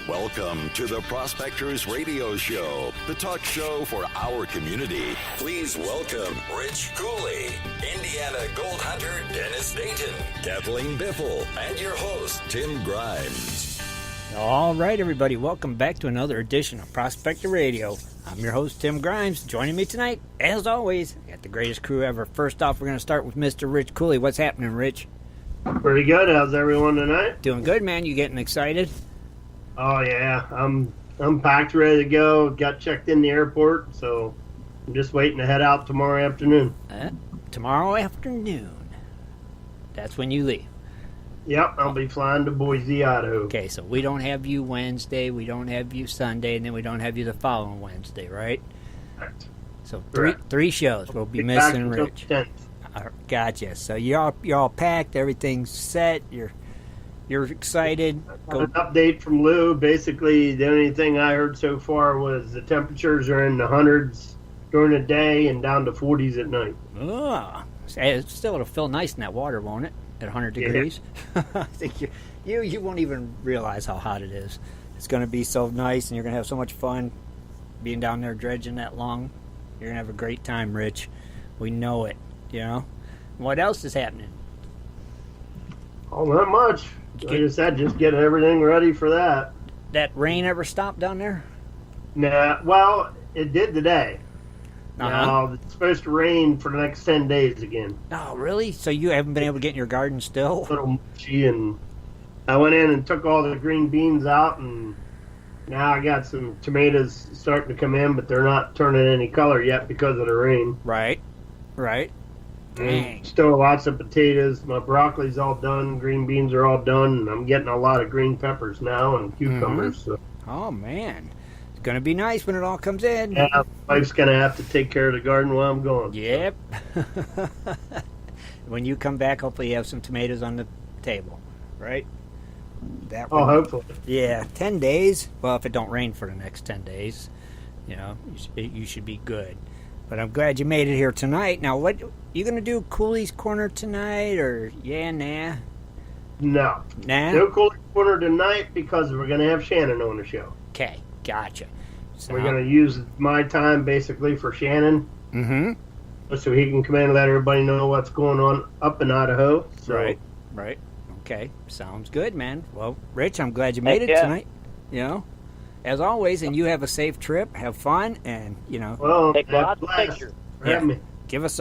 Welcome to the Prospectors Radio Show, the talk show for our community. Please welcome Rich Cooley, Indiana Gold Hunter Dennis Dayton, Kathleen Biffle, and your host, Tim Grimes. All right, everybody, welcome back to another edition of Prospector Radio. I'm your host, Tim Grimes. Joining me tonight, as always, I got the greatest crew ever. First off, we're going to start with Mr. Rich Cooley. What's happening, Rich? Pretty good. How's everyone tonight? Doing good, man. You getting excited? Oh yeah, I'm packed, ready to go. Got checked in the airport, so I'm just waiting to head out tomorrow afternoon. Tomorrow afternoon. That's when you leave. Yep, I'll be flying to Boise, Idaho. Okay, so we don't have you Wednesday, we don't have you Sunday, and then we don't have you the following Wednesday, right? Correct. So three shows. We'll be missing Rich. Gotcha. So you're all packed. Everything's set. You're excited. An update from Lou. Basically, the only thing I heard so far was the temperatures are in the hundreds during the day and down to 40s at night. Oh, still it'll feel nice in that water, won't it? At 100 degrees. Yeah. I think you won't even realize how hot it is. It's going to be so nice, and you're going to have so much fun being down there dredging that long. You're going to have a great time, Rich. We know it. You know. What else is happening? Oh, not much. Like I said, just getting everything ready for that. That rain ever stopped down there? Nah, well, it did today. Uh-huh. Now, it's supposed to rain for the next 10 days again. Oh, really? So you haven't been able to get in your garden still? A little mushy, and I went in and took all the green beans out, and now I got some tomatoes starting to come in, but they're not turning any color yet because of the rain. Right. Dang. Still lots of potatoes. My broccoli's all done. Green beans are all done. And I'm getting a lot of green peppers now and cucumbers. Mm-hmm. So. Oh, man. It's going to be nice when it all comes in. Yeah, my wife's going to have to take care of the garden while I'm gone. Yep. When you come back, hopefully you have some tomatoes on the table, right? Hopefully. Yeah, 10 days. Well, if it don't rain for the next 10 days, you should be good. But I'm glad you made it here tonight. Now, what you going to do, Cooley's Corner tonight, or nah? No. Nah? No Cooley's Corner tonight because we're going to have Shannon on the show. Okay, gotcha. So, we're going to use my time basically for Shannon. Mm-hmm. So he can come in and let everybody know what's going on up in Idaho. So. Right. Okay, sounds good, man. Well, Rich, I'm glad you made it tonight. As always, and you have a safe trip. Have fun, and Well, take lots of pictures. Give us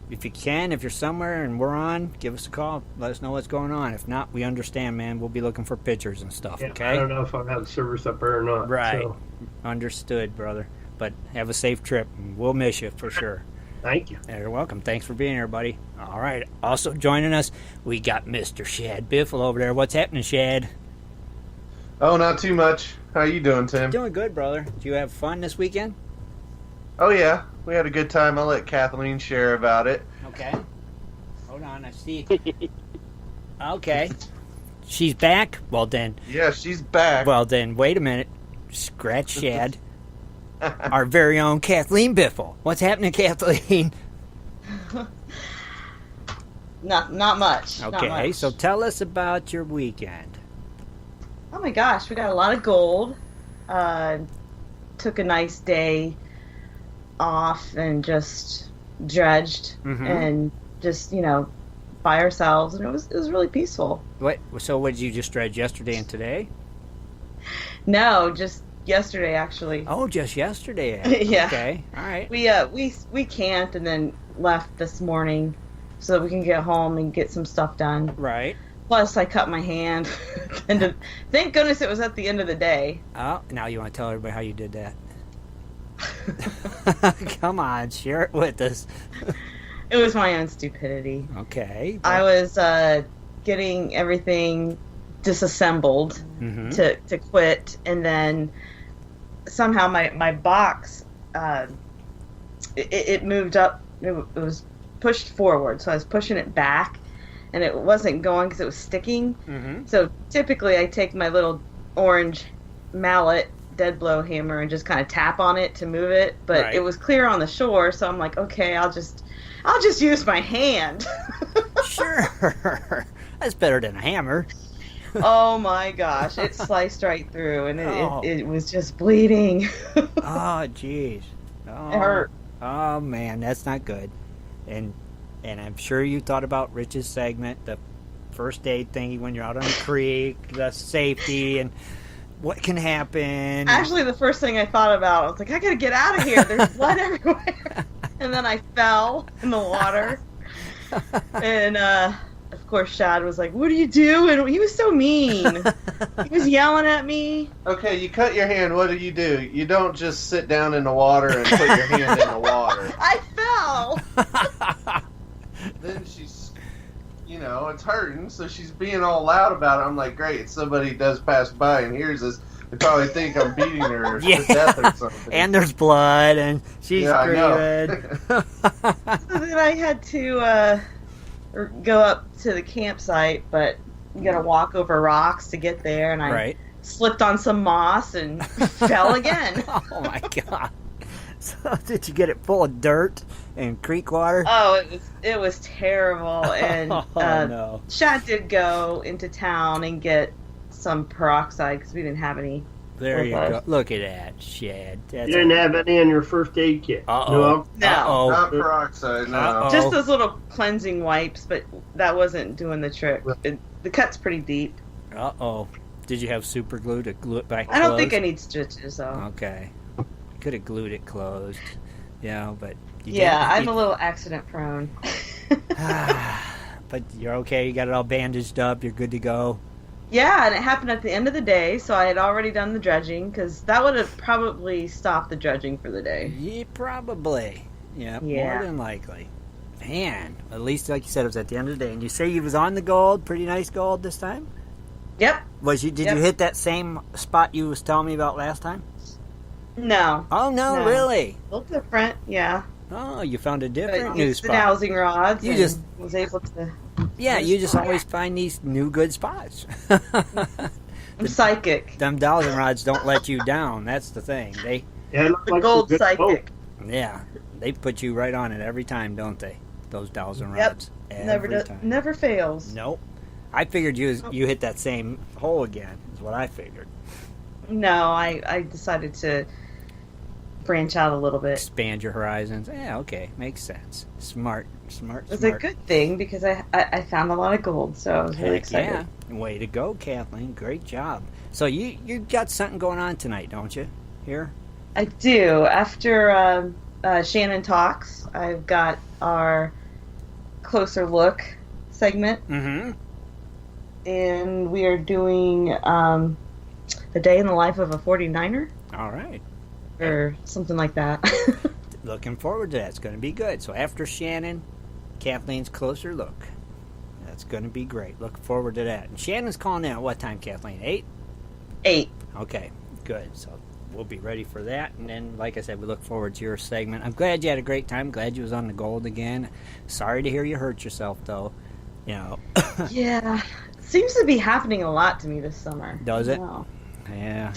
if you can, if you're somewhere and we're on, give us a call. Let us know what's going on. If not, we understand, man. We'll be looking for pictures and stuff. Yeah, okay. I don't know if I'll have service up there or not. Right. So. Understood, brother. But have a safe trip. We'll miss you for sure. Thank you. You're welcome. Thanks for being here, buddy. All right. Also joining us, we got Mr. Shad Biffle over there. What's happening, Shad? Oh, not too much. How you doing, Tim? Doing good, brother. Did you have fun this weekend? Oh, yeah. We had a good time. I'll let Kathleen share about it. Okay. Hold on. I see. Okay. She's back? Well, then. Yeah, she's back. Well, then, wait a minute. Scratch Shad. Our very own Kathleen Biffle. What's happening, Kathleen? Not much. Okay, not much. So tell us about your weekend. Oh my gosh, we got a lot of gold. Took a nice day off and just dredged and just by ourselves, and it was really peaceful. So what did you just dredge yesterday and today? No, just yesterday actually. Oh, just yesterday. Yeah. Okay. All right. We camped and then left this morning so that we can get home and get some stuff done. Right. Plus, I cut my hand. And thank goodness it was at the end of the day. Oh, now you want to tell everybody how you did that? Come on, share it with us. It was my own stupidity. Okay. I was getting everything disassembled to quit, and then somehow my box it moved up. It was pushed forward, so I was pushing it back, and it wasn't going because it was sticking. So typically I take my little orange mallet dead blow hammer and just kind of tap on it to move it, but it was clear on the shore, so I'm like, okay, I'll just use my hand. Sure. That's better than a hammer. Oh my gosh, it sliced right through, and Oh. it was just bleeding. Oh, jeez. Oh. It hurt. Oh man, that's not good. And I'm sure you thought about Rich's segment, the first aid thingy when you're out on the creek, the safety, and what can happen. Actually, the first thing I thought about, I was like, I gotta get out of here. There's blood everywhere. And then I fell in the water. And, of course, Shad was like, what are you doing? He was so mean. He was yelling at me. Okay, you cut your hand. What do? You don't just sit down in the water and put your hand in the water. I fell. Then she's, it's hurting, so she's being all loud about it. I'm like, great, somebody does pass by and hears this. They probably think I'm beating her to death or something. And there's blood, and she's screaming. So then I had to go up to the campsite, but you gotta walk over rocks to get there, and I slipped on some moss and fell again. Oh my god. So did you get it full of dirt and creek water? Oh, it was terrible. And no. Shad did go into town and get some peroxide because we didn't have any. There you go. Look at that, Shad. You didn't have any in your first aid kit. Uh-oh. No. Uh-oh. Not peroxide, no. Uh-oh. Just those little cleansing wipes, but that wasn't doing the trick. The cut's pretty deep. Uh-oh. Did you have super glue to glue it back I don't closed? think I need stitches, though. Okay. Could have glued it closed. But you I'm a little accident prone. But you're okay. You got it all bandaged up. You're good to go. Yeah, and it happened at the end of the day, so I had already done the dredging, because that would have probably stopped the dredging for the day. Yeah, probably. Yeah, more than likely. Man, at least like you said, it was at the end of the day. And you say you was on the gold, pretty nice gold this time? Yep. Did you hit that same spot you was telling me about last time? No. Oh, no, really? A little different, yeah. Oh, you found a different But new used the spot. dowsing rods. You and just was able to. Yeah, you just always find these new good spots. I'm psychic. Them dowsing rods don't let you down. That's the thing. Yeah, it looked The like gold some good psychic. Yeah, they put you right on it every time, don't they? Those dowsing rods. Every time. Never fails. Nope. I figured you hit that same hole again. Is what I figured. No, I decided to branch out a little bit. Expand your horizons. Yeah, okay, makes sense. Smart. It's a good thing because I found a lot of gold, so I was really excited. Yeah, way to go, Kathleen. Great job. So you got something going on tonight, don't you? Here. I do. After Shannon talks, I've got our closer look segment, and we are doing the day in the life of a 49er. All right. Or something like that. Looking forward to that. It's going to be good. So after Shannon, Kathleen's closer look. That's going to be great. Looking forward to that. And Shannon's calling in at what time, Kathleen? 8? 8. Okay, good. So we'll be ready for that. And then, like I said, we look forward to your segment. I'm glad you had a great time. Glad you was on the gold again. Sorry to hear you hurt yourself, though. Yeah. Seems to be happening a lot to me this summer. Does it? Wow. Yeah.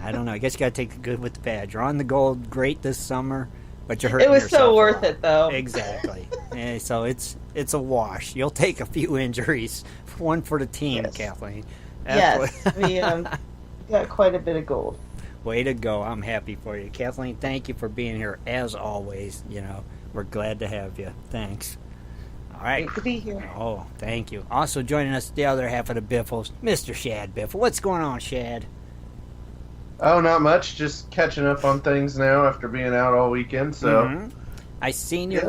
I don't know. I guess you got to take the good with the bad. You're on the gold great this summer, but you're hurting yourself. It was so worth it, though. Exactly. And so it's a wash. You'll take a few injuries. One for the team, Yes. Kathleen. Yes. We got quite a bit of gold. Way to go. I'm happy for you. Kathleen, thank you for being here as always. We're glad to have you. Thanks. All right. Great to be here. Oh, thank you. Also joining us the other half of the Biffles, Mr. Shad Biffle. What's going on, Shad? Oh, not much. Just catching up on things now after being out all weekend. So, I seen your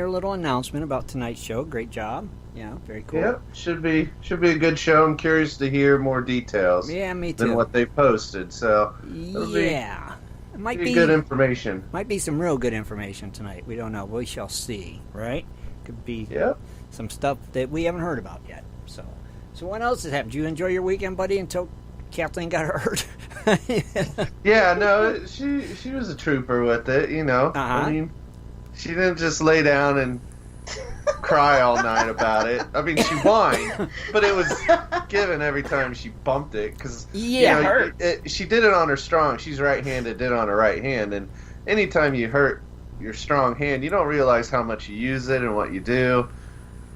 little announcement about tonight's show. Great job. Yeah, very cool. Yep, should be a good show. I'm curious to hear more details. Yeah, me too. Than what they posted. So, yeah, it might be good information. Might be some real good information tonight. We don't know. We shall see. Right? Could be some stuff that we haven't heard about yet. So what else has happened? Did you enjoy your weekend, buddy? Until Kathleen got hurt. Yeah, no, she was a trooper with it. I mean, she didn't just lay down and cry all night about it. I mean, she whined, but it was given every time she bumped it because she did it on her strong. She's right-handed, did it on her right hand, and anytime you hurt your strong hand, you don't realize how much you use it and what you do.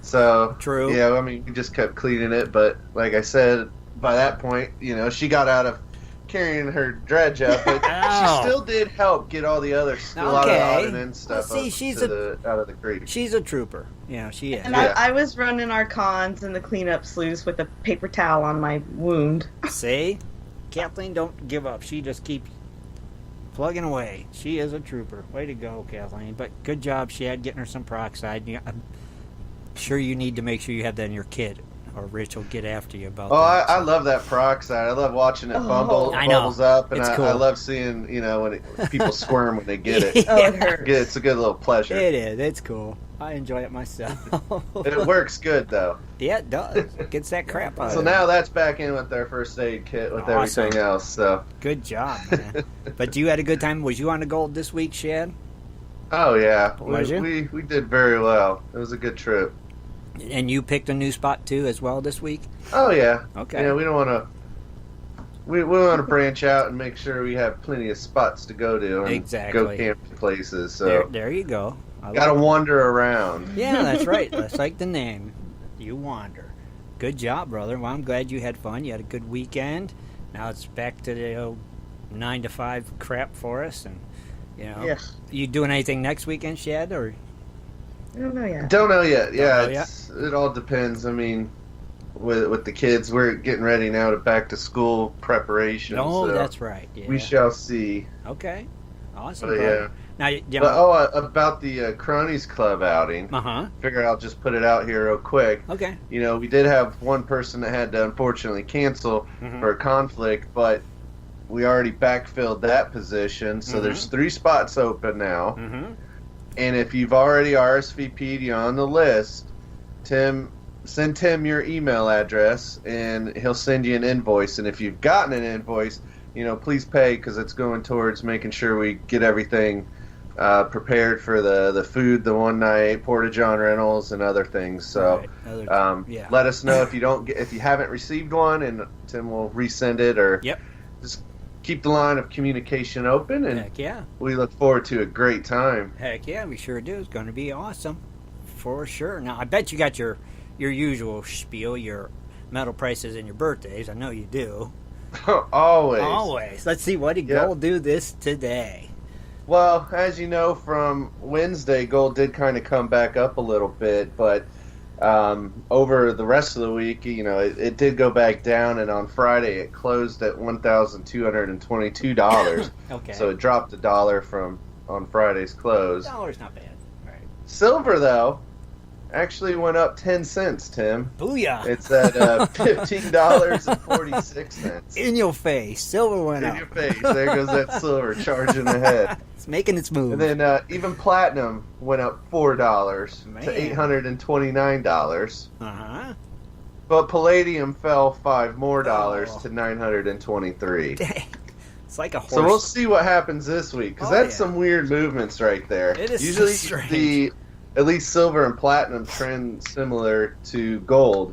So true. Yeah, I mean, we just kept cleaning it, but like I said, by that point, she got out of carrying her dredge up, but she still did help get all the other a lot of the odd and end stuff out of the creek. She's a trooper. She is. And I was running our cons and the cleanup sloughs with a paper towel on my wound. See? Kathleen don't give up. She just keeps plugging away. She is a trooper. Way to go, Kathleen. But good job, Shad, getting her some peroxide. I'm sure you need to make sure you have that in your kit, or Rich will get after you about that. I love that peroxide. I love watching it bubbles up, and cool. I love seeing, when people squirm when they get it. It hurts. It's a good little pleasure. It is. It's cool. I enjoy it myself. It works good, though. Yeah, it does. It gets that crap out So of it. now that's back in with their first aid kit with everything else. So good job, man. But you had a good time. Was you on the Gold this week, Shad? Oh, yeah. Was you? We did very well. It was a good trip. And you picked a new spot, too, as well this week? Oh, yeah. Okay. Yeah, we don't want to... We want to branch out and make sure we have plenty of spots to go to and go camping places. So there you go. Got to wander around. Yeah, that's right. That's like the name. You wander. Good job, brother. Well, I'm glad you had fun. You had a good weekend. Now it's back to the 9 to 5 crap for us. And Yes. You doing anything next weekend, Shad? Or I don't know yet. Don't know yet. Yeah, it all depends. I mean, with the kids, we're getting ready now to back to school preparation. Oh, so that's right. Yeah. We shall see. Okay. Awesome. But, yeah. Now, about the Cronies Club outing. Figure I'll just put it out here real quick. Okay. We did have one person that had to unfortunately cancel for a conflict, but we already backfilled that position, so there's 3 spots open now. And if you've already RSVP'd, you're on the list, send Tim your email address, and he'll send you an invoice. And if you've gotten an invoice, please pay, because it's going towards making sure we get everything prepared for the food the one night, Porta-John rentals, and other things. So let us know if you haven't received one, and Tim will resend it, or just keep the line of communication open, and heck yeah, we look forward to a great time. Heck yeah, we sure do. It's going to be awesome for sure. Now I bet you got your usual spiel, your metal prices and your birthdays. I know you do. Always. Let's see, what did Gold do this today? Well, as you know from Wednesday, Gold did kind of come back up a little bit, but over the rest of the week, it did go back down, and on Friday it closed at $1,222. Okay. So it dropped $1 on Friday's close. $1's not bad. Right. Silver, though, actually went up 10 cents, Tim. Booyah! It's at $15.46. In your face. Silver went up. In your face. There goes that silver charging ahead. It's making its move. And then even platinum went up $4 to $829. But palladium fell $5 more to $923. Dang. It's like a horse. So we'll see what happens this week, because that's some weird movements right there. It is usually so strange. At least silver and platinum trend similar to gold.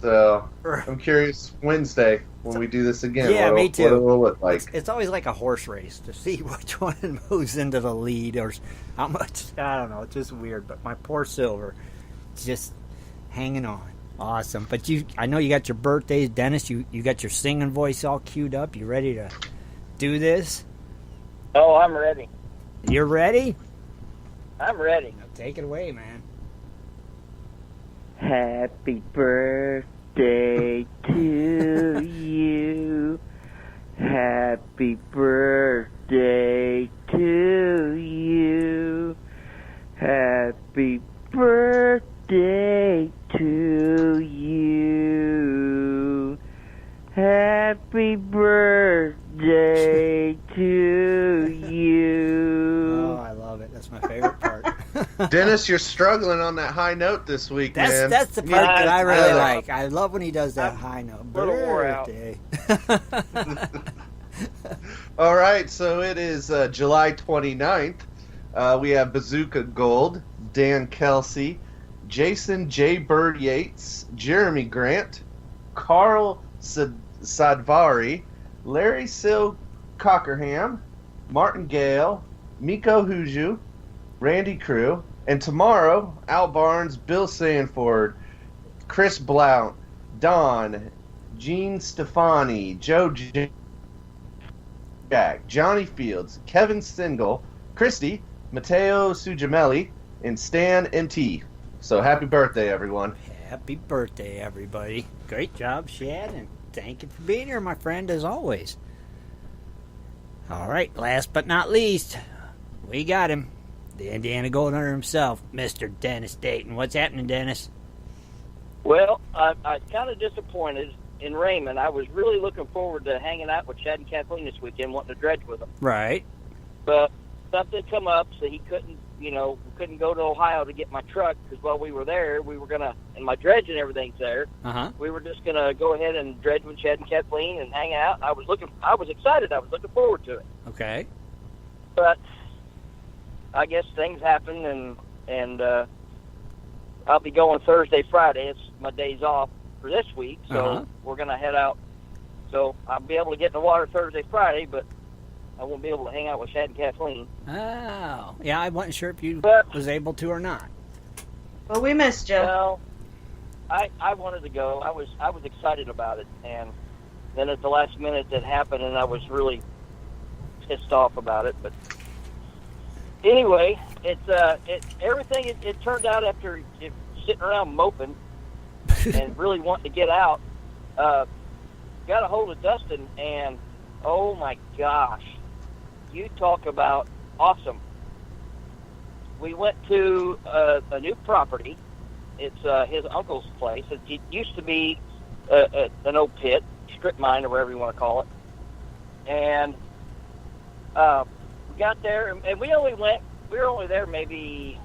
So I'm curious Wednesday when we do this again. Yeah, me too. What it will look like. It's always like a horse race to see which one moves into the lead or how much. I don't know. It's just weird. But my poor silver, just hanging on. Awesome. But I know you got your birthdays, Dennis. You got your singing voice all queued up. You ready to do this? Oh, I'm ready. You're ready? I'm ready. Now take it away, man. Happy birthday to you. Happy birthday to you. Happy birthday to you. Happy birthday to you. Oh, I love it. That's my favorite part. Dennis, you're struggling on that high note this week, man. That's the part that I really like. I love when he does that high note. A little wore out. All right, so it is July 29th. We have Bazooka Gold, Dan Kelsey, Jason J. Bird Yates, Jeremy Grant, Carl Sadvari, Larry Sil Cockerham, Martin Gale, Miko Huju, Randy Crew, and tomorrow, Al Barnes, Bill Sanford, Chris Blount, Don, Gene Stefani, Joe Jack, Johnny Fields, Kevin Single, Christy, Matteo Sugimelli, and Stan MT. So happy birthday, everyone. Happy birthday, everybody. Great job, Shad, and thank you for being here, my friend, as always. All right, last but not least, we got him. The Indiana Gold Hunter himself, Mr. Dennis Dayton. What's happening, Dennis? Well, I was kind of disappointed in Raymond. I was really looking forward to hanging out with Shad and Kathleen this weekend, wanting to dredge with them. Right. But something come up, so he couldn't go to Ohio to get my truck, because while we were there, we were going to, and my dredge and everything's there, we were just going to go ahead and dredge with Shad and Kathleen and hang out. I was excited. I was looking forward to it. Okay. But I guess things happen, and I'll be going Thursday, Friday. It's my days off for this week, so we're going to head out. So I'll be able to get in the water Thursday, Friday, but I won't be able to hang out with Shad and Kathleen. Oh, yeah, I wasn't sure if you was able to or not. Well, we missed you. Well, I wanted to go. I was excited about it, and then at the last minute that happened, and I was really pissed off about it. But anyway, it turned out after sitting around moping and really wanting to get out. Got a hold of Dustin, and oh my gosh, you talk about awesome. We went to a new property. It's his uncle's place. It used to be an old pit, strip mine, or whatever you want to call it. And we got there, and we were only there maybe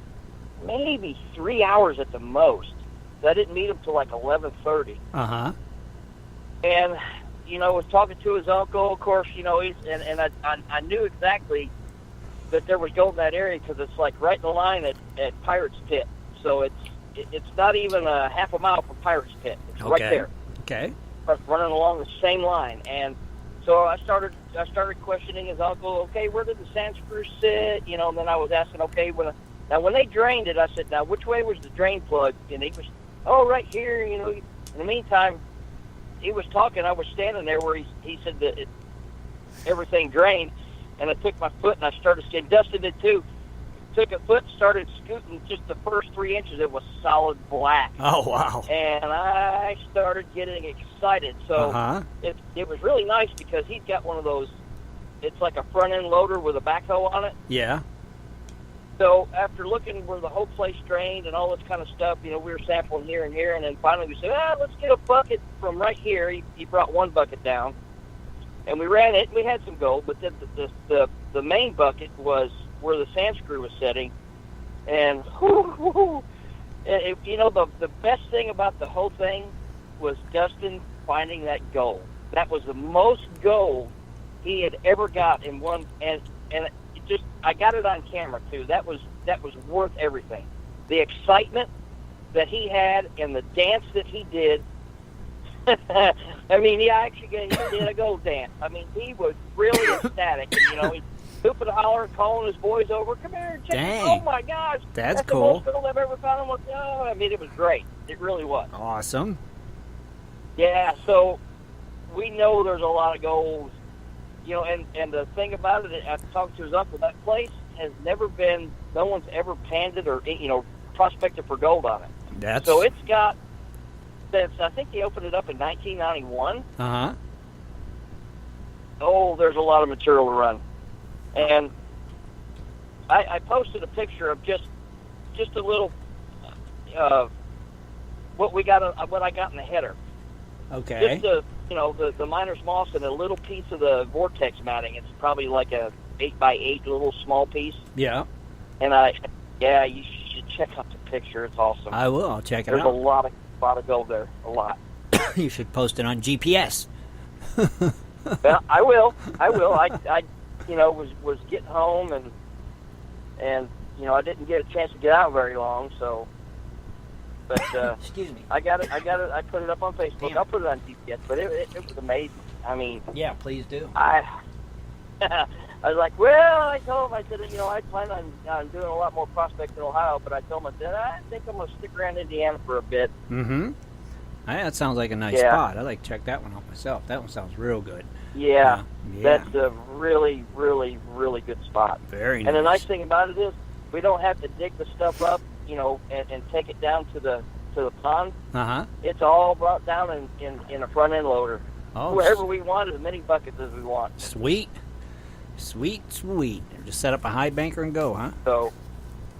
3 hours at the most. So I didn't meet him till like 11:30. And was talking to his uncle. Of course, I knew exactly that there was gold in that area, because it's like right in the line at Pirates Pit. So it's not even a half a mile from Pirates Pit. It's right there. Okay. Running along the same line. And so I started questioning his uncle. Okay, where did the sand screws sit? And then I was asking, okay, when they drained it, I said, now which way was the drain plug? And he was, right here. In the meantime, he was talking. I was standing there where he said that everything drained, and I took my foot and I started skating. Dustin did too. Took a foot, started scooting just the first 3 inches. It was solid black. Oh, wow. And I started getting excited. So it was really nice, because he's got one of those, it's like a front end loader with a backhoe on it. Yeah. So after looking where the whole place drained and all this kind of stuff, we were sampling here and here, and then finally we said, let's get a bucket from right here. He brought one bucket down, and we ran it. We had some gold, but then the main bucket was where the sand screw was sitting, and the best thing about the whole thing was Dustin finding that gold. That was the most gold he had ever got in one, and I got it on camera too. That was worth everything. The excitement that he had and the dance that he did. I mean, he did a gold dance. I mean, he was really ecstatic. And, he's hooping and hollering, calling his boys over. Come here, check it. Oh my gosh, that's the cool. most gold I've ever found. I mean, it was great. It really was awesome. Yeah. So we know there's a lot of gold. And the thing about it, I talked to his uncle, that place has never been, no one's ever panned it or, prospected for gold on it. So it's got, since I think he opened it up in 1991. Oh, there's a lot of material to run. And I posted a picture of just a little, what I got in the header. Okay. Just the miner's moss and a little piece of the vortex matting. It's probably like a 8x8 little small piece. Yeah. And you should check out the picture. It's awesome. I will. I'll check it There's out. There's a lot of gold there. A lot. You should post it on GPS. Well, I will. I was getting home and I didn't get a chance to get out very long, so. But excuse me. I got it. I put it up on Facebook. Damn. I'll put it on GPS. But it was amazing. I mean, yeah, please do. I was like, well, I told him, I said, I plan on doing a lot more prospects in Ohio, but I told him, I think I'm going to stick around Indiana for a bit. Mm-hmm. That sounds like a nice spot. I'd like to check that one out myself. That one sounds real good. Yeah. That's a really, really, really good spot. Very nice. And the nice thing about it is we don't have to dig the stuff up, and take it down to the pond. It's all brought down in a front end loader. Wherever we want, as many buckets as we want. Sweet. Just set up a high banker and go, huh? So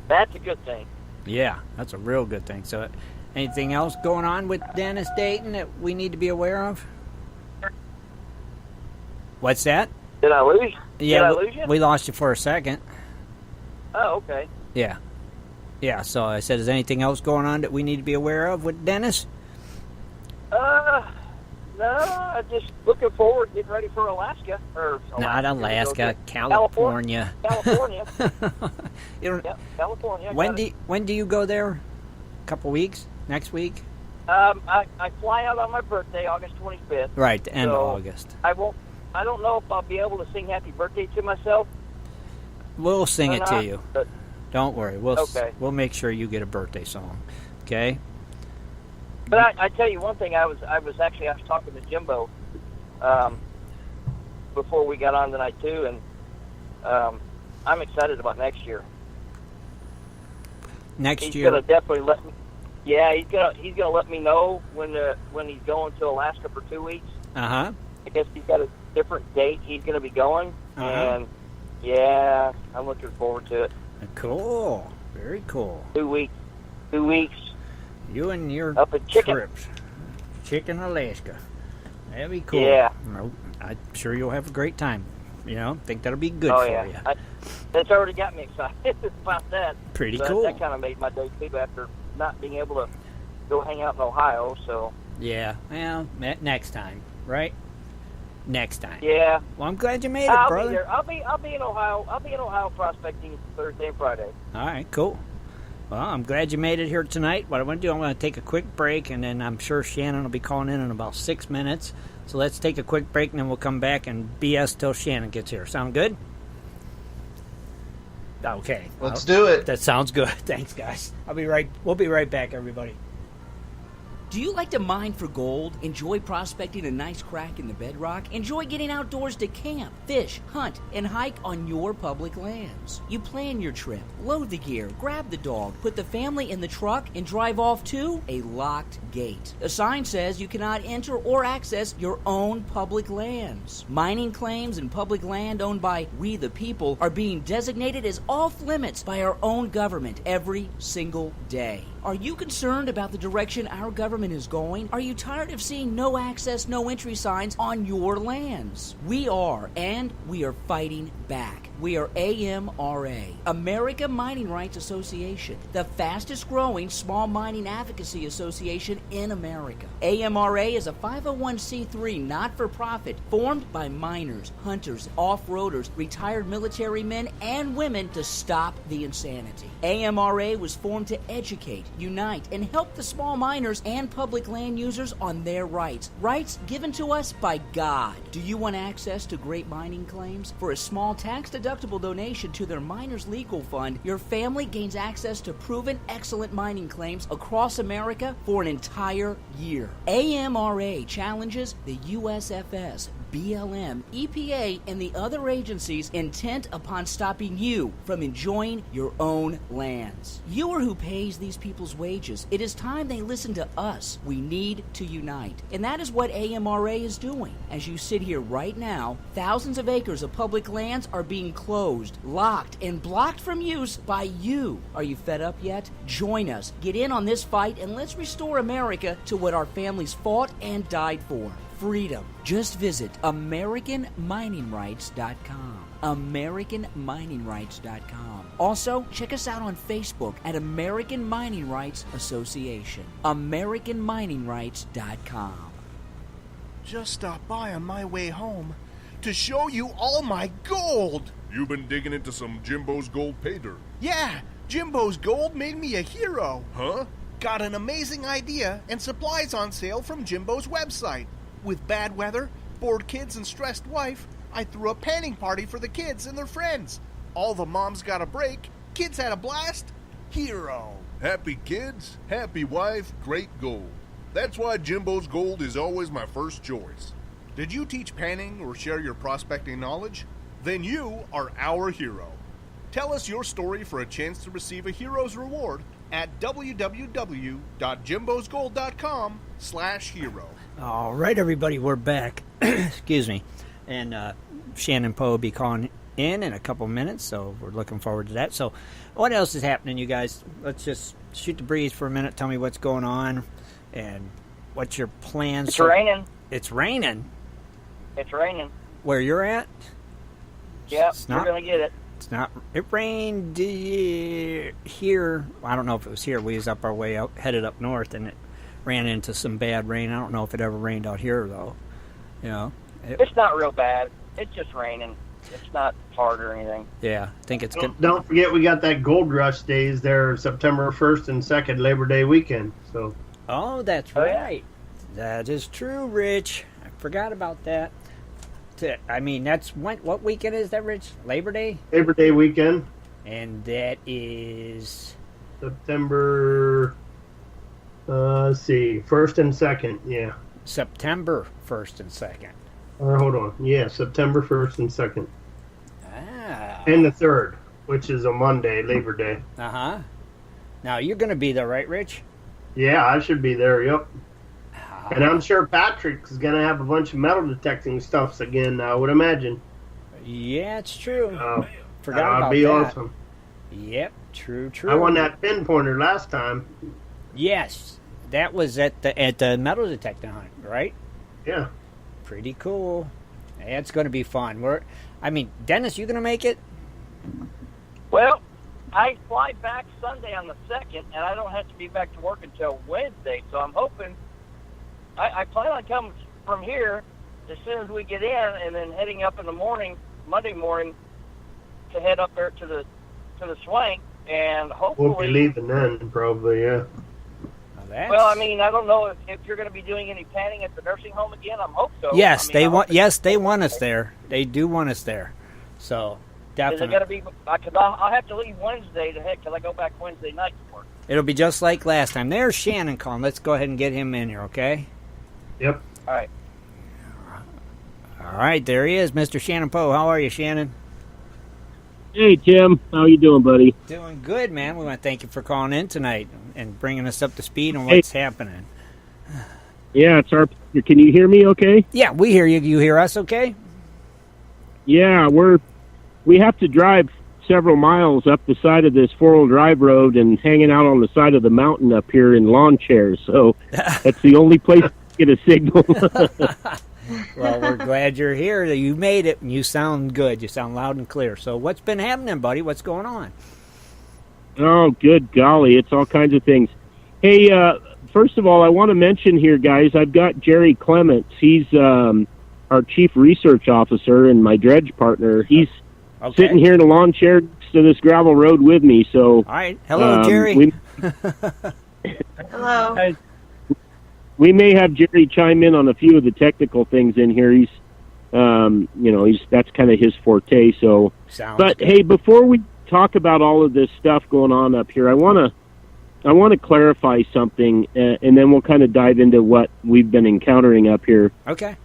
that's a good thing. Yeah, that's a real good thing. So anything else going on with Dennis Dayton that we need to be aware of? What's that? Did I lose? Yeah, Did I lose you? We lost you for a second. Oh, okay. Yeah. Yeah, so I said, is anything else going on that we need to be aware of with Dennis? No, I'm just looking forward, getting ready for Alaska. Not Alaska, California. California. California. When do you go there? A couple weeks? Next week? I fly out on my birthday, August 25th. Right, the end of August. I don't know if I'll be able to sing Happy Birthday to myself. We'll sing it to you. But don't worry. We'll make sure you get a birthday song. Okay? But I tell you one thing. I was talking to Jimbo before we got on tonight too, and I'm excited about next year. He's gonna definitely let me. Yeah, he's gonna let me know when he's going to Alaska for 2 weeks. I guess he's got a different date he's gonna be going, and yeah, I'm looking forward to it. Cool. Very cool. 2 weeks. 2 weeks. You and your up at trips. Chicken, Alaska. That'd be cool. Yeah. I'm sure you'll have a great time. Think that'll be good for you. That's already got me excited about that. Pretty cool. That kind of made my day too after not being able to go hang out in Ohio. So. Yeah. Well, next time, right? Next time. Yeah. Well, I'm glad you made it, brother. Be there. I'll be in Ohio. I'll be in Ohio prospecting Thursday and Friday. All right. Cool. Well, I'm glad you made it here tonight. What I want to do, I'm going to take a quick break, and then I'm sure Shannon will be calling in about 6 minutes. So let's take a quick break, and then we'll come back and BS till Shannon gets here. Sound good? Okay. Let's do it. That sounds good. Thanks, guys. We'll be right back, everybody. Do you like to mine for gold? Enjoy prospecting a nice crack in the bedrock? Enjoy getting outdoors to camp, fish, hunt, and hike on your public lands? You plan your trip, load the gear, grab the dog, put the family in the truck, and drive off to a locked gate. A sign says you cannot enter or access your own public lands. Mining claims and public land owned by we the people are being designated as off limits by our own government every single day. Are you concerned about the direction our government is going? Are you tired of seeing no access, no entry signs on your lands? We are, and we are fighting back. We are AMRA, American Mining Rights Association, the fastest growing small mining advocacy association in America. AMRA is a 501c3 not-for-profit formed by miners, hunters, off-roaders, retired military men, and women to stop the insanity. AMRA was formed to educate, unite, and help the small miners and public land users on their rights. Rights given to us by God. Do you want access to great mining claims? For a small tax-deductible donation to their Miners Legal Fund, your family gains access to proven excellent mining claims across America for an entire year. AMRA challenges the USFS, BLM, EPA, and the other agencies intent upon stopping you from enjoying your own lands. You are who pays these people's wages. It is time they listen to us. We need to unite. And that is what AMRA is doing. As you sit here right now, thousands of acres of public lands are being closed, locked, and blocked from use by you. Are you fed up yet? Join us. Get in on this fight and let's restore America to what our families fought and died for. Freedom. Just visit AmericanMiningRights.com. AmericanMiningRights.com. Also, check us out on Facebook at American Mining Rights Association. AmericanMiningRights.com. Just stopped by on my way home to show you all my gold. You've been digging into some Jimbo's gold pay dirt. Yeah, Jimbo's gold made me a hero. Huh? Got an amazing idea and supplies on sale from Jimbo's website. With bad weather, bored kids, and stressed wife, I threw a panning party for the kids and their friends. All the moms got a break, kids had a blast. Hero. Happy kids, happy wife, great gold. That's why Jimbo's Gold is always my first choice. Did you teach panning or share your prospecting knowledge? Then you are our hero. Tell us your story for a chance to receive a hero's reward at www.jimbosgold.com/hero. All right, everybody, we're back. Excuse me. And Shannon Poe will be calling in a couple minutes, so we're looking forward to that. So what else is happening, you guys? Let's just shoot the breeze for a minute. Tell me what's going on and what's your plans. It's raining. It's raining? It's raining. Where you're at? Yep, we're going to get it. It's not. It rained here. I don't know if it was here. We was up our way out, headed up north, and it ran into some bad rain. I don't know if it ever rained out here, though. You know, it's not real bad. It's just raining. It's not hard or anything. Yeah, I think it's good. Don't forget, we got that Gold Rush days there, September 1st and 2nd, Labor Day weekend. So. Oh, that's right. That is true, Rich. I forgot about that. I mean, that's what weekend is that, Rich? Labor Day? Labor Day weekend. And that is September, let's see, 1st and 2nd, yeah. September 1st and 2nd. Hold on. Yeah, September 1st and 2nd. Ah. And the 3rd, which is a Monday, Labor Day. Uh-huh. Now, you're going to be there, right, Rich? Yeah, I should be there, yep. And I'm sure Patrick's going to have a bunch of metal detecting stuffs again, I would imagine. Yeah, it's true. Forgot that'd about be that. Awesome. Yep, true. I won that pinpointer last time. Yes, that was at the metal detecting hunt, right? Yeah. Pretty cool. Yeah, it's going to be fun. Dennis, you going to make it? Well, I fly back Sunday on the 2nd, and I don't have to be back to work until Wednesday, so I'm hoping... I plan on coming from here as soon as we get in, and then heading up in the morning, Monday morning, to head up there to the swank, and hopefully we'll be leaving then, probably, yeah. Well, I mean, I don't know if you're going to be doing any panning at the nursing home again. I hope so. Yes, they want us there. They do want us there. So definitely. Is it going to be? Because I'll have to leave Wednesday to head because I go back Wednesday night to work. It'll be just like last time. There's Shannon calling. Let's go ahead and get him in here, okay? Yep. All right. All right, there he is, Mr. Shannon Poe. How are you, Shannon? Hey, Tim. How you doing, buddy? Doing good, man. We want to thank you for calling in tonight and bringing us up to speed on what's happening. Yeah, it's our pleasure. Can you hear me okay? Yeah, we hear you. You hear us okay? Yeah, we have to drive several miles up the side of this four-wheel drive road and hanging out on the side of the mountain up here in lawn chairs. So that's the only place to get a signal. Well, we're glad you're here. You made it, and you sound good. You sound loud and clear. So what's been happening, buddy? What's going on? Oh, good golly. It's all kinds of things. Hey, first of all, I want to mention here, guys, I've got Jerry Clements. He's our chief research officer and my dredge partner. He's sitting here in a lawn chair next to this gravel road with me. So, all right. Hello, Jerry. Hello. We may have Jerry chime in on a few of the technical things in here. He's, that's kind of his forte. So, good. Hey, before we talk about all of this stuff going on up here, I want to clarify something, and then we'll kind of dive into what we've been encountering up here. Okay.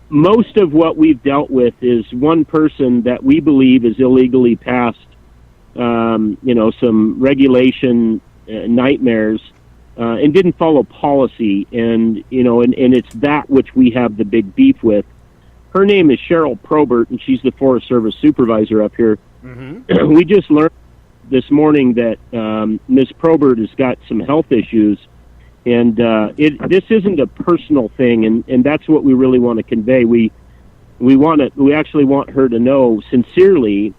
Most of what we've dealt with is one person that we believe is illegally passed, some regulation nightmares. And didn't follow policy, and it's that which we have the big beef with. Her name is Cheryl Probert, and she's the Forest Service supervisor up here. Mm-hmm. We just learned this morning that Ms. Probert has got some health issues, and this isn't a personal thing, and that's what we really want to convey. We actually want her to know sincerely,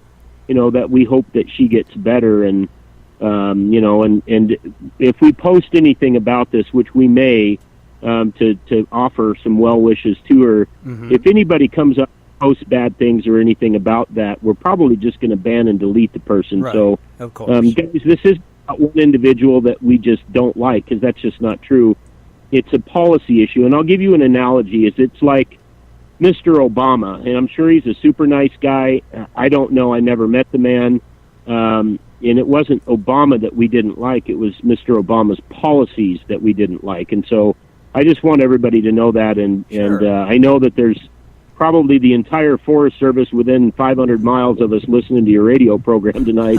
that we hope that she gets better, and and if we post anything about this, which we may, to offer some well wishes to her, if anybody comes up and posts bad things or anything about that, we're probably just going to ban and delete the person. Right. So, of course. Guys, this is not one individual that we just don't like, because that's just not true. It's a policy issue, and I'll give you an analogy. It's like Mr. Obama, and I'm sure he's a super nice guy. I don't know. I never met the man. and it wasn't Obama that we didn't like, it was Mr. Obama's policies that we didn't like. And so I just want everybody to know that, and I know that there's probably the entire Forest Service within 500 miles of us listening to your radio program tonight,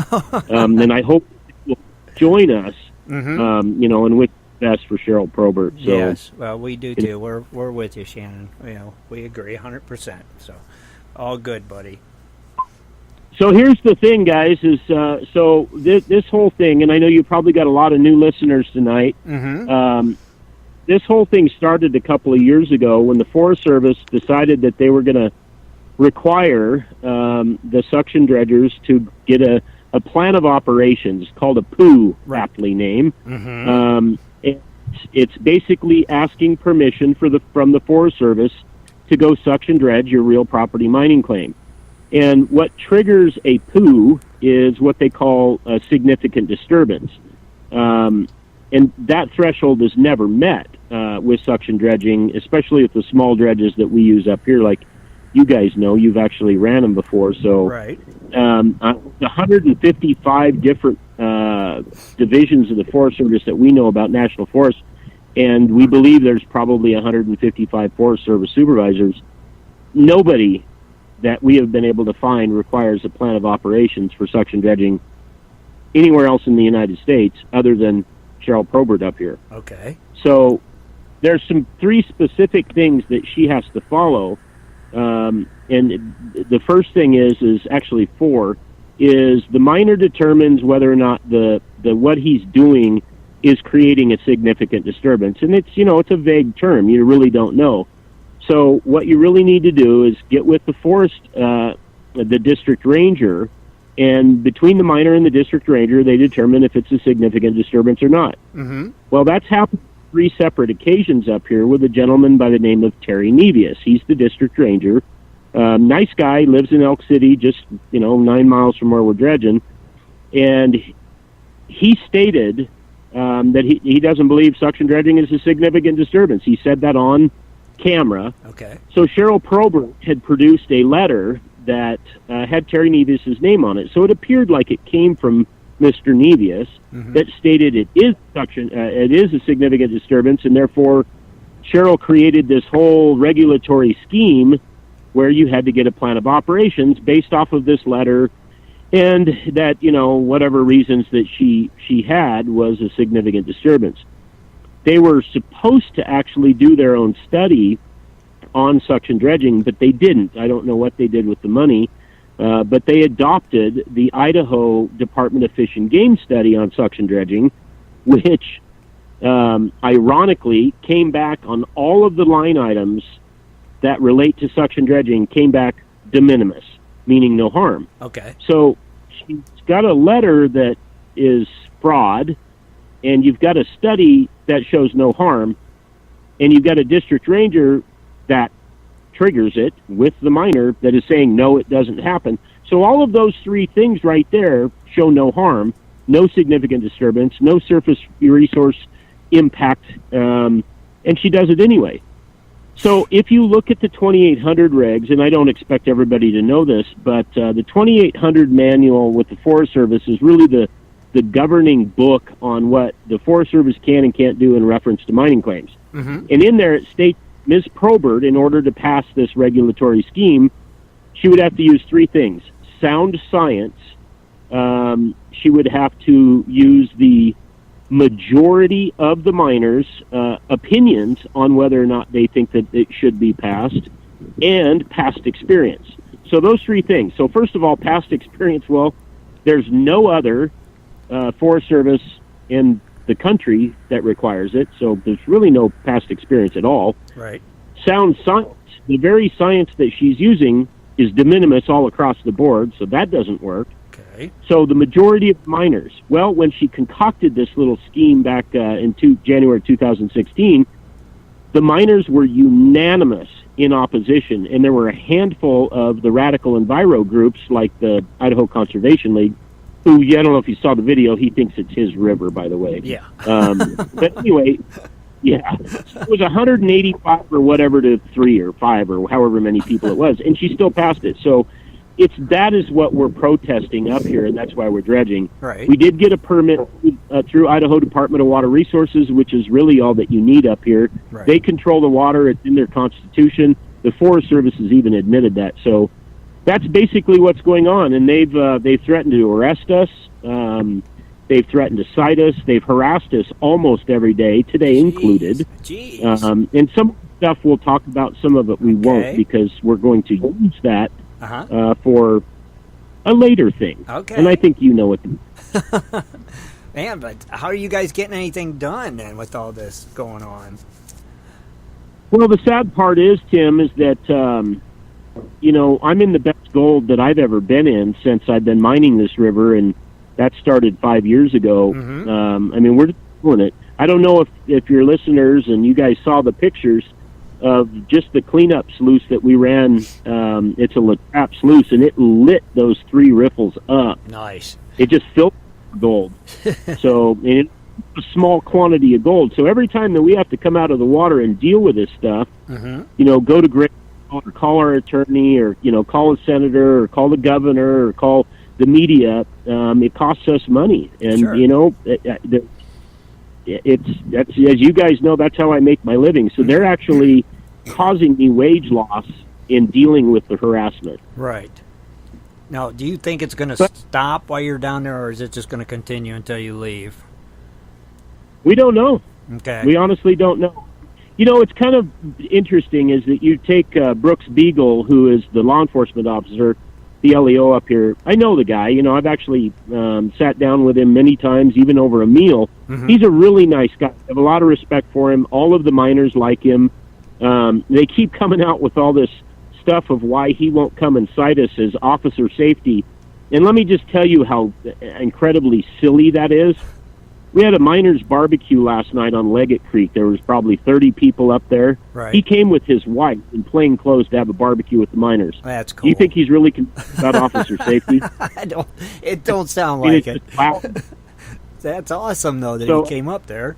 and I hope you'll join us, and with best for Cheryl Probert. So, yes, well, we do too. We're with you, Shannon. We agree 100%. So, all good, buddy. So here's the thing, guys, is this whole thing, and I know you probably got a lot of new listeners tonight. This whole thing started a couple of years ago when the Forest Service decided that they were going to require the suction dredgers to get a plan of operations called a POO, aptly named. It's basically asking permission from the Forest Service to go suction dredge your real property mining claim. And what triggers a POO is what they call a significant disturbance. And that threshold is never met with suction dredging, especially with the small dredges that we use up here. Like you guys know, you've actually ran them before. So 155 different divisions of the Forest Service that we know about National Forest, and we believe there's probably 155 Forest Service supervisors. Nobody that we have been able to find requires a plan of operations for suction dredging anywhere else in the United States other than Cheryl Probert up here. Okay. So there's three specific things that she has to follow. And the first thing is actually four, is the miner determines whether or not the what he's doing is creating a significant disturbance. And it's a vague term. You really don't know. So what you really need to do is get with the the district ranger, and between the miner and the district ranger, they determine if it's a significant disturbance or not. Well, that's happened 3 separate occasions up here with a gentleman by the name of Terry Nevius. He's the district ranger. Nice guy, lives in Elk City, just 9 miles from where we're dredging. And he stated that he doesn't believe suction dredging is a significant disturbance. He said that on camera. Okay. So Cheryl Probert had produced a letter that had Terry Nevius' name on it. So it appeared like it came from Mr. Nevius that stated it is a significant disturbance, and therefore Cheryl created this whole regulatory scheme where you had to get a plan of operations based off of this letter, and that, whatever reasons that she had was a significant disturbance. They were supposed to actually do their own study on suction dredging, but they didn't. I don't know what they did with the money, but they adopted the Idaho Department of Fish and Game study on suction dredging, which ironically came back on all of the line items that relate to suction dredging, came back de minimis, meaning no harm. Okay. So she's got a letter that is fraud, and you've got a study that shows no harm, and you've got a district ranger that triggers it with the miner that is saying, no, it doesn't happen. So all of those 3 things right there show no harm, no significant disturbance, no surface resource impact, and she does it anyway. So if you look at the 2800 regs, and I don't expect everybody to know this, but the 2800 manual with the Forest Service is really the governing book on what the Forest Service can and can't do in reference to mining claims. And in there it states Ms. Probert, in order to pass this regulatory scheme, she would have to use 3 things. Sound science. She would have to use the majority of the miners' opinions on whether or not they think that it should be passed, and past experience. So those 3 things. So first of all, past experience. Well, there's no other Forest Service in the country that requires it, so there's really no past experience at all. Right. Sound science. The very science that she's using is de minimis all across the board, so that doesn't work. Okay. So the majority of miners, well, when she concocted this little scheme back in January 2016, the miners were unanimous in opposition, and there were a handful of the radical enviro groups like the Idaho Conservation League, who, I don't know if you saw the video, he thinks it's his river, by the way. Yeah. But anyway, yeah. So it was 185 or whatever to 3 or 5 or however many people it was, and she still passed it. So that is what we're protesting up here, and that's why we're dredging. Right. We did get a permit through Idaho Department of Water Resources, which is really all that you need up here. Right. They control the water. It's in their constitution. The Forest Service has even admitted that. So that's basically what's going on, and they've threatened to arrest us. They've threatened to cite us. They've harassed us almost every day, today included. Jeez. And some stuff we'll talk about, some of it we won't, because we're going to use that for a later thing. Okay. And I think you know it. Man, but how are you guys getting anything done then with all this going on? Well, the sad part is, Tim, is that, I'm in the best gold that I've ever been in since I've been mining this river, and that started 5 years ago. We're doing it. I don't know if your listeners and you guys saw the pictures of just the cleanup sluice that we ran. It's a Latrap sluice, and it lit those 3 riffles up. Nice. It just filled with gold. So it's a small quantity of gold. So every time that we have to come out of the water and deal with this stuff, go to great or call our attorney, or call a senator, or call the governor, or call the media, it costs us money. And sure. That's, as you guys know, that's how I make my living. So they're actually causing me wage loss in dealing with the harassment. Right. Now, do you think it's going to stop while you're down there, or is it just going to continue until you leave? We don't know. Okay. We honestly don't know. It's kind of interesting is that you take Brooks Beagle, who is the law enforcement officer, the LEO up here. I know the guy. I've actually sat down with him many times, even over a meal. He's a really nice guy. I have a lot of respect for him. All of the miners like him. They keep coming out with all this stuff of why he won't come and cite us as officer safety. And let me just tell you how incredibly silly that is. We had a miners' barbecue last night on Leggett Creek. There was probably 30 people up there. Right. He came with his wife in plain clothes to have a barbecue with the miners. That's cool. Do you think he's really concerned about officer safety? It don't sound like it. Wow. That's awesome, though, that he came up there.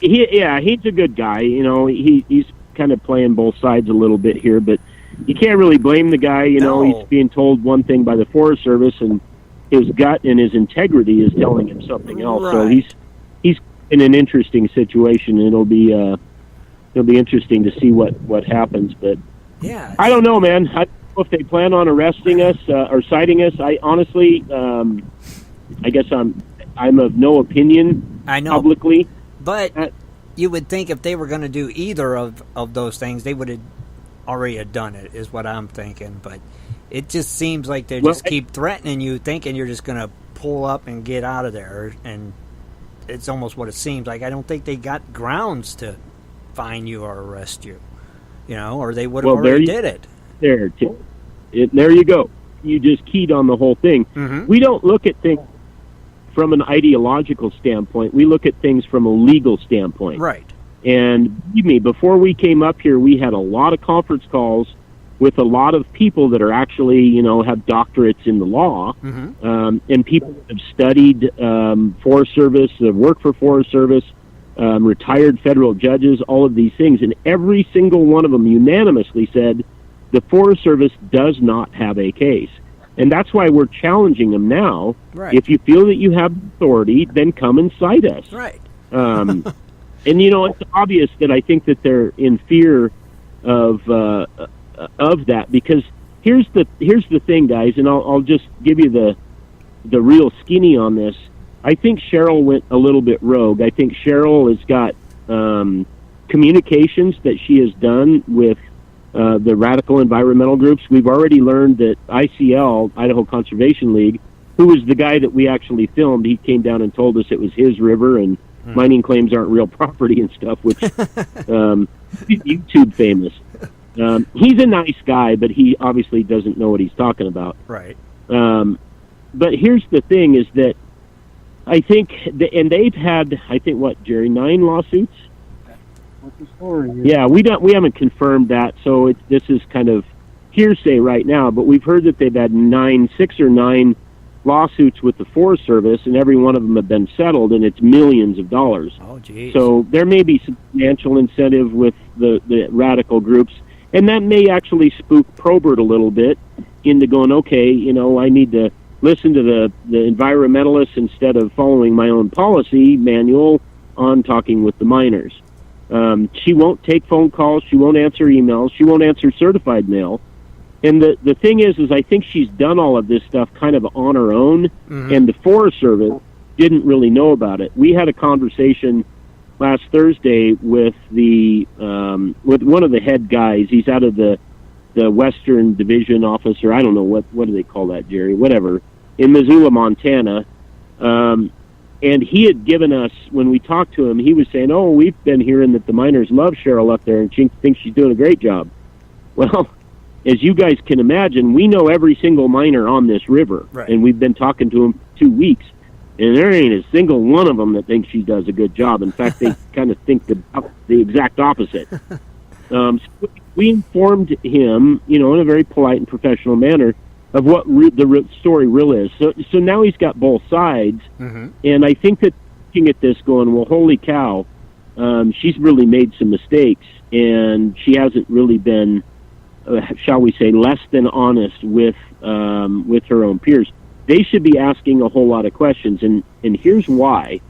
He's a good guy. He's kind of playing both sides a little bit here, but you can't really blame the guy. He's being told one thing by the Forest Service, and his gut and his integrity is telling him something else. Right. So he's in an interesting situation, and it'll be interesting to see what happens. But yeah, I don't know, man. I don't know if they plan on arresting us or citing us. I honestly, I guess I'm of no opinion. I know publicly, but you would think if they were going to do either of those things, they would have already done it. Is what I'm thinking, but. It just seems like they just keep threatening you, thinking you're just going to pull up and get out of there, and it's almost what it seems like. I don't think they got grounds to fine you or arrest you, or they would have already did it. There you go. You just keyed on the whole thing. We don't look at things from an ideological standpoint. We look at things from a legal standpoint. Right. And believe me, before we came up here, we had a lot of conference calls with a lot of people that are actually, have doctorates in the law, and people that have studied Forest Service, that work for Forest Service, retired federal judges, all of these things. And every single one of them unanimously said the Forest Service does not have a case. And that's why we're challenging them now. Right. If you feel that you have authority, then come and cite us. Right. And, it's obvious that I think that they're in fear of that, because here's the thing, guys, and I'll just give you the real skinny on this. I think Cheryl went a little bit rogue. I think Cheryl has got communications that she has done with the radical environmental groups. We've already learned that ICL, Idaho Conservation League, who was the guy that we actually filmed, he came down and told us it was his river and mining claims aren't real property and stuff, which YouTube famous. He's a nice guy, but he obviously doesn't know what he's talking about. Right. But here's the thing: is that I think, and they've had, I think, Jerry, 9 lawsuits. What's the story? Yeah, we haven't confirmed that, so this is kind of hearsay right now. But we've heard that they've had 6 or 9 lawsuits with the Forest Service, and every one of them have been settled, and it's millions of dollars. Oh, geez. So there may be some financial incentive with the radical groups. And that may actually spook Probert a little bit. into going, okay, I need to listen to the environmentalists instead of following my own policy manual on talking with the miners. She won't take phone calls. She won't answer emails. She won't answer certified mail. And the thing is I think she's done all of this stuff kind of on her own, and the Forest Service didn't really know about it. We had a conversation last Thursday with with one of the head guys. He's out of the Western Division office, or I don't know what do they call that, Jerry? Whatever, in Missoula, Montana. And he had given us, when we talked to him, he was saying, "Oh, we've been hearing that the miners love Cheryl up there, and she thinks she's doing a great job." Well, as you guys can imagine, we know every single miner on this river, and we've been talking to them for 2 weeks, and there ain't a single one of them that thinks she does a good job. In fact, they kind of think the exact opposite. So we informed him, in a very polite and professional manner, of what the story really is. So now he's got both sides, and I think that looking at this going, well, holy cow, she's really made some mistakes, and she hasn't really been, shall we say, less than honest with her own peers. They should be asking a whole lot of questions, and here's why.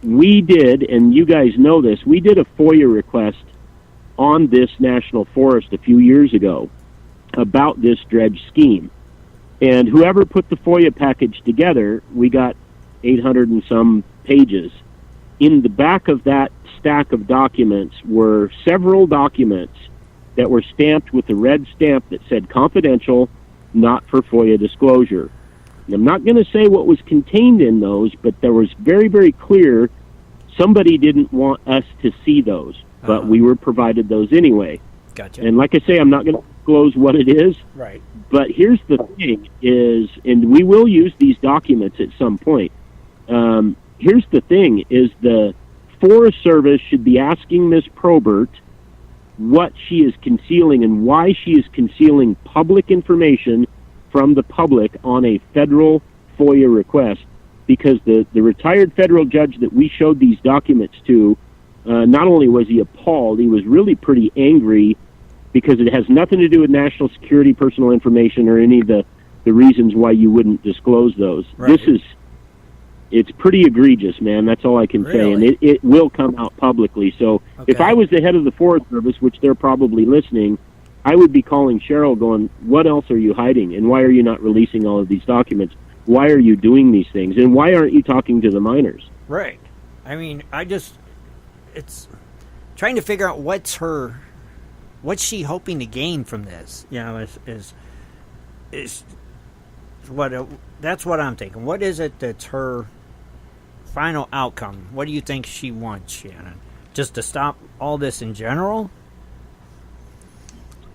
We did, and you guys know this, we did a FOIA request on this national forest a few years ago about this dredge scheme. And whoever put the FOIA package together, we got 800 and some pages. In the back of that stack of documents were several documents that were stamped with a red stamp that said confidential, not for FOIA disclosure. And I'm not going to say what was contained in those, but there was very, very clear somebody didn't want us to see those, but we were provided those anyway. Gotcha. And like I say, I'm not going to disclose what it is. Right. But here's the thing is, and we will use these documents at some point. Here's the thing is the Forest Service should be asking Ms. Probert what she is concealing and why she is concealing public information from the public on a federal FOIA request, because the retired federal judge that we showed these documents to, not only was he appalled, he was really pretty angry, because it has nothing to do with national security, personal information, or any of the reasons why you wouldn't disclose those. Right. It's pretty egregious, man. That's all I can say, and it will come out publicly. So if I was the head of the Forest Service, which they're probably listening, I would be calling Cheryl going, what else are you hiding, and why are you not releasing all of these documents? Why are you doing these things, and why aren't you talking to the miners? Right. I mean, it's trying to figure out what's she hoping to gain from this. That's what I'm thinking. What is it that's her final outcome? What do you think she wants, Shannon? Just to stop all this in general?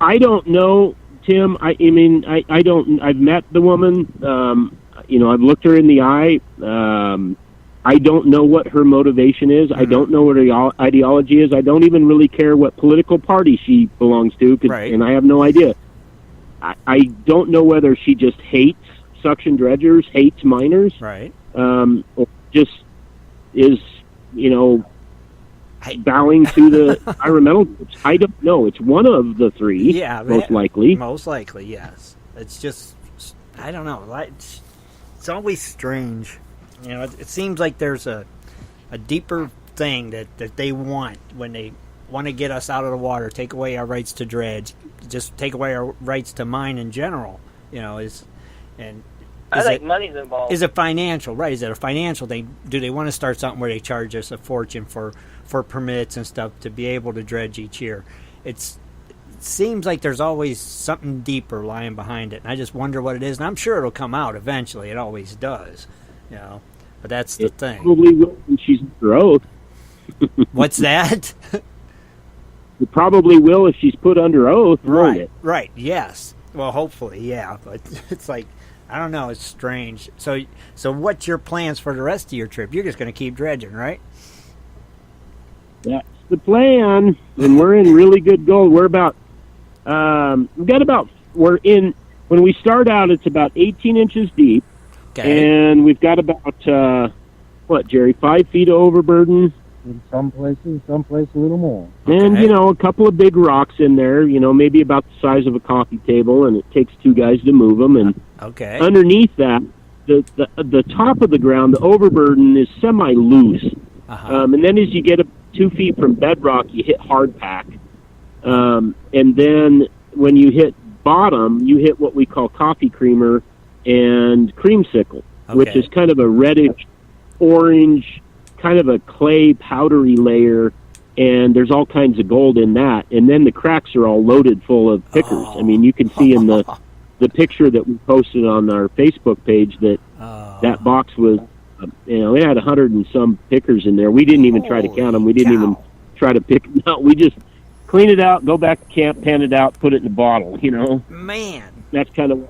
I don't know, Tim. I mean, I don't. I've met the woman. I've looked her in the eye. I don't know what her motivation is. I don't know what her ideology is. I don't even really care what political party she belongs to, and I have no idea. I don't know whether she just hates suction dredgers, hates miners, or just is, bowing to the environmental groups. I don't know. It's one of the three, most likely. Most likely, yes. It's just, I don't know. It's always strange. It seems like there's a deeper thing that they want when they want to get us out of the water, take away our rights to dredge, just take away our rights to mine in general. I think money's involved. Is it financial? Right. Is it a financial thing? Do they want to start something where they charge us a fortune for permits and stuff to be able to dredge each year? It seems like there's always something deeper lying behind it. And I just wonder what it is. And I'm sure it'll come out eventually. It always does. But that's the thing. Probably will when she's under oath. What's that? It probably will if she's put under oath, won't it? Right, yes. Well, hopefully, yeah. But it's like, I don't know, it's strange. So what's your plans for the rest of your trip? You're just going to keep dredging, right? That's the plan. And we're in really good gold. We're about, when we start out, it's about 18 inches deep. Okay. And we've got about, Jerry, 5 feet of overburden. In some places a little more. And, a couple of big rocks in there, maybe about the size of a coffee table, and it takes 2 guys to move them. And underneath that, the top of the ground, the overburden is semi-loose. And then as you get 2 feet from bedrock, you hit hard pack. And then when you hit bottom, you hit what we call coffee creamer and creamsicle, which is kind of a reddish orange, kind of a clay powdery layer, and there's all kinds of gold in that. And then the cracks are all loaded full of pickers. I mean, you can see in the picture that we posted on our Facebook page that that box was, it had 100 and some pickers in there. We didn't even try to count them. We didn't even try to pick them out. We just clean it out, go back to camp, pan it out, put it in a bottle, Man. That's kind of...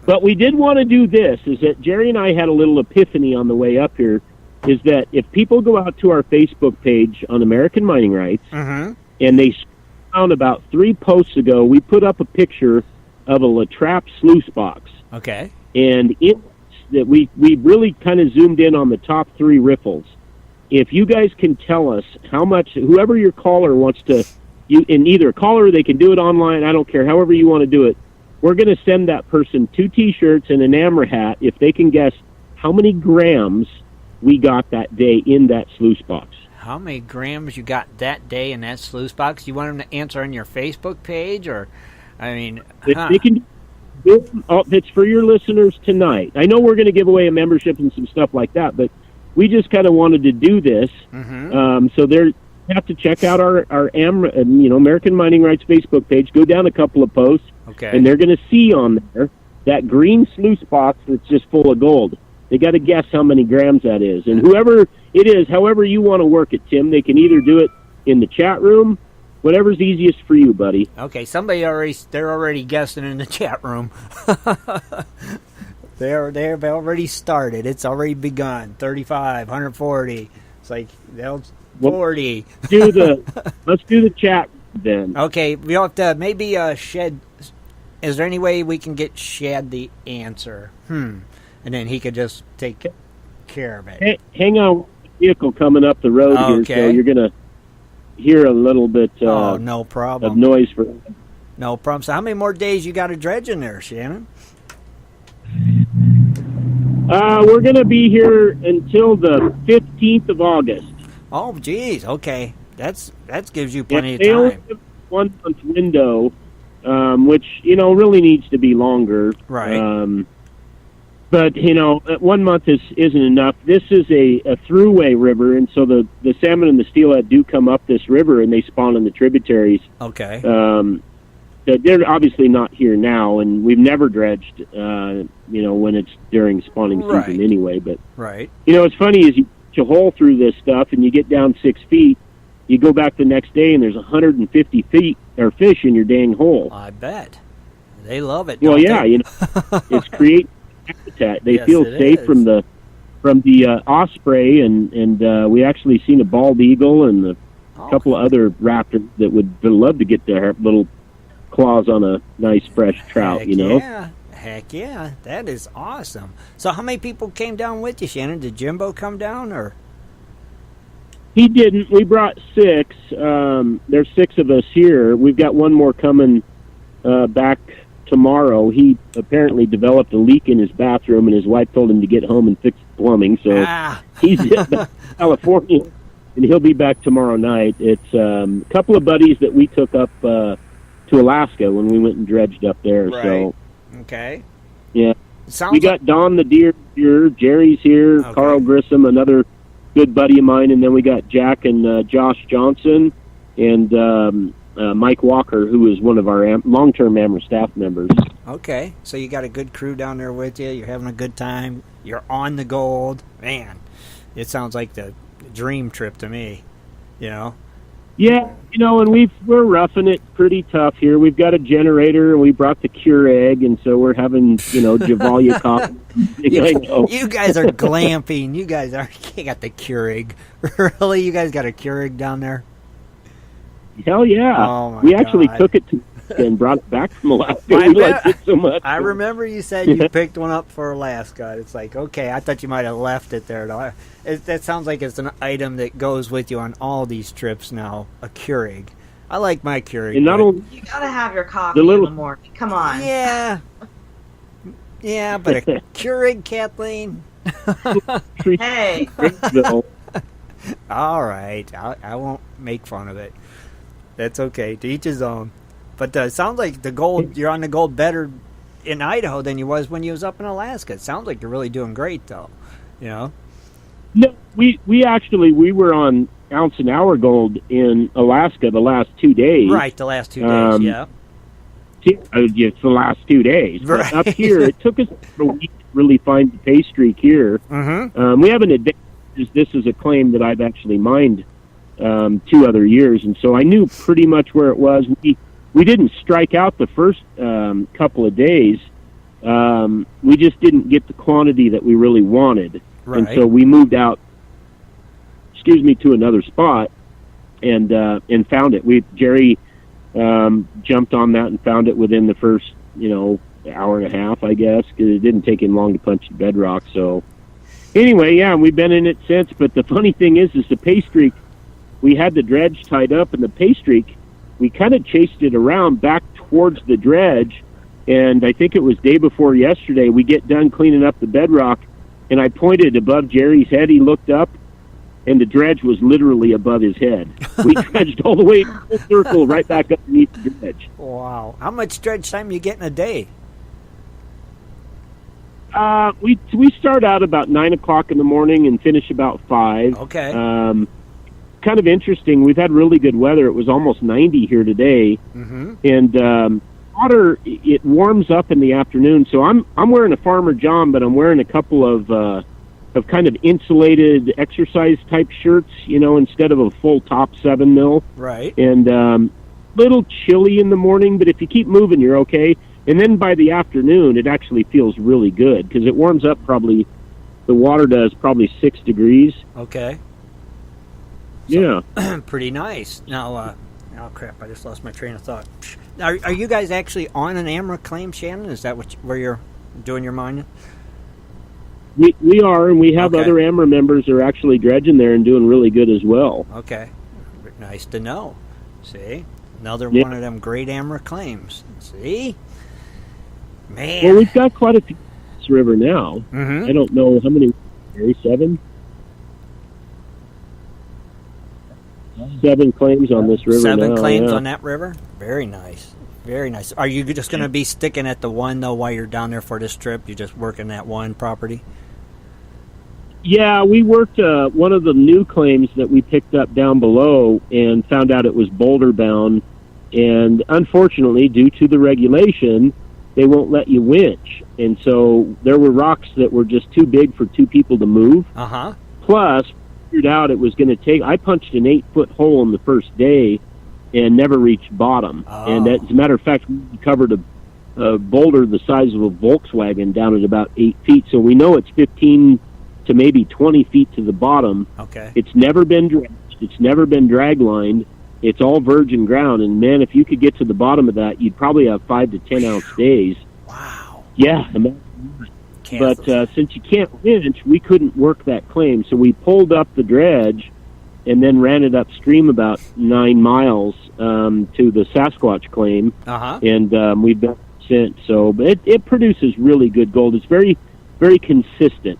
But we did want to do this, is that Jerry and I had a little epiphany on the way up here, is that if people go out to our Facebook page on American Mining Rights, and they found about 3 posts ago, we put up a picture of a La Trappe sluice box. Okay. And that we really kind of zoomed in on the top 3 riffles. If you guys can tell us how much, whoever your caller wants to, in either a caller, they can do it online, I don't care, however you want to do it, we're going to send that person 2 T-shirts and an AMRA hat if they can guess how many grams we got that day in that sluice box. How many grams you got that day in that sluice box? You want them to answer on your Facebook page, or, They can. It's for your listeners tonight. I know we're going to give away a membership and some stuff like that, but we just kind of wanted to do this. So you have to check out our AMRA, American Mining Rights Facebook page. Go down a couple of posts, and they're going to see on there that green sluice box that's just full of gold. They got to guess how many grams that is. And whoever it is, however you want to work it, Tim, they can either do it in the chat room, whatever's easiest for you, buddy. Okay, they're already guessing in the chat room. They've already started. It's already begun. 35, 140. It's like 40. Let's do the chat then. Okay, we have to maybe Shad. Is there any way we can get Shad the answer? And then he could just take care of it. Hang on, vehicle coming up the road here, so you're gonna hear a little bit. No problem. Of noise for. No problem. So, how many more days you got to dredge in there, Shannon? We're gonna be here until the 15th of August. Oh, geez. Okay, that gives you plenty of they time. only have a 1-month window, which really needs to be longer. Right. But 1 month isn't enough. This is a throughway river, and so the salmon and the steelhead do come up this river, and they spawn in the tributaries. Okay. They're obviously not here now, and we've never dredged, when it's during spawning season anyway. But it's funny is you put a hole through this stuff, and you get down 6 feet. You go back the next day, and there's 150 feet or fish in your dang hole. I bet they love it. Well, yeah, it's create habitat. They feel safe from the osprey, and we actually seen a bald eagle and a couple of other raptors that would love to get their little claws on a nice fresh trout. Heck yeah, that is awesome. So how many people came down with you, Shannon? Did Jimbo come down, or? He didn't. We brought 6. There's 6 of us here. We've got one more coming back tomorrow. He apparently developed a leak in his bathroom, and his wife told him to get home and fix the plumbing. So he's in California, and he'll be back tomorrow night. It's a couple of buddies that we took up to Alaska when we went and dredged up there. Right. So okay. Yeah. We got Don the Deer here. Jerry's here. Okay. Carl Grissom, another good buddy of mine, and then we got Jack and Josh Johnson and Mike Walker, who is one of our long-term AMRA staff members. Okay, so you got a good crew down there with you. You're having a good time. You're on the gold. Man, it sounds like the dream trip to me, Yeah, and we're roughing it pretty tough here. We've got a generator, and we brought the Keurig, and so we're having, Javalia coffee. You guys are glamping. You guys got the Keurig. Really? You guys got a Keurig down there? Hell yeah. Oh my we actually God. took it to Alaska and brought it back from Alaska. We liked it so much. I remember you said you picked one up for Alaska. It's like, okay, I thought you might have left it there. That sounds like it's an item that goes with you on all these trips now, a Keurig. I like my Keurig. And not only, You gotta have your coffee in the morning. Come on. Yeah. Yeah, but a Keurig, Kathleen? Hey. All right. I won't make fun of it. That's okay. To each his own. But it sounds like you're on the gold better in Idaho than you was when you was up in Alaska. It sounds like you're really doing great, though. You know? No, we were on ounce an hour gold in Alaska the last 2 days. Right, the last 2 days, yeah. It's the last 2 days. Right. But up here, it took us a week to really find the pay streak here. Mm-hmm. We have an advantage. This is a claim that I've actually mined 2 other years, and so I knew pretty much where it was. We didn't strike out the first couple of days. We just didn't get the quantity that we really wanted. Right. And so we moved out, to another spot and found it. Jerry jumped on that and found it within the first, hour and a half, I guess, because it didn't take him long to punch the bedrock. So anyway, yeah, we've been in it since. But the funny thing is the pay streak, we had the dredge tied up, and the pay streak, we kind of chased it around back towards the dredge, and I think it was day before yesterday, we get done cleaning up the bedrock, and I pointed above Jerry's head. He looked up, and the dredge was literally above his head. We dredged all the way in a full circle right back underneath the dredge. Wow. How much dredge time you get in a day? We start out about 9 o'clock in the morning and finish about 5. Okay. Kind of interesting. We've had really good weather. It was almost 90 here today. Mm-hmm. And water, it warms up in the afternoon. So I'm wearing a Farmer John, but I'm wearing a couple of kind of insulated exercise type shirts, instead of a full top 7 mil. Right. And little chilly in the morning, but if you keep moving, you're okay. And then by the afternoon, it actually feels really good because it warms up the water does probably 6 degrees. Okay. Yeah. Pretty nice. Now, oh crap, I just lost my train of thought. Are you guys actually on an AMRA claim, Shannon? Is that where you're doing your mining? We are, and we have other AMRA members that are actually dredging there and doing really good as well. Okay. Nice to know. See? Another one of them great AMRA claims. See? Man. Well, we've got quite a few in this river now. Mm-hmm. I don't know how many. 7? 7 claims on this river 7 now, claims yeah. on that river? Very nice. Very nice. Are you just going to be sticking at the one, though, while you're down there for this trip? You're just working that one property? Yeah, we worked one of the new claims that we picked up down below and found out it was boulder bound. And unfortunately, due to the regulation, they won't let you winch. And so there were rocks that were just too big for 2 people to move. Uh-huh. Plus, figured out it was going to take... I punched an 8-foot hole in the first day and never reached bottom. Oh. And as a matter of fact, we covered a boulder the size of a Volkswagen down at about 8 feet. So we know it's 15 to maybe 20 feet to the bottom. Okay. It's never been dredged. It's never been drag lined. It's all virgin ground. And, man, if you could get to the bottom of that, you'd probably have 5 to 10 ounce days. Wow. Yeah. But since you can't winch, we couldn't work that claim. So we pulled up the dredge and then ran it upstream about 9 miles to the Sasquatch claim. Uh-huh. And we've been since. So but it produces really good gold. It's very, very consistent.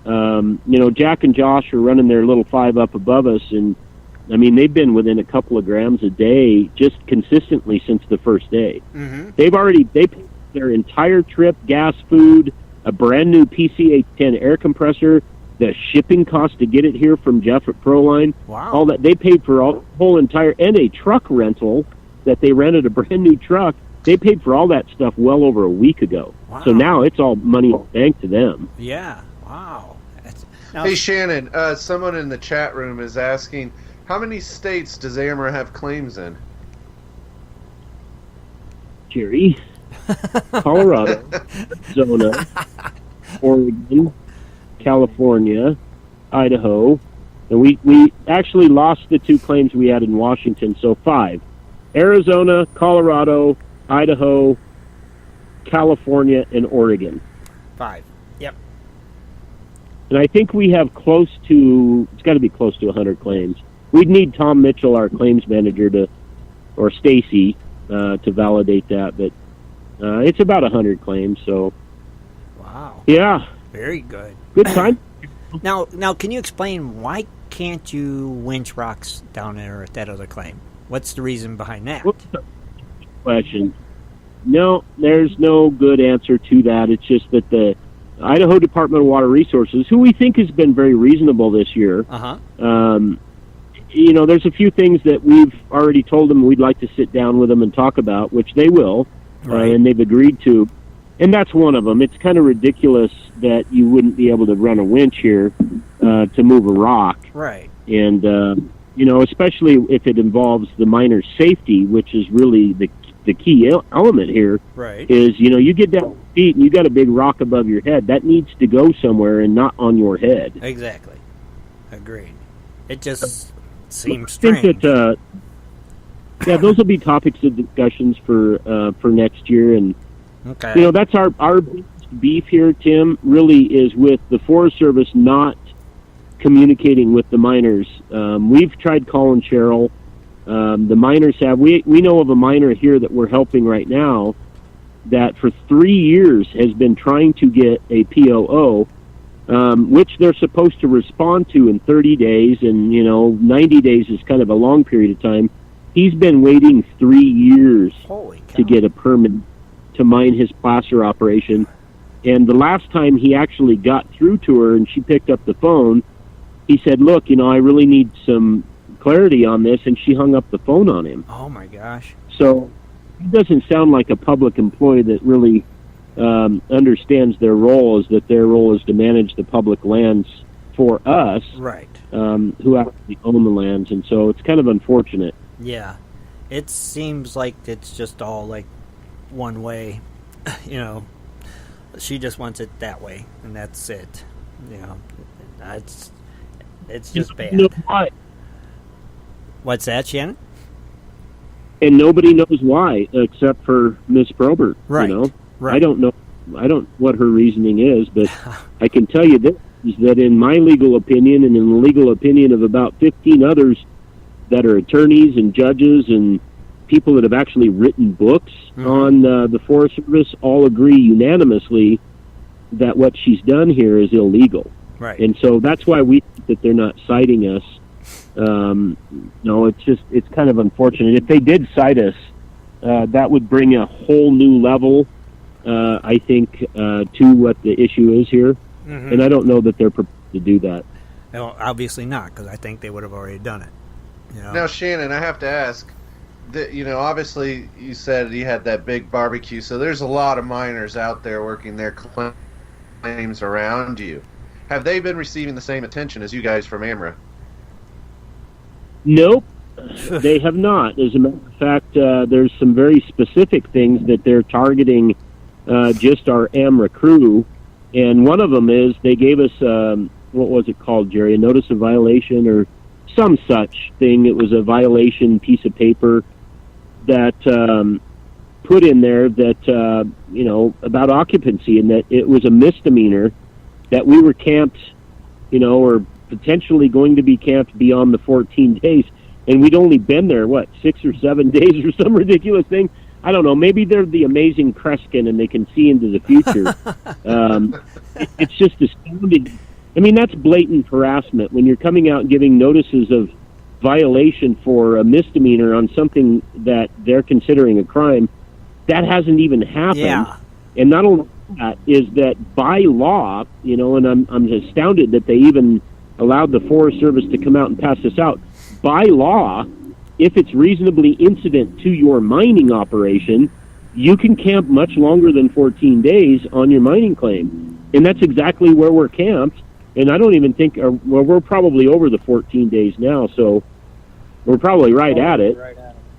Jack and Josh are running their little 5 up above us, and I mean, they've been within a couple of grams a day just consistently since the first day. Mm-hmm. They paid their entire trip, gas, food, a brand new PCA-10 air compressor, the shipping cost to get it here from Jeff at Proline. Wow. All that. They paid for all whole entire, and a truck rental that they rented, a brand new truck. They paid for all that stuff well over a week ago. Wow. So now it's all money in the bank to them. Yeah. Wow. Hey, Shannon, someone in the chat room is asking, how many states does AMRA have claims in? Jerry, Colorado, Arizona, Oregon, California, Idaho, and we actually lost the 2 claims we had in Washington, so 5. Arizona, Colorado, Idaho, California, and Oregon. 5. Yep. And I think we have it's got to be close to 100 claims. We'd need Tom Mitchell, our claims manager, or Stacy, to validate that, but it's about 100 claims, so. Wow. Yeah. Very good. Good time. Now, can you explain why can't you winch rocks down there at that other claim? What's the reason behind that? Question. No, there's no good answer to that. It's just that the Idaho Department of Water Resources, who we think has been very reasonable this year, there's a few things that we've already told them we'd like to sit down with them and talk about, which they will, and they've agreed to. And that's one of them. It's kind of ridiculous that you wouldn't be able to run a winch here to move a rock. Right. And, especially if it involves the miner's safety, which is really the key element here, right, is, you get down your feet and you got a big rock above your head. That needs to go somewhere and not on your head. Exactly. Agreed. It just seems strange. I think that, those will be topics of discussions for next year. And, that's our beef here, Tim, really is with the Forest Service not communicating with the miners. We've tried calling Cheryl. The miners have. We know of a miner here that we're helping right now that for 3 years has been trying to get a POO, which they're supposed to respond to in 30 days, and 90 days is kind of a long period of time. He's been waiting 3 years to get a permit to mine his placer operation. And the last time he actually got through to her and she picked up the phone, he said, look, I really need some clarity on this, and she hung up the phone on him. Oh, my gosh. So it doesn't sound like a public employee that really understands their role, is that their role is to manage the public lands for us, right? Who actually own the lands, and so it's kind of unfortunate. Yeah. It seems like it's just all like one way, She just wants it that way, and that's it. It's just bad. Why. What's that, Shannon? And nobody knows why except for Miss Probert. Right. Right. I don't know what her reasoning is, but I can tell you this, is that in my legal opinion and in the legal opinion of about 15 others that are attorneys and judges and people that have actually written books on the Forest Service, all agree unanimously that what she's done here is illegal. Right. And so that's why we think that they're not citing us. It's kind of unfortunate. If they did cite us, that would bring a whole new level, I think, to what the issue is here. Mm-hmm. And I don't know that they're prepared to do that. Well, obviously not, because I think they would have already done it. Now, Shannon, I have to ask, obviously you said you had that big barbecue, so there's a lot of miners out there working their claims around you. Have they been receiving the same attention as you guys from AMRA? Nope, they have not. As a matter of fact, there's some very specific things that they're targeting just our AMRA crew, and one of them is they gave us, what was it called, Jerry, a notice of violation or some such thing. It was a violation piece of paper that put in there that, about occupancy, and that it was a misdemeanor that we were camped, or potentially going to be camped beyond the 14 days, and we'd only been there, 6 or 7 days or some ridiculous thing. I don't know. Maybe they're the amazing Kreskin and they can see into the future. It's just astounding. I mean, that's blatant harassment when you're coming out and giving notices of violation for a misdemeanor on something that they're considering a crime. That hasn't even happened. Yeah. And not only that, is that by law, and I'm astounded that they even allowed the Forest Service to come out and pass this out. By law, if it's reasonably incident to your mining operation, you can camp much longer than 14 days on your mining claim. And that's exactly where we're camped. And I don't even think, we're probably over the 14 days now, so we're probably right at it.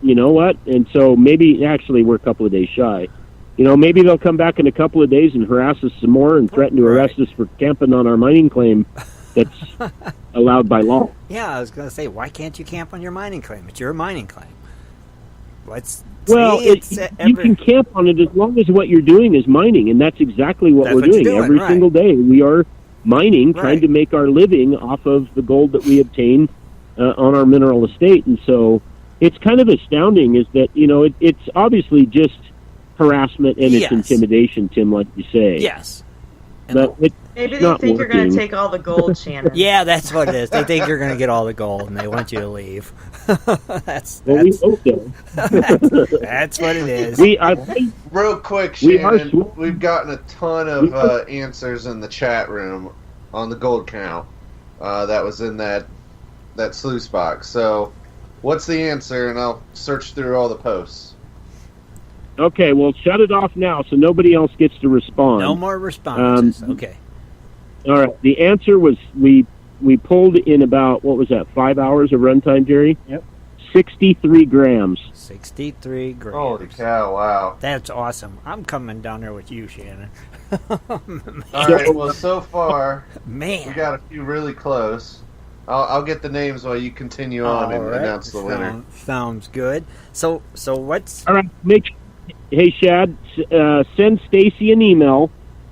You know what? And so maybe, actually, we're a couple of days shy. Maybe they'll come back in a couple of days and harass us some more and threaten to arrest us for camping on our mining claim that's allowed by law. Yeah, I was going to say, why can't you camp on your mining claim? It's your mining claim. Well, you can camp on it as long as what you're doing is mining, and that's exactly what we're doing. Every single day we are mining, trying to make our living off of the gold that we obtain on our mineral estate. And so it's kind of astounding is that, it's obviously just harassment and it's intimidation, Tim, like you say. Yes. But maybe they think you're going to take all the gold, Shannon. Yeah, that's what it is. They think you're going to get all the gold, and they want you to leave. That's we hope so. That's what it is. Real quick, Shannon, we've gotten a ton of answers in the chat room on the gold count that was in that sluice box. So, what's the answer? And I'll search through all the posts. Okay, well, shut it off now so nobody else gets to respond. No more responses. Okay. All right. The answer was we pulled in about, 5 hours of runtime, Jerry? Yep. 63 grams. 63 grams. Holy cow, wow. That's awesome. I'm coming down there with you, Shannon. All right, well, so far, we got a few really close. I'll get the names while you continue on and announce the winner. Sounds good. So what's... All right, hey, Shad, send Stacy an email,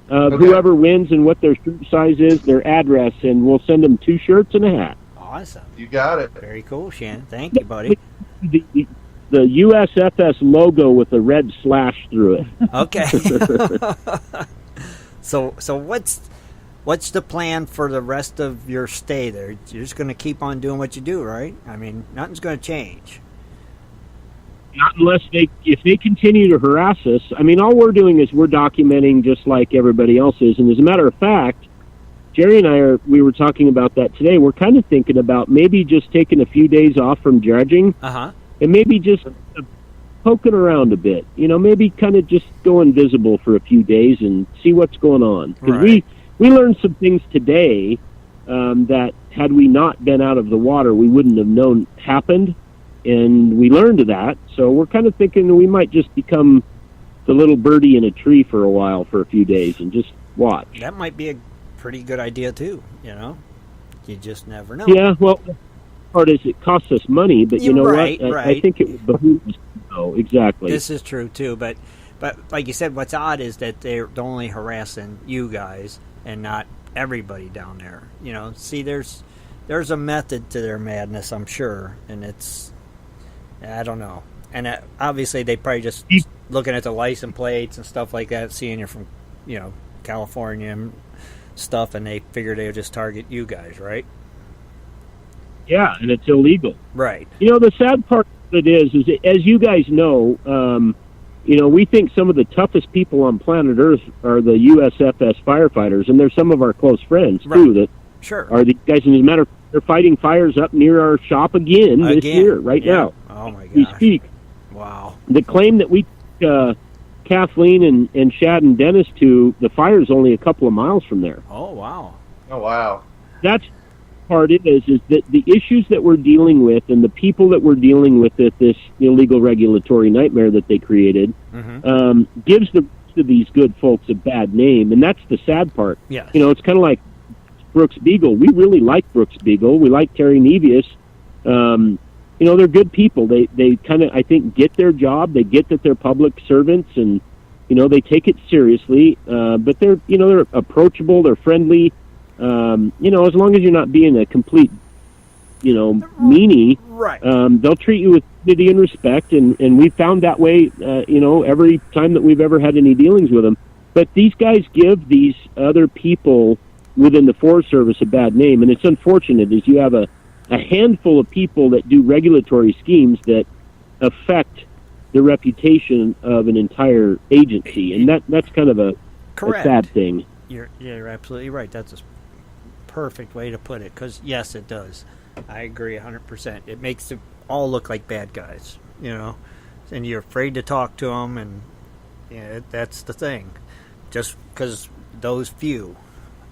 whoever wins and what their shirt size is, their address, and we'll send them 2 shirts and a hat. Awesome. You got it. Very cool, Shannon. Thank you, buddy. The USFS logo with a red slash through it. Okay. So what's the plan for the rest of your stay there? You're just going to keep on doing what you do, right? I mean, nothing's going to change. Not unless if they continue to harass us. I mean, all we're doing is we're documenting just like everybody else is. And as a matter of fact, Jerry and we were talking about that today. We're kind of thinking about maybe just taking a few days off from dredging. Uh-huh. And maybe just poking around a bit. Maybe kind of just go invisible for a few days and see what's going on. Because we learned some things today that had we not been out of the water, we wouldn't have known happened. And we learned that, so we're kind of thinking we might just become the little birdie in a tree for a while, for a few days, and just watch. That might be a pretty good idea, too, You just never know. Yeah, well, the part is it costs us money, but you know what? I think it would behoove us to know, exactly. This is true, too, but like you said, what's odd is that they're only harassing you guys and not everybody down there. See, there's a method to their madness, I'm sure, and it's... I don't know. And obviously they probably just looking at the license plates and stuff like that, seeing you're from, California and stuff, and they figure they'll just target you guys, right? Yeah, and it's illegal. Right. The sad part of it is as you guys know, we think some of the toughest people on planet Earth are the USFS firefighters, and they're some of our close friends, too, that are the guys. And as a matter of fact, they're fighting fires up near our shop again this year, now. Oh, my gosh. We speak. Wow. The claim that we Kathleen and Shad and Dennis to, the fire's only a couple of miles from there. Oh, wow. Oh, wow. That's part is that the issues that we're dealing with and the people that we're dealing with at this illegal regulatory nightmare that they created gives the rest of these good folks a bad name, and that's the sad part. Yeah. It's kind of like Brooks Beagle. We really like Brooks Beagle. We like Terry Nevius. They're good people. They kind of, I think, get their job. They get that they're public servants, and they take it seriously. But they're approachable. They're friendly. As long as you're not being a complete, meanie, right? They'll treat you with dignity and respect. And we found that way, every time that we've ever had any dealings with them. But these guys give these other people within the Forest Service a bad name, and it's unfortunate as you have a handful of people that do regulatory schemes that affect the reputation of an entire agency, and that's kind of a sad thing. You're absolutely right. That's a perfect way to put it, because yes, it does. I agree 100%. It makes them all look like bad guys, and you're afraid to talk to them, and that's the thing. Just because those few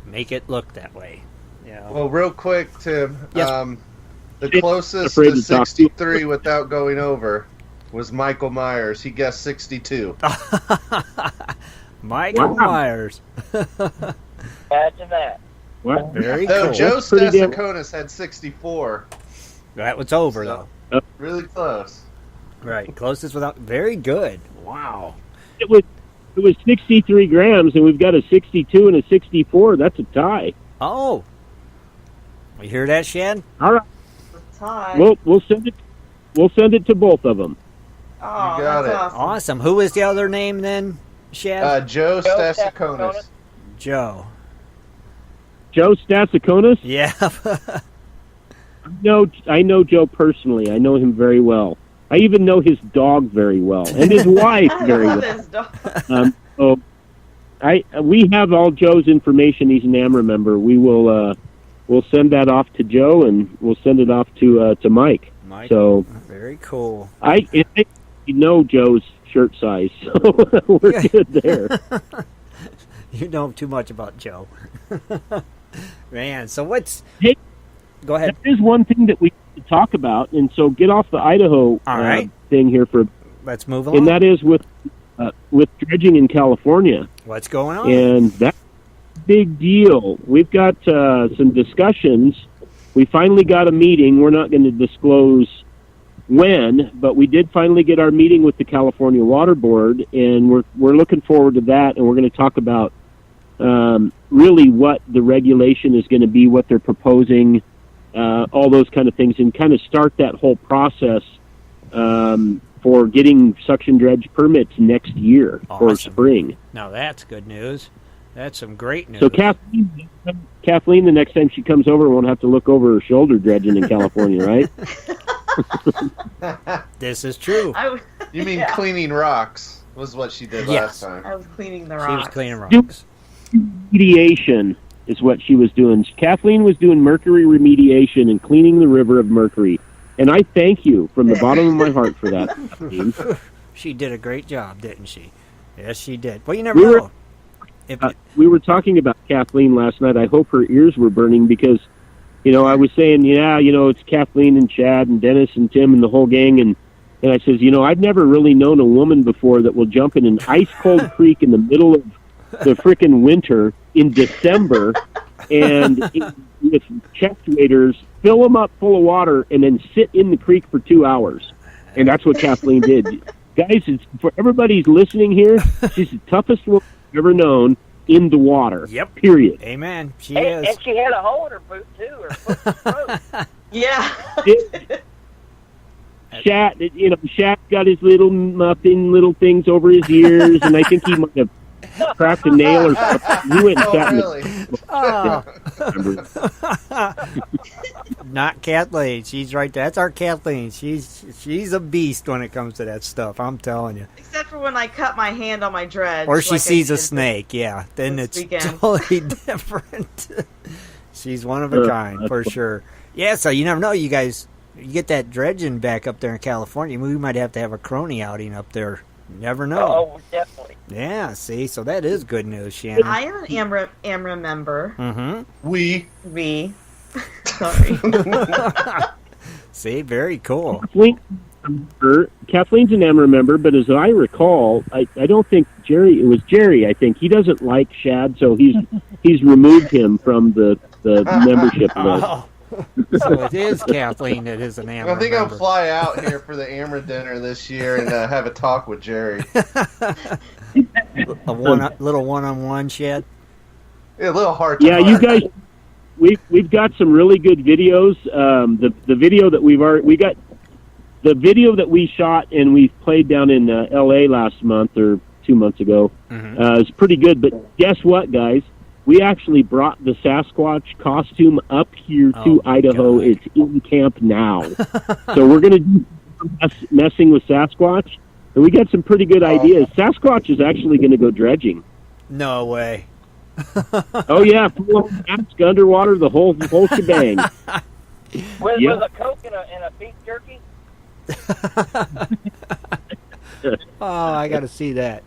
make it look that way. Well, real quick, Tim, yes. The closest to 63 without going over was Michael Myers. He guessed 62. Michael Myers. Imagine that. What? Very cool. Joe Stasakonis had 64. That was over, though. Really close. Right, closest without. Very good. Wow. It was 63 grams, and we've got a 62 and a 64. That's a tie. Oh. You hear that, Shad? All right. Tie. We'll send it. We'll send it to both of them. Oh, You got that's it. awesome. Awesome. Who is the other name then, Shad? Joe Stasakonis. Joe. Joe Stasakonis? Yeah. I know Joe personally. I know him very well. I even know his dog very well, and his wife very I love well. his dog. So we have all Joe's information. He's an AMRA member. We'll send that off to Joe, and we'll send it off to Mike. Mike. So very cool. I know Joe's shirt size, so we're good there. You know too much about Joe. Man, so what's... Hey, go ahead. There is one thing that we need to talk about, and so get off the Idaho All right. thing here for... Let's move along. And that is with dredging in California. What's going on? And that's a big deal. We've got some discussions. We finally got a meeting. We're not going to disclose when, but we did finally get our meeting with the California Water Board, and we're looking forward to that, and we're going to talk about really what the regulation is going to be, what they're proposing, all those kind of things, and kind of start that whole process for getting suction dredge permits next year or spring. Now that's good news. That's some great news. So Kathleen, the next time she comes over, won't have to look over her shoulder dredging in California, right? This is true. You mean cleaning rocks was what she did last time. I was cleaning the rocks. She was cleaning rocks. Remediation is what she was doing. Kathleen was doing mercury remediation and cleaning the river of mercury. And I thank you from the bottom of my heart for that. She did a great job, didn't she? Yes, she did. Well, you never know. We were talking about Kathleen last night. I hope her ears were burning because, I was saying, it's Kathleen and Shad and Dennis and Tim and the whole gang. And I says, I've never really known a woman before that will jump in an ice-cold creek in the middle of the frickin' winter in December and with chest waders, fill them up full of water, and then sit in the creek for 2 hours. And that's what Kathleen did. Guys, for everybody's listening here, she's the toughest woman I've ever known in the water. Yep. Period. Amen. She is. And she had a hole in her boot, too. Her foot was froze. Yeah. Shad got his little muffin little things over his ears, and I think he might have cracked a nail or something. He went and sat in Not Kathleen. She's right there. That's our Kathleen. She's a beast when it comes to that stuff. I'm telling you. Except for when I cut my hand on my dredge. Or she sees a snake. Yeah, then it's weekend. totally different. She's one of a kind for sure. Yeah, so you never know. You guys, you get that dredging back up there in California. We might have to have a crony outing up there. You never know. Oh, definitely. Yeah, see, so that is good news, Shannon. I am an AMRA member. Mm-hmm. We. Sorry. See, very cool. Kathleen's an AMRA member, but as I recall, I don't think Jerry. It was Jerry. I think he doesn't like Shad, so he's removed him from the membership list. Oh. So it is Kathleen that is an AMRA I think member. I'll fly out here for the AMRA dinner this year and have a talk with Jerry. Little one-on-one, Shad? Yeah, a little hard. Yeah, you guys, we've got some really good videos. The video that we got the video that we shot and we played down in L.A. last month or 2 months ago is pretty good. But guess what, guys? We actually brought the Sasquatch costume up here to Idaho. God. It's in camp now. So we're going to do messing with Sasquatch. And we got some pretty good ideas. Sasquatch is actually going to go dredging. No way. Oh, yeah. Full mask, underwater, the whole shebang. With a Coke and a beef jerky? Oh, I got to see that.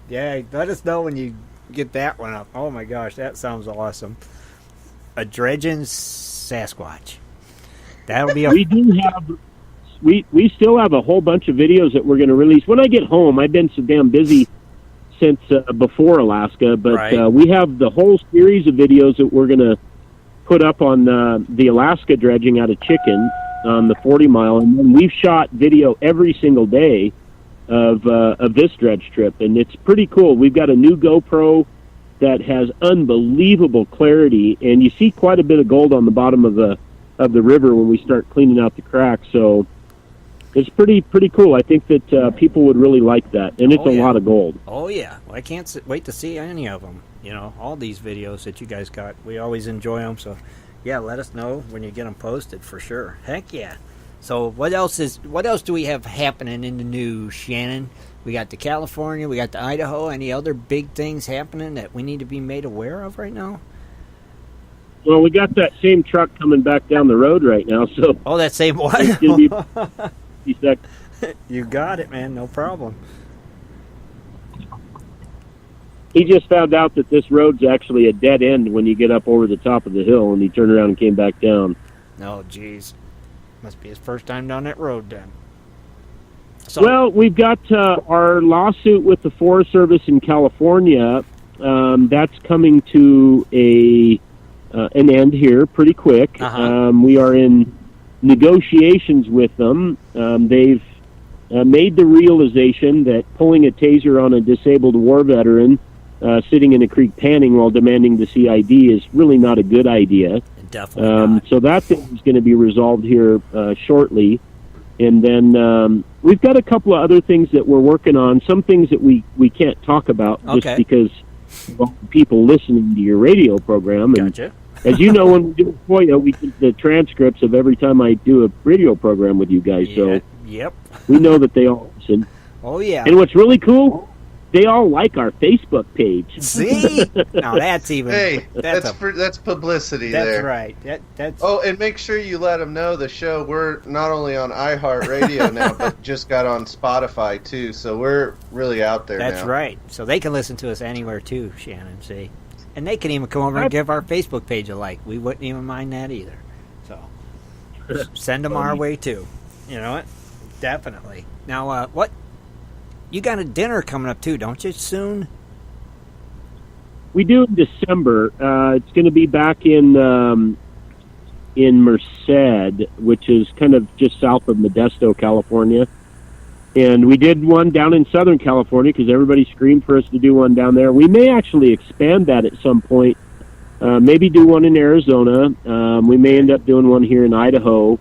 Yeah, let us know when you get that one up. Oh my gosh, that sounds awesome. A dredging Sasquatch. That'll be We do have we still have a whole bunch of videos that we're going to release when I get home. I've been so damn busy since before Alaska, but we have the whole series of videos that we're going to put up on the Alaska dredging out of Chicken, on the 40 mile, and then we've shot video every single day of this dredge trip, and it's pretty cool. We've got a new GoPro that has unbelievable clarity, and you see quite a bit of gold on the bottom of the river when we start cleaning out the cracks. So it's pretty cool. I think that people would really like that, and it's a lot of gold. Oh yeah, well, I can't wait to see any of them. You know, all these videos that you guys got, we always enjoy them. So yeah, let us know when you get them posted for sure. Heck yeah. So what else do we have happening in the news, Shannon? We got the California, we got the Idaho. Any other big things happening that we need to be made aware of right now? Well, we got that same truck coming back down the road right now. So that same one. You got it, man. No problem. He just found out that this road's actually a dead end when you get up over the top of the hill, and he turned around and came back down. Oh, geez. Must be his first time down that road then. So, well, we've got our lawsuit with the Forest Service in California. That's coming to an end here pretty quick. We are in negotiations with them. They've made the realization that pulling a taser on a disabled war veteran sitting in a creek panning while demanding the CID is really not a good idea. Definitely not. So that thing is going to be resolved here shortly. And then we've got a couple of other things that we're working on, some things that we can't talk about just because people listening to your radio program. And gotcha. As you know, when we do FOIA, we get the transcripts of every time I do a radio program with you guys. So we know that they all listen. Oh, yeah. And what's really cool, they all like our Facebook page. See? Now that's even... Hey, that's publicity there. That's right. That's... Oh, and make sure you let them know the show, we're not only on iHeartRadio now, but just got on Spotify, too. So we're really out there now. That's right. So they can listen to us anywhere, too, Shannon, see? And they can even come over and give our Facebook page a like. We wouldn't even mind that either. So send them our way, too. You know what? Definitely. Now, what? You got a dinner coming up, too, don't you, soon? We do in December. It's going to be back in Merced, which is kind of just south of Modesto, California. And we did one down in Southern California because everybody screamed for us to do one down there. We may actually expand that at some point. Maybe do one in Arizona. We may end up doing one here in Idaho.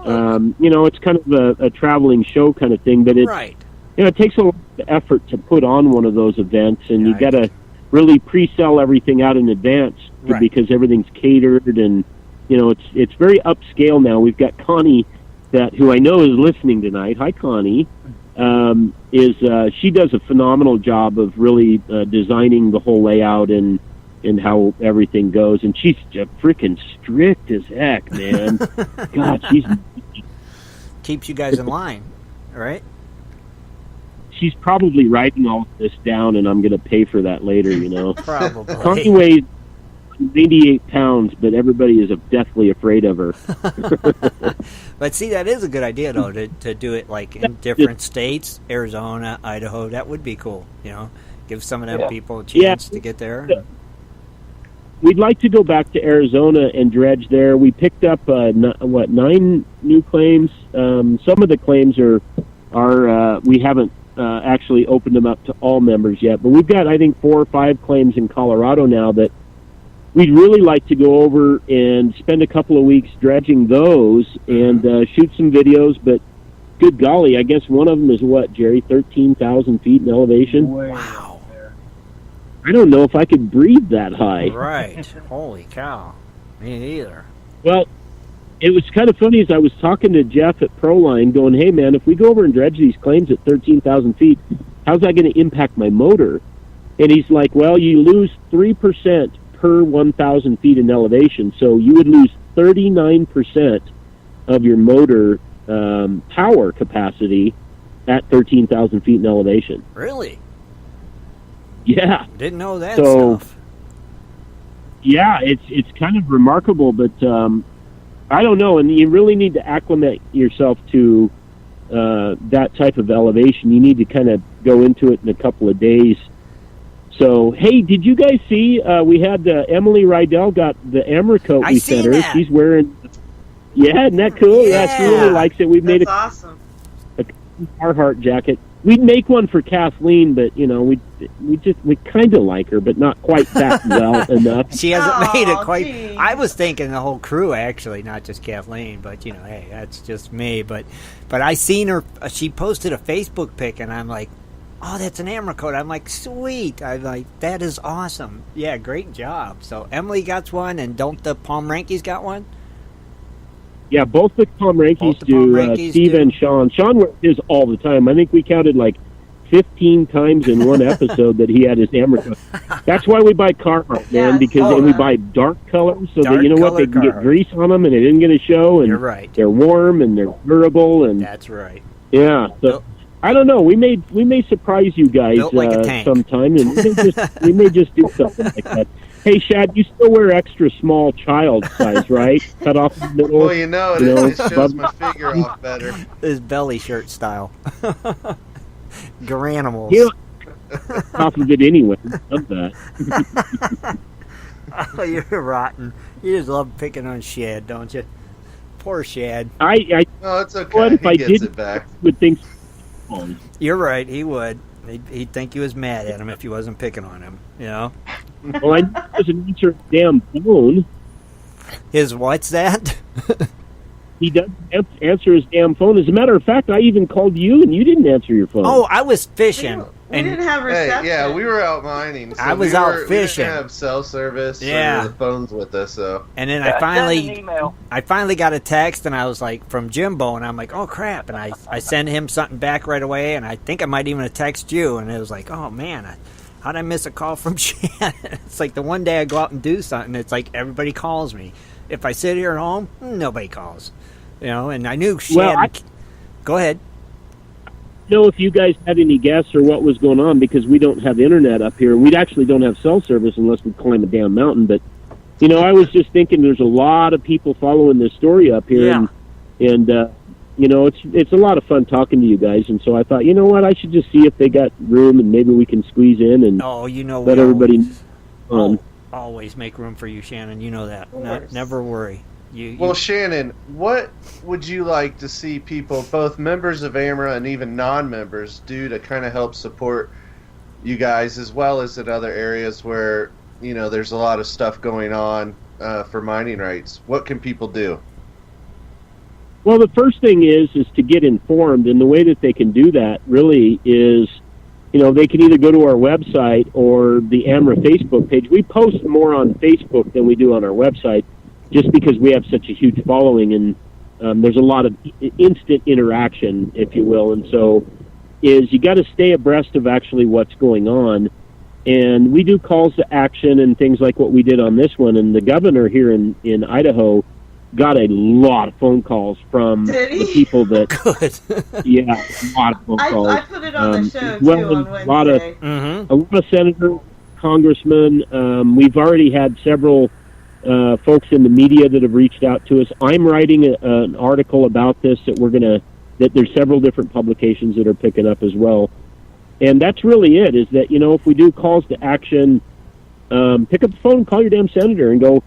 It's kind of a traveling show kind of thing, but it takes a lot of effort to put on one of those events, and you got to really pre-sell everything out in advance because everything's catered, and it's very upscale now. We've got Connie, who I know is listening tonight. Hi, Connie. She does a phenomenal job of really designing the whole layout and how everything goes, and she's freaking strict as heck, man. God, she's keeps you guys in line, right? She's probably writing all of this down, and I'm going to pay for that later, Probably. Connie weighs 98 pounds, but everybody is deathly afraid of her. But see, that is a good idea, though, to do it like in different states, Arizona, Idaho. That would be cool, Give some of them people a chance to get there. We'd like to go back to Arizona and dredge there. We picked up 9 new claims. Some of the claims are we haven't actually opened them up to all members yet, but we've got, I think, 4 or 5 claims in Colorado now that we'd really like to go over and spend a couple of weeks dredging those and shoot some videos. But good golly, I guess one of them is what, Jerry, 13,000 feet in elevation? Wow. I don't know if I could breathe that high. Right. Holy cow. Me either. Well, it was kind of funny as I was talking to Jeff at Proline going, hey, man, if we go over and dredge these claims at 13,000 feet, how's that going to impact my motor? And he's like, well, you lose 3% per 1,000 feet in elevation, so you would lose 39% of your motor power capacity at 13,000 feet in elevation. Really? Yeah. Didn't know that stuff. Yeah, it's kind of remarkable, but I don't know, and you really need to acclimate yourself to that type of elevation. You need to kind of go into it in a couple of days. So, hey, did you guys see we had Emily Rydell got the AMRA coat we sent her? That. She's wearing Yeah, isn't that cool? Yeah, she really likes it. We made That's awesome. a Carhartt jacket. We'd make one for Kathleen, but we kind of like her, but not quite that well enough. She hasn't made it quite. Geez. I was thinking the whole crew, actually, not just Kathleen, but hey, that's just me. But I seen her. She posted a Facebook pic, and I'm like, oh, that's an AMRA coat. I'm like, sweet. I'm like, that is awesome. Yeah, great job. So Emily got one, and don't the Pomerankies got one? Yeah, both the Pomerankies do. Steve and Sean. Sean wears his all the time. I think we counted like 15 times in one episode that he had his AMRA coat. That's why we buy Carhartt, man, because we buy dark colors so that, they can get grease on them and it isn't going to show. And you're right. They're warm and they're durable. And that's right. Yeah, so I don't know. We may surprise you guys sometime, and we may just do something like that. Hey, Shad, you still wear extra small child size, right? Cut off in the middle. Well, it shows my figure off better. His belly shirt style. Garanimals. Off of it anyway. Love that. Oh, you're rotten. You just love picking on Shad, don't you? Poor Shad. No, it's okay. He gets it back. Would think. You're right. He would. He'd think you was mad at him if you wasn't picking on him. Well, I doesn't answer his damn phone. His what's that? He doesn't answer his damn phone. As a matter of fact, I even called you and you didn't answer your phone. Oh, I was fishing. We didn't have reception. Hey, yeah, we were out mining. So I was out fishing. We didn't have cell service. Yeah, or the phones with us. So. And then I finally got a text, and I was like from Jimbo, and I'm like, oh crap! And I sent him something back right away, and I think I might even have texted you, and it was like, oh man, how'd I miss a call from Shannon? It's like the one day I go out and do something, it's like everybody calls me. If I sit here at home, nobody calls. And I knew Shannon. Go ahead. Know if you guys had any guess or what was going on, because we don't have internet up here. We actually don't have cell service unless we climb a damn mountain. But I was just thinking there's a lot of people following this story up here, and it's a lot of fun talking to you guys. And so I thought, you know what, I should just see if they got room and maybe we can squeeze in and let everybody. Always make room for you, Shannon. You know that. Never worry. Well, Shannon, what would you like to see people, both members of AMRA and even non-members, do to kind of help support you guys, as well as in other areas where, there's a lot of stuff going on for mining rights? What can people do? Well, the first thing is to get informed, and the way that they can do that really is, they can either go to our website or the AMRA Facebook page. We post more on Facebook than we do on our website, just because we have such a huge following, and there's a lot of instant interaction, if you will. And so you got to stay abreast of actually what's going on. And we do calls to action and things like what we did on this one. And the governor here in Idaho got a lot of phone calls from the people that... Good. Yeah, a lot of phone calls. I put it on the show, too, on Wednesday. A lot of senators, congressmen. We've already had several... folks in the media that have reached out to us. I'm writing an article about this that there's several different publications that are picking up as well. And that's really it, is that, if we do calls to action, pick up the phone and call your damn senator and go,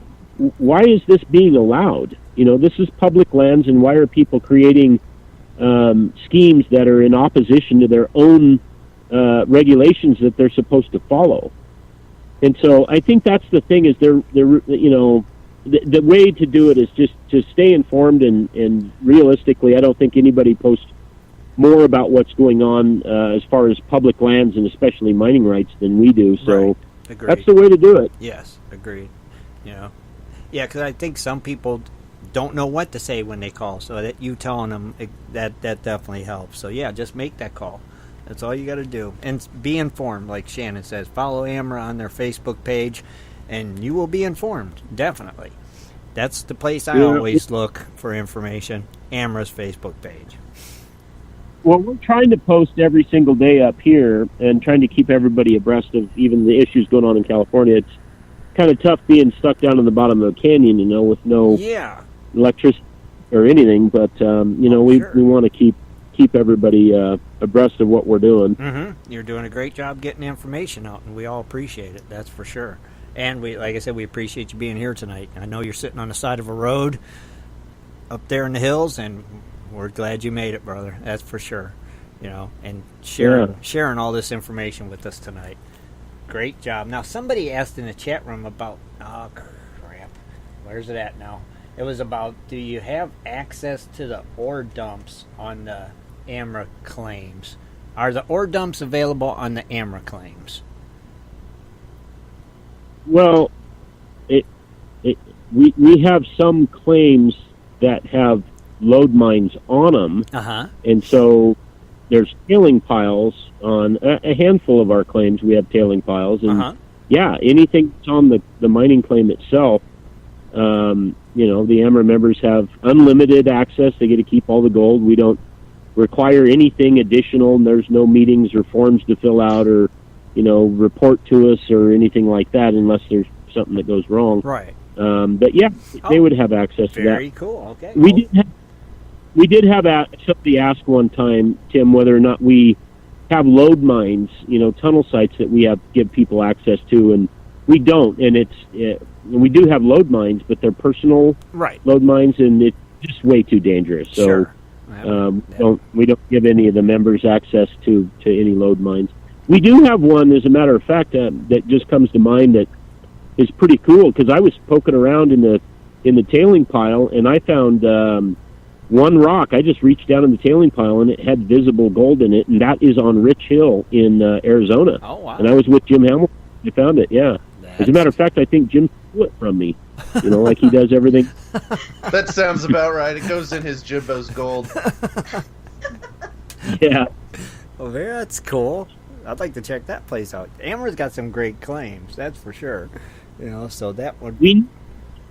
why is this being allowed? This is public lands, and why are people creating schemes that are in opposition to their own regulations that they're supposed to follow? And so I think that's the thing, is the way to do it is just to stay informed, and realistically, I don't think anybody posts more about what's going on as far as public lands and especially mining rights than we do. So that's the way to do it. Yes, agreed. Yeah, because I think some people don't know what to say when they call, so that you telling them, that definitely helps. So yeah, just make that call. That's all you got to do. And be informed, like Shannon says. Follow AMRA on their Facebook page, and you will be informed, definitely. That's the place I always look for information, AMRA's Facebook page. Well, we're trying to post every single day up here and trying to keep everybody abreast of even the issues going on in California. It's kind of tough being stuck down in the bottom of a canyon, with no electricity or anything. But, we want to keep everybody abreast of what we're doing. Mm-hmm. You're doing a great job getting the information out, and we all appreciate it. That's for sure. And we, like I said, we appreciate you being here tonight. I know you're sitting on the side of a road up there in the hills, and we're glad you made it, brother. That's for sure. And sharing all this information with us tonight. Great job. Now, somebody asked in the chat room about, oh, crap, where's it at now? It was about, do you have access to the ore dumps on the AMRA claims? Are the ore dumps available on the AMRA claims? Well, we have some claims that have load mines on them, and so there's tailing piles on a handful of our claims. We have tailing piles, and anything that's on the mining claim itself. The AMRA members have unlimited access. They get to keep all the gold. We don't require anything additional, and there's no meetings or forms to fill out or, report to us or anything like that unless there's something that goes wrong. Right. But they would have access to that. Very cool. Okay. We did have somebody ask one time, Tim, whether or not we have load mines, tunnel sites that we give people access to, and we don't. And we do have load mines, but they're personal load mines, and it's just way too dangerous. So we don't give any of the members access to any load mines. We do have one, as a matter of fact, that just comes to mind that is pretty cool, because I was poking around in the tailing pile, and I found one rock. I just reached down in the tailing pile, and it had visible gold in it, and that is on Rich Hill in Arizona. Oh, wow. And I was with Jim Hamilton. I found it, yeah. As a matter of fact, I think Jim stole it from me, like he does everything. That sounds about right. It goes in his Jimbo's gold. Yeah. Well, that's cool. I'd like to check that place out. AMRA's got some great claims, that's for sure. So that would... We need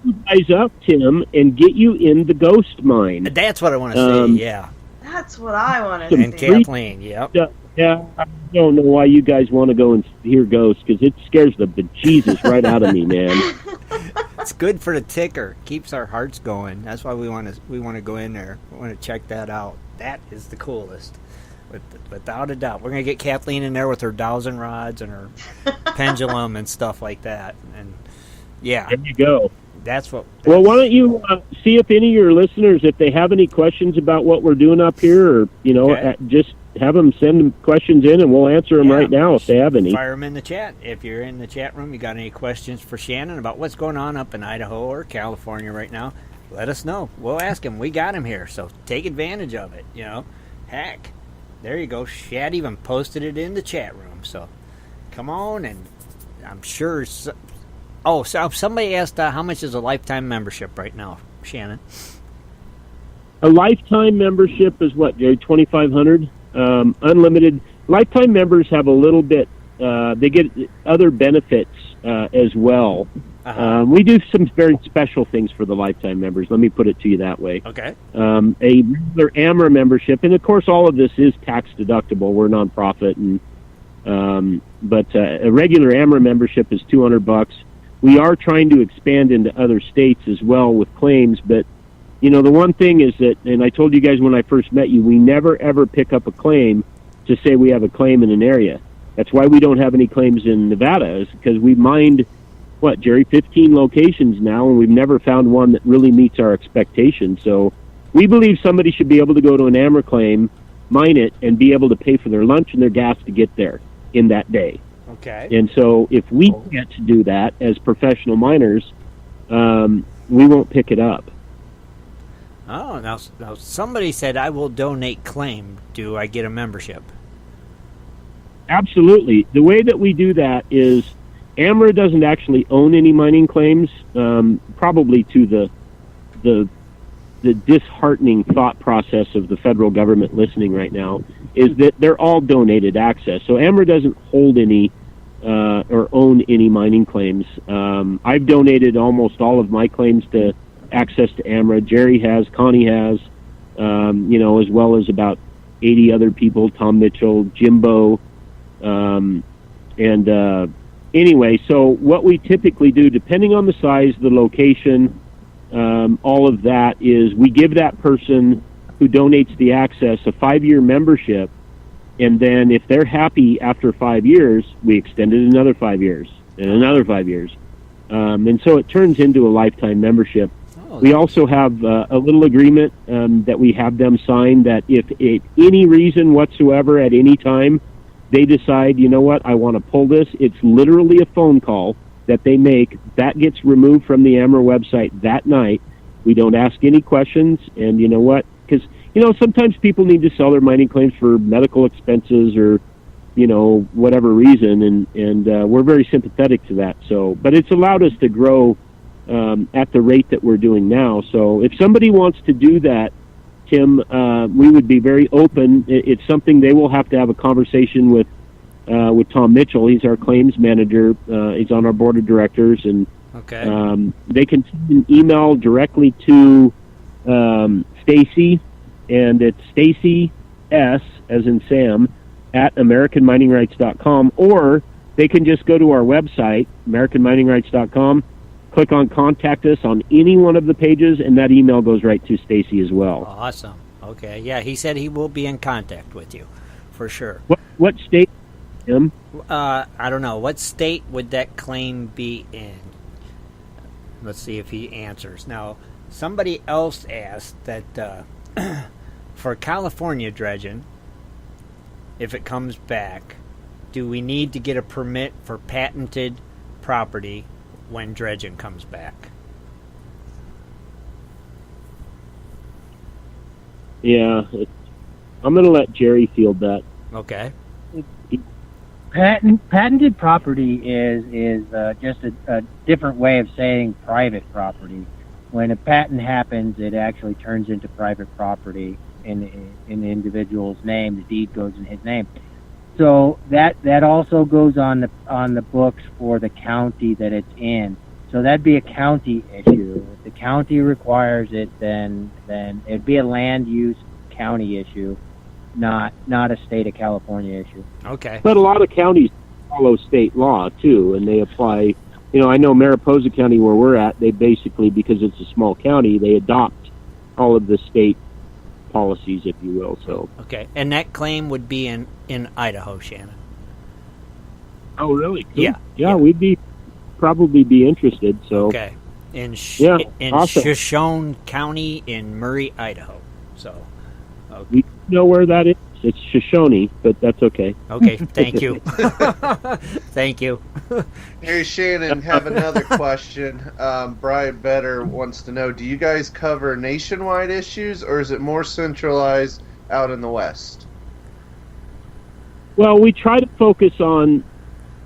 you guys up, Tim, and get you in the ghost mine. That's what I want to see, yeah. That's what I want to see. And Kathleen, yep. Yeah, I don't know why you guys want to go and hear ghosts, because it scares the bejesus right out of me, man. It's good for the ticker. Keeps our hearts going. That's why we want to go in there. We want to check that out. That is the coolest. Without a doubt. We're going to get Kathleen in there with her dowsing rods and her pendulum and stuff like that. And yeah. There you go. Well, why don't you see if any of your listeners, if they have any questions about what we're doing up here, or, just have them send questions in, and we'll answer them right now if they have any. Fire them in the chat. If you're in the chat room, you got any questions for Shannon about what's going on up in Idaho or California right now, let us know. We'll ask him. We got him here, so take advantage of it, Heck. There you go. Shad even posted it in the chat room. So come on, and I'm sure... so somebody asked how much is a lifetime membership right now, Shannon? A lifetime membership is what, Jerry? $2,500. Unlimited. Lifetime members have a little bit. They get other benefits as well. We do some very special things for the lifetime members. Let me put it to you that way. Okay. A regular AMRA membership, and of course, all of this is tax deductible. We're a nonprofit, but a regular AMRA membership is $200. We are trying to expand into other states as well with claims, but the one thing is that, and I told you guys when I first met you, we never ever pick up a claim to say we have a claim in an area. That's why we don't have any claims in Nevada, is because we mined, 15 locations now, and we've never found one that really meets our expectations. So we believe somebody should be able to go to an AMRA claim, mine it, and be able to pay for their lunch and their gas to get there in that day. Okay. And so if we can't do that as professional miners, we won't pick it up. Oh, now somebody said, I will donate claim. Do I get a membership? Absolutely. The way that we do that is AMRA doesn't actually own any mining claims, probably to the disheartening thought process of the federal government listening right now, is that they're all donated access. So AMRA doesn't hold any or own any mining claims. I've donated almost all of my claims to access to AMRA. Jerry has, Connie has, as well as about 80 other people, Tom Mitchell, Jimbo, anyway, so what we typically do, depending on the size, the location, all of that, is we give that person who donates the access a 5-year membership, and then if they're happy after 5 years, we extend it another 5 years and another 5 years. And so it turns into a lifetime membership. We also have a little agreement that we have them sign that if at any reason whatsoever at any time they decide, you know what, I want to pull this, it's literally a phone call that they make. That gets removed from the AMRA website that night. We don't ask any questions, and you know what? Because, sometimes people need to sell their mining claims for medical expenses or, whatever reason, and we're very sympathetic to that. So, but it's allowed us to grow at the rate that we're doing now. So if somebody wants to do that, Tim, we would be very open. It's something they will have to have a conversation with Tom Mitchell. He's our claims manager. He's on our board of directors, and they can send an email directly to Stacy, and it's Stacy S, as in Sam, at AmericanMiningRights.com, or they can just go to our website, AmericanMiningRights.com, click on Contact Us on any one of the pages, and that email goes right to Stacy as well. Awesome. Okay. Yeah, he said he will be in contact with you, for sure. What state, Tim? I don't know. What state would that claim be in? Let's see if he answers. Now, somebody else asked that for California dredging, if it comes back, do we need to get a permit for patented property when dredging comes back? Yeah, I'm going to let Jerry field that. Okay. Patented property is just a different way of saying private property. When a patent happens, it actually turns into private property in the individual's name. The deed goes in his name. So that also goes on the books for the county that it's in. So that'd be a county issue. If the county requires it, then it'd be a land use county issue, not a state of California issue. Okay. But a lot of counties follow state law too, and they apply. I know Mariposa County, where we're at, they basically, because it's a small county, they adopt all of the state policies, if you will. So. Okay, and that claim would be in Idaho, Shannon. Oh, really? Cool. Yeah. We'd probably be interested. So. Okay. In awesome. Shoshone County in Murray, Idaho. So. Okay. We know where that is. It's Shoshone, but that's okay. Okay, thank you. Thank you. Hey, Shannon, have another question. Brian Better wants to know, do you guys cover nationwide issues, or is it more centralized out in the West? Well, we try to focus on,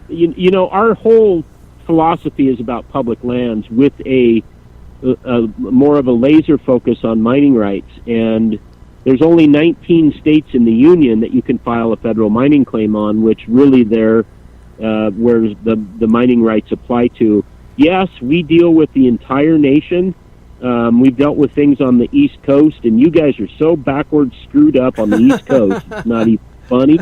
our whole philosophy is about public lands with a more of a laser focus on mining rights, and there's only 19 states in the union that you can file a federal mining claim on, which really where the mining rights apply to. Yes, we deal with the entire nation. We've dealt with things on the East Coast, and you guys are so backwards screwed up on the East Coast. It's not even funny.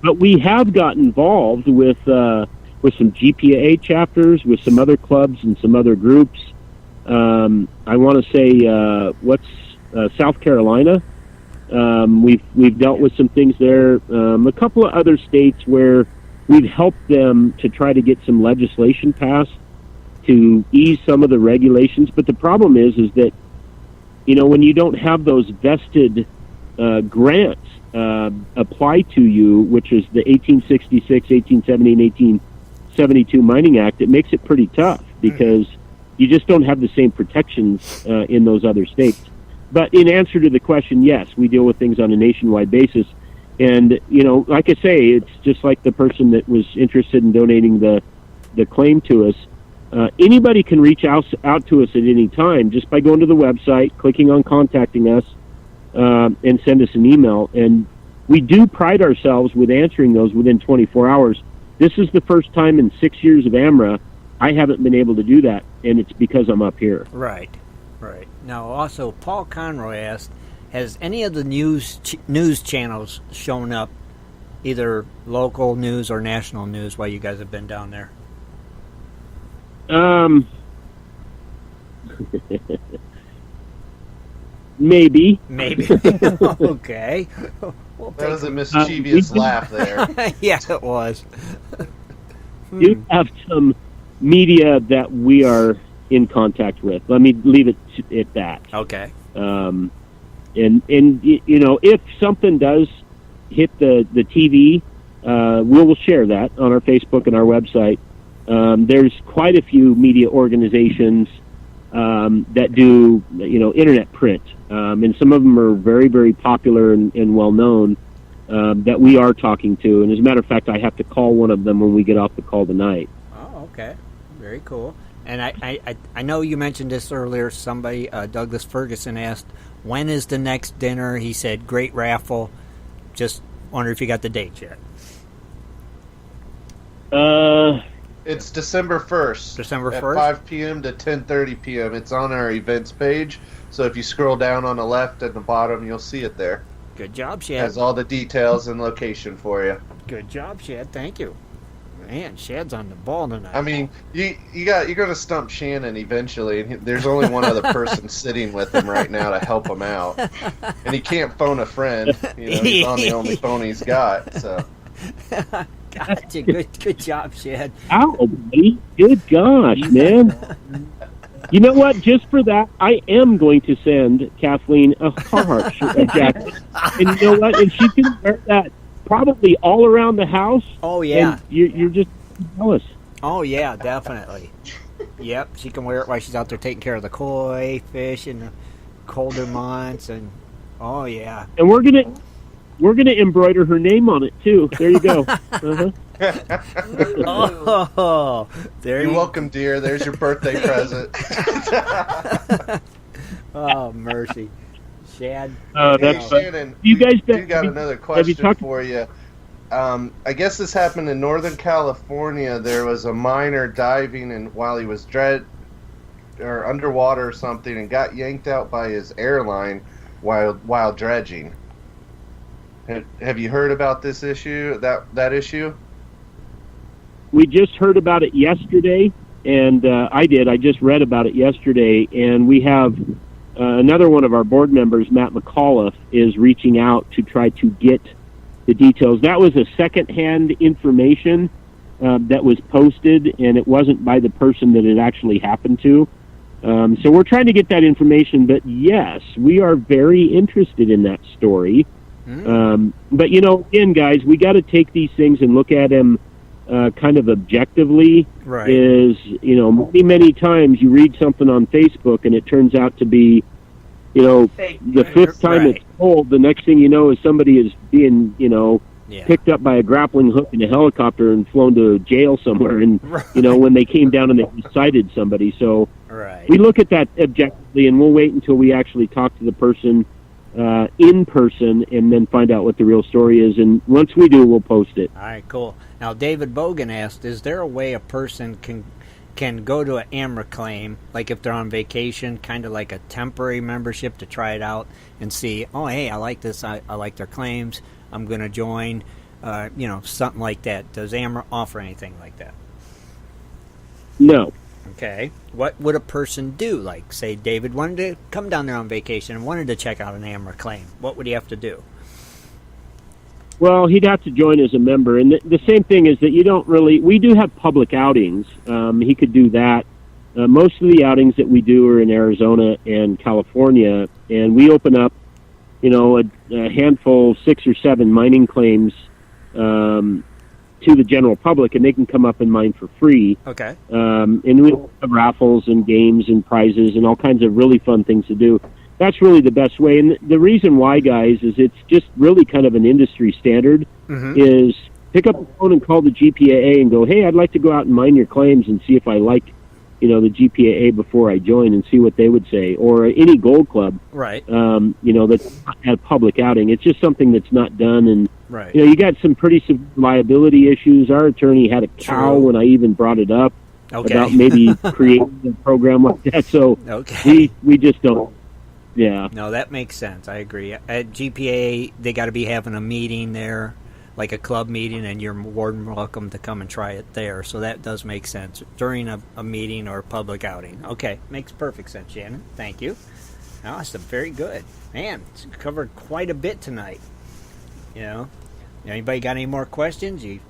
But we have got involved with some GPA chapters, with some other clubs and some other groups. I want to say, South Carolina. We've dealt with some things there. A couple of other states where we've helped them to try to get some legislation passed to ease some of the regulations. But the problem is that, when you don't have those vested grants apply to you, which is the 1866, 1870, and 1872 Mining Act, it makes it pretty tough because you just don't have the same protections in those other states. But in answer to the question, yes, we deal with things on a nationwide basis. And, like I say, it's just like the person that was interested in donating the claim to us. Anybody can reach out to us at any time just by going to the website, clicking on contacting us, and send us an email. And we do pride ourselves with answering those within 24 hours. This is the first time in 6 years of AMRA I haven't been able to do that, and it's because I'm up here. Right. Now, also, Paul Conroy asked, has any of the news channels shown up, either local news or national news, while you guys have been down there? Maybe. Okay. That was a mischievous laugh there. Yeah, it was. You have some media that we are in contact with. Let me leave it at that. Okay. And you know, if something does hit the TV, we'll share that on our Facebook and our website. There's quite a few media organizations that do, you know, internet print, and some of them are very, very popular and well known that we are talking to. And as a matter of fact, I have to call one of them when we get off the call tonight. Oh, okay, very cool. And I know you mentioned this earlier. Somebody, Douglas Ferguson, asked, when is the next dinner? He said, great raffle. Just wonder if you got the date yet. It's December 1st. December 1st? At 5 p.m. to 10:30 p.m. It's on our events page. So if you scroll down on the left at the bottom, you'll see it there. Good job, Shad. Has all the details and location for you. Good job, Shad. Thank you. Man, Shad's on the ball tonight. I mean, you're going to stump Shannon eventually, and there's only one other person sitting with him right now to help him out. And he can't phone a friend. You know, he's on the only phone he's got, so... Gotcha. Good job, Shad. Ow, buddy. Good gosh, man. You know what? Just for that, I am going to send Kathleen a Carhartt jacket. And you know what? And she can wear that probably all around the house. Oh, yeah. And you're just jealous. Oh, yeah, definitely. Yep, she can wear it while she's out there taking care of the koi fish in the colder months. And oh, yeah. And we're gonna embroider her name on it too. There you go. Uh-huh. Oh, there You're welcome, dear. There's your birthday present. Oh, mercy, Shad. That's Shannon, you guys got another question for you. I guess this happened in Northern California. There was a miner diving, and while he was underwater or something, and got yanked out by his airline while dredging. Have you heard about this issue? That issue? We just heard about it yesterday, and I just read about it yesterday, and we have another one of our board members, Matt McAuliffe, is reaching out to try to get the details. That was a secondhand information that was posted, and it wasn't by the person that it actually happened to. So we're trying to get that information, but yes, we are very interested in that story. But, you know, again, guys, we got to take these things and look at them kind of objectively. Right. You know, many times you read something on Facebook and it turns out to be, you know, the fifth time it's told, the next thing you know is somebody is being, you know, picked up by a grappling hook in a helicopter and flown to jail somewhere. And, you know, when they came down and they cited somebody. So we look at that objectively, and we'll wait until we actually talk to the person in person and then find out what the real story is. And once we do, we'll post it. All right, cool. Now, David Bogan asked, is there a way a person can go to an AMRA claim, like if they're on vacation, kind of like a temporary membership to try it out and see, oh, hey, I like this, I like their claims, I'm going to join, you know, something like that. Does AMRA offer anything like that? No. Okay. What would a person do? Like, say, David wanted to come down there on vacation and wanted to check out an AMRA claim. What would he have to do? Well, he'd have to join as a member. And the same thing is that we do have public outings. He could do that. Most of the outings that we do are in Arizona and California. And we open up, you know, a handful, 6 or 7 mining claims to the general public, and they can come up and mine for free. Okay. And we have raffles and games and prizes and all kinds of really fun things to do. That's really the best way. And the reason why, guys, is it's just really kind of an industry standard, is pick up the phone and call the GPAA and go, hey, I'd like to go out and mine your claims and see if I like, you know, the GPAA before I join, and see what they would say. Or any gold club, right? You know, that's not a public outing. It's just something that's not done. And, right. You know, you got some pretty severe liability issues. Our attorney had a cow when I even brought it up about maybe creating a program like that. So we just don't. Yeah. No, that makes sense. I agree. At GPA, they got to be having a meeting there, like a club meeting, and you're more than welcome to come and try it there. So that does make sense during a meeting or a public outing. Okay, makes perfect sense, Shannon. Thank you. Awesome, very good. Man, it's covered quite a bit tonight. You know, anybody got any more questions? You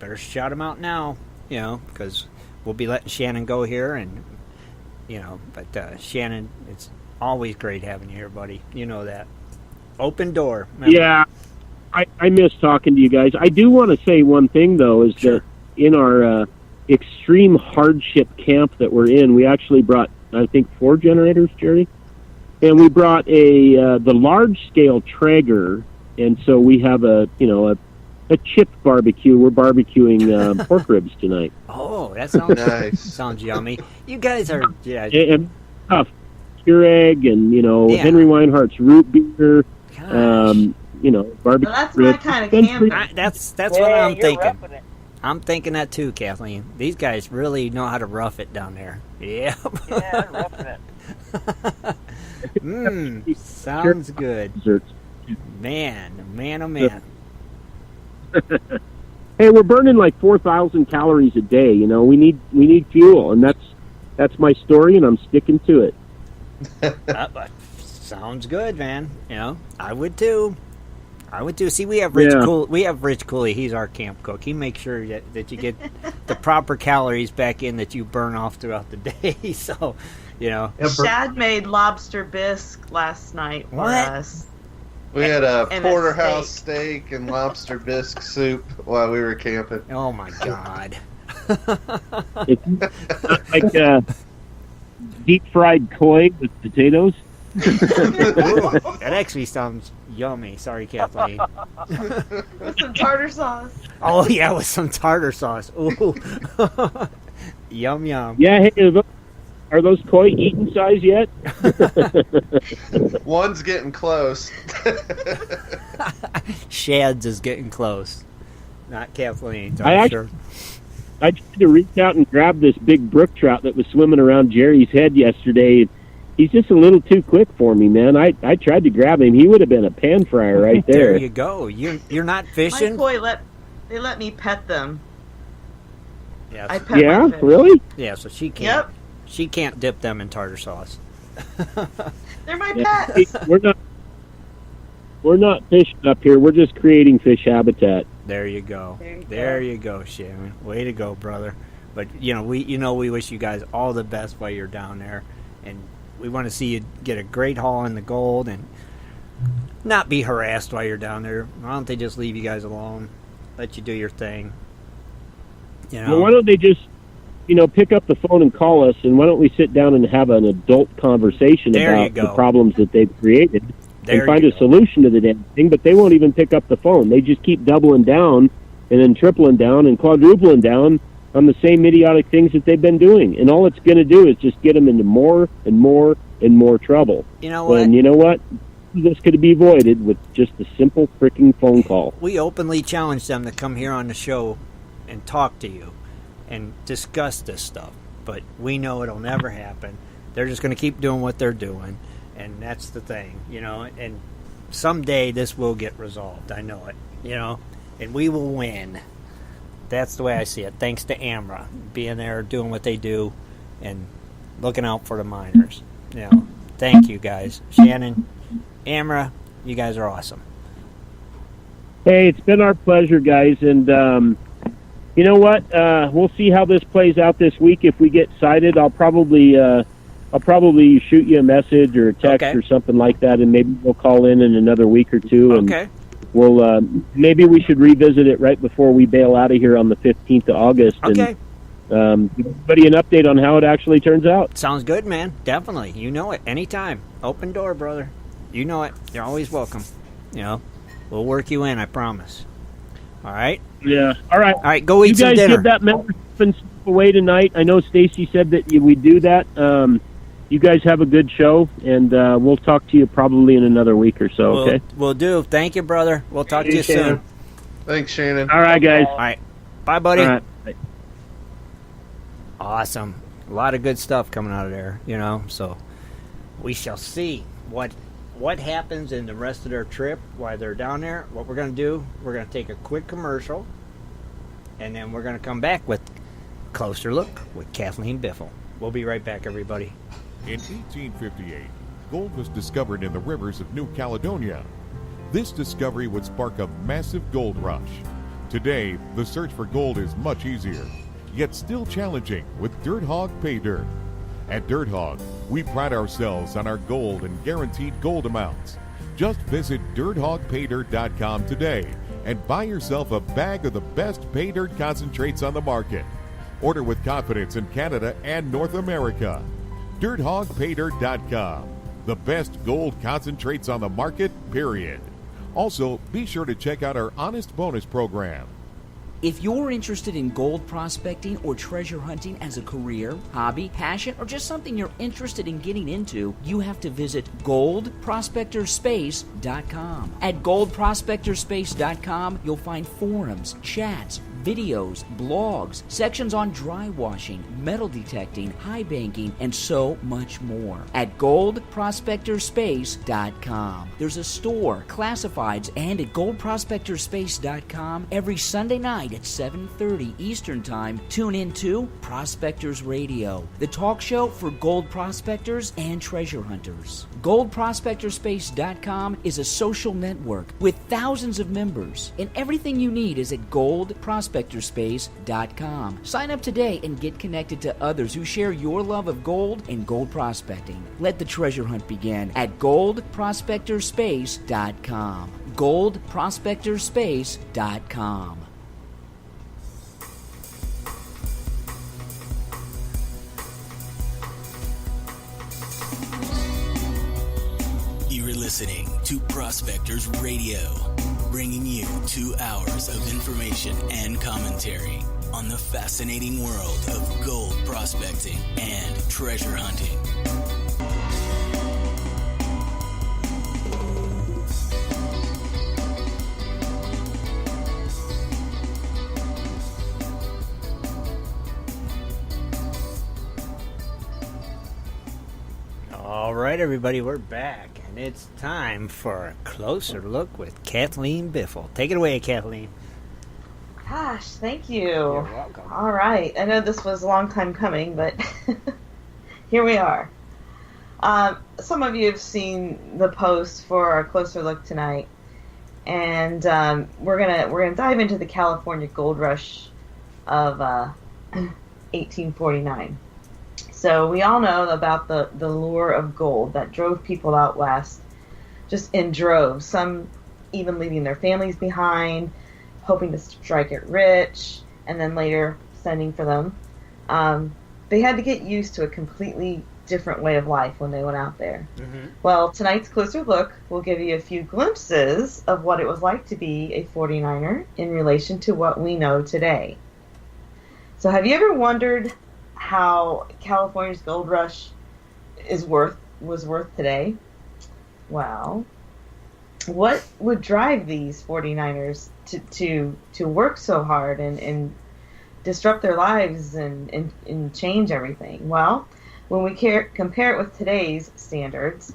better shout them out now, you know, because we'll be letting Shannon go here, and But Shannon, it's always great having you here, buddy. You know that. Open door. Remember? Yeah, I miss talking to you guys. I do want to say one thing, though, is that in our extreme hardship camp that we're in, we actually brought, I think, 4 generators, Jerry, and we brought the large-scale Traeger, and so we have a chipped barbecue. We're barbecuing pork ribs tonight. Oh, that sounds nice. Sounds yummy. You guys are And Keurig and Henry Weinhardt's root beer. Barbecue. Well, that's ribs. my kind of camping. That's what I'm thinking. I'm thinking that too, Kathleen. These guys really know how to rough it down there. Yeah. Yeah, I'm roughing it. Sounds good. Desserts. Man, oh man. Hey, we're burning like 4,000 calories a day. We need fuel, and that's my story, and I'm sticking to it. Sounds good, man. I would too. See, we have Rich Cooley. We have Rich Cooley. He's our camp cook. He makes sure that you get the proper calories back in that you burn off throughout the day. So, Shad made lobster bisque last night for us. We had a And porterhouse steak and lobster bisque soup while we were camping. Oh my God! It's like deep fried koi with potatoes. That actually sounds yummy. Sorry, Kathleen. With some tartar sauce. Oh yeah, with some tartar sauce. Ooh, yum yum. Yeah, hey, are those koi eating size yet? One's getting close. Shad's is getting close. Not Kathleen. I tried to reach out and grab this big brook trout that was swimming around Jerry's head yesterday. He's just a little too quick for me, man. I tried to grab him. He would have been a pan fryer right there. There you go. You're not fishing? My koi they let me pet them. Yes. I pet my fish. Really? Yeah, so she can't. Yep. She can't dip them in tartar sauce. They're my Hey, pets. we're not fishing up here. We're just creating fish habitat. There you go. There you go, Shannon. Way to go, brother. But we wish you guys all the best while you're down there, and we want to see you get a great haul in the gold and not be harassed while you're down there. Why don't they just leave you guys alone? Let you do your thing. Well, why don't they just pick up the phone and call us, and why don't we sit down and have an adult conversation about the problems that they've created and find a solution to the damn thing, but they won't even pick up the phone. They just keep doubling down and then tripling down and quadrupling down on the same idiotic things that they've been doing. And all it's going to do is just get them into more and more and more trouble. You know what? And you know what? This could be avoided with just a simple freaking phone call. We openly challenge them to come here on the show and talk to you and discuss this stuff. But we know it'll never happen. They're just going to keep doing what they're doing. And that's the thing, and someday this will get resolved. I know it, and we will win. That's the way I see it. Thanks to AMRA being there, doing what they do, and looking out for the miners. Thank you guys. Shannon, AMRA, you guys are awesome. Hey, it's been our pleasure, guys. And you know what? We'll see how this plays out this week. If we get cited, I'll probably shoot you a message or a text or something like that, and maybe we'll call in another week or two. And we'll maybe we should revisit it right before we bail out of here on the 15th of August. Okay. And give everybody an update on how it actually turns out. Sounds good, man. Definitely. You know it. Anytime. Open door, brother. You know it. You're always welcome. We'll work you in, I promise. All right? Yeah. All right. All right, go eat some dinner. You guys give that membership and stuff away tonight. I know Stacy said that we do that. You guys have a good show, and we'll talk to you probably in another week or so, okay? We'll do. Thank you, brother. We'll talk to you soon. Thanks, Shannon. All right, guys. All right. Bye, buddy. All right. Awesome. A lot of good stuff coming out of there, so we shall see what happens in the rest of their trip while they're down there. What we're going to do, we're going to take a quick commercial, and then we're going to come back with a closer look with Kathleen Biffle. We'll be right back, everybody. In 1858, gold was discovered in the rivers of New Caledonia. This discovery would spark a massive gold rush. Today, the search for gold is much easier, yet still challenging with dirt hog pay dirt. At Dirt Hog, we pride ourselves on our gold and guaranteed gold amounts. Just visit dirthogpaydirt.com today and buy yourself a bag of the best pay dirt concentrates on the market. Order with confidence in Canada and North America. dirthogpaydirt.com. The best gold concentrates on the market, period. Also, be sure to check out our Honest Bonus program. If you're interested in gold prospecting or treasure hunting as a career, hobby, passion, or just something you're interested in getting into, you have to visit goldprospectorspace.com. At goldprospectorspace.com, you'll find forums, chats, videos, blogs, sections on dry washing, metal detecting, high banking, and so much more. At goldprospectorspace.com. There's a store, classifieds, and at goldprospectorspace.com every Sunday night at 7:30 Eastern Time. Tune in to Prospectors Radio, the talk show for gold prospectors and treasure hunters. Goldprospectorspace.com is a social network with thousands of members, and everything you need is at goldprospectorspace.com. Sign up today and get connected to others who share your love of gold and gold prospecting. Let the treasure hunt begin at goldprospectorspace.com. goldprospectorspace.com. You're listening to Prospectors Radio, bringing you 2 hours of information and commentary on the fascinating world of gold prospecting and treasure hunting. All right, everybody, we're back, and it's time for a closer look with Kathleen Biffle. Take it away, Kathleen. Gosh, thank you. You're welcome. All right. I know this was a long time coming, but here we are. Some of you have seen the post for our closer look tonight, and we're gonna dive into the California gold rush of 1849. So we all know about the lure of gold that drove people out west just in droves, some even leaving their families behind, hoping to strike it rich, and then later sending for them. They had to get used to a completely different way of life when they went out there. Mm-hmm. Well, tonight's closer look will give you a few glimpses of what it was like to be a 49er in relation to what we know today. So have you ever wondered how California's gold rush was worth today? Well, what would drive these 49ers to work so hard and disrupt their lives and change everything? Well, when we compare it with today's standards,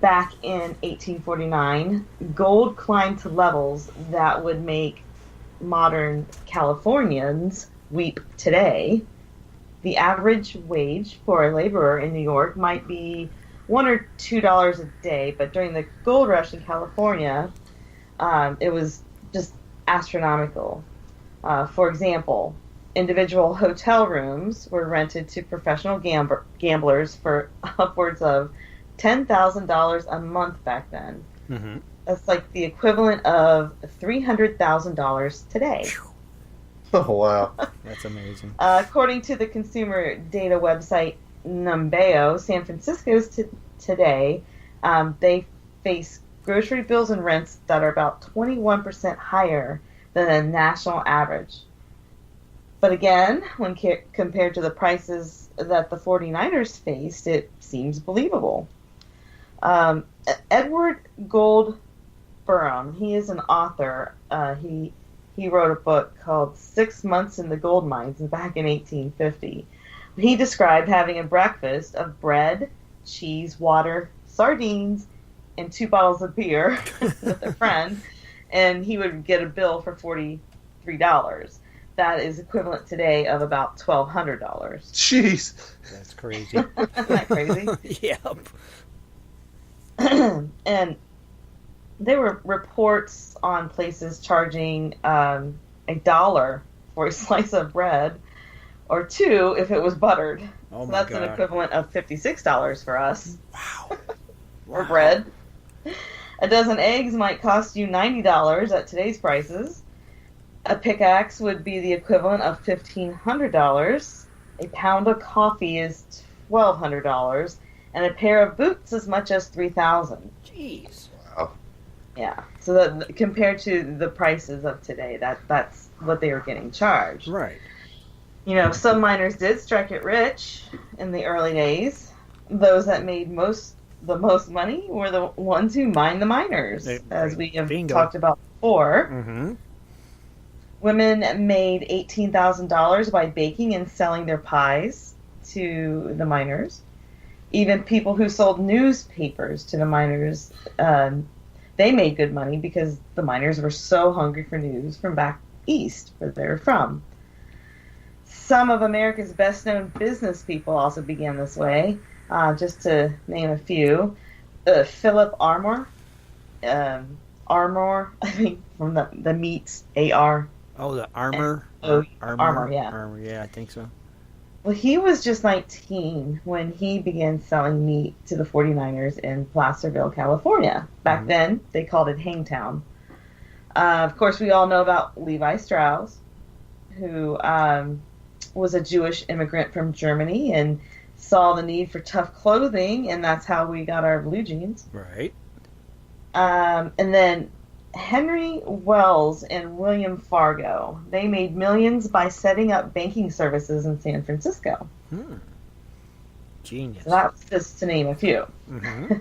back in 1849, gold climbed to levels that would make modern Californians weep today. The average wage for a laborer in New York might be $1 or $2 a day, but during the gold rush in California, it was just astronomical. For example, individual hotel rooms were rented to professional gamblers for upwards of $10,000 a month back then. Mm-hmm. That's like the equivalent of $300,000 today. Oh, wow. That's amazing. According to the consumer data website Numbeo, San Francisco's today, they face grocery bills and rents that are about 21% higher than the national average. But again, when compared to the prices that the 49ers faced, it seems believable. Edward Goldburn, he is an author. He wrote a book called 6 Months in the Gold Mines back in 1850. He described having a breakfast of bread, cheese, water, sardines, and 2 bottles of beer with a friend, and he would get a bill for $43. That is equivalent today of about $1,200. Jeez. That's crazy. Isn't that crazy? Yep. And there were reports on places charging $1 for a slice of bread, or 2 if it was buttered. Oh, so my that's God. an equivalent of $56 for us. Wow. For bread. A dozen eggs might cost you $90 at today's prices. A pickaxe would be the equivalent of $1,500. A pound of coffee is $1,200, and a pair of boots as much as $3,000. Jeez. Wow. Yeah. So that, compared to the prices of today, that's what they were getting charged. Right. You know, some miners did strike it rich in the early days. Those that made the most money were the ones who mined the miners, as we have talked about before. Mm-hmm. Women made $18,000 by baking and selling their pies to the miners. Even people who sold newspapers to the miners, they made good money because the miners were so hungry for news from back east, where they were from. Some of America's best-known business people also began this way. Just to name a few, Philip Armour, I think from the meats, A-R. Oh, the armor? Armor, yeah. Armor, yeah, I think so. Well, he was just 19 when he began selling meat to the 49ers in Placerville, California. Back then, they called it Hangtown. Of course, we all know about Levi Strauss, who was a Jewish immigrant from Germany and saw the need for tough clothing, and that's how we got our blue jeans. Right. And then Henry Wells and William Fargo, they made millions by setting up banking services in San Francisco. Genius. So that's just to name a few. Mm-hmm.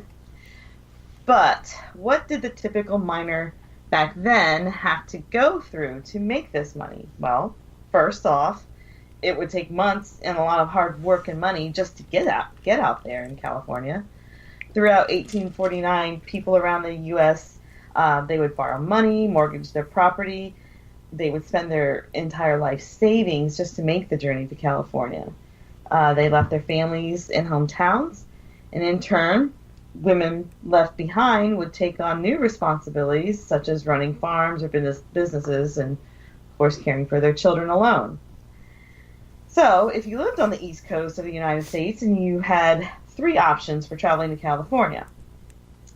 But what did the typical miner back then have to go through to make this money? Well, first off, it would take months and a lot of hard work and money just to get out there in California. Throughout 1849, people around the U.S., they would borrow money, mortgage their property. They would spend their entire life savings just to make the journey to California. They left their families in hometowns, and in turn, women left behind would take on new responsibilities, such as running farms or businesses, and, of course, caring for their children alone. So, if you lived on the East Coast of the United States and you had 3 options for traveling to California.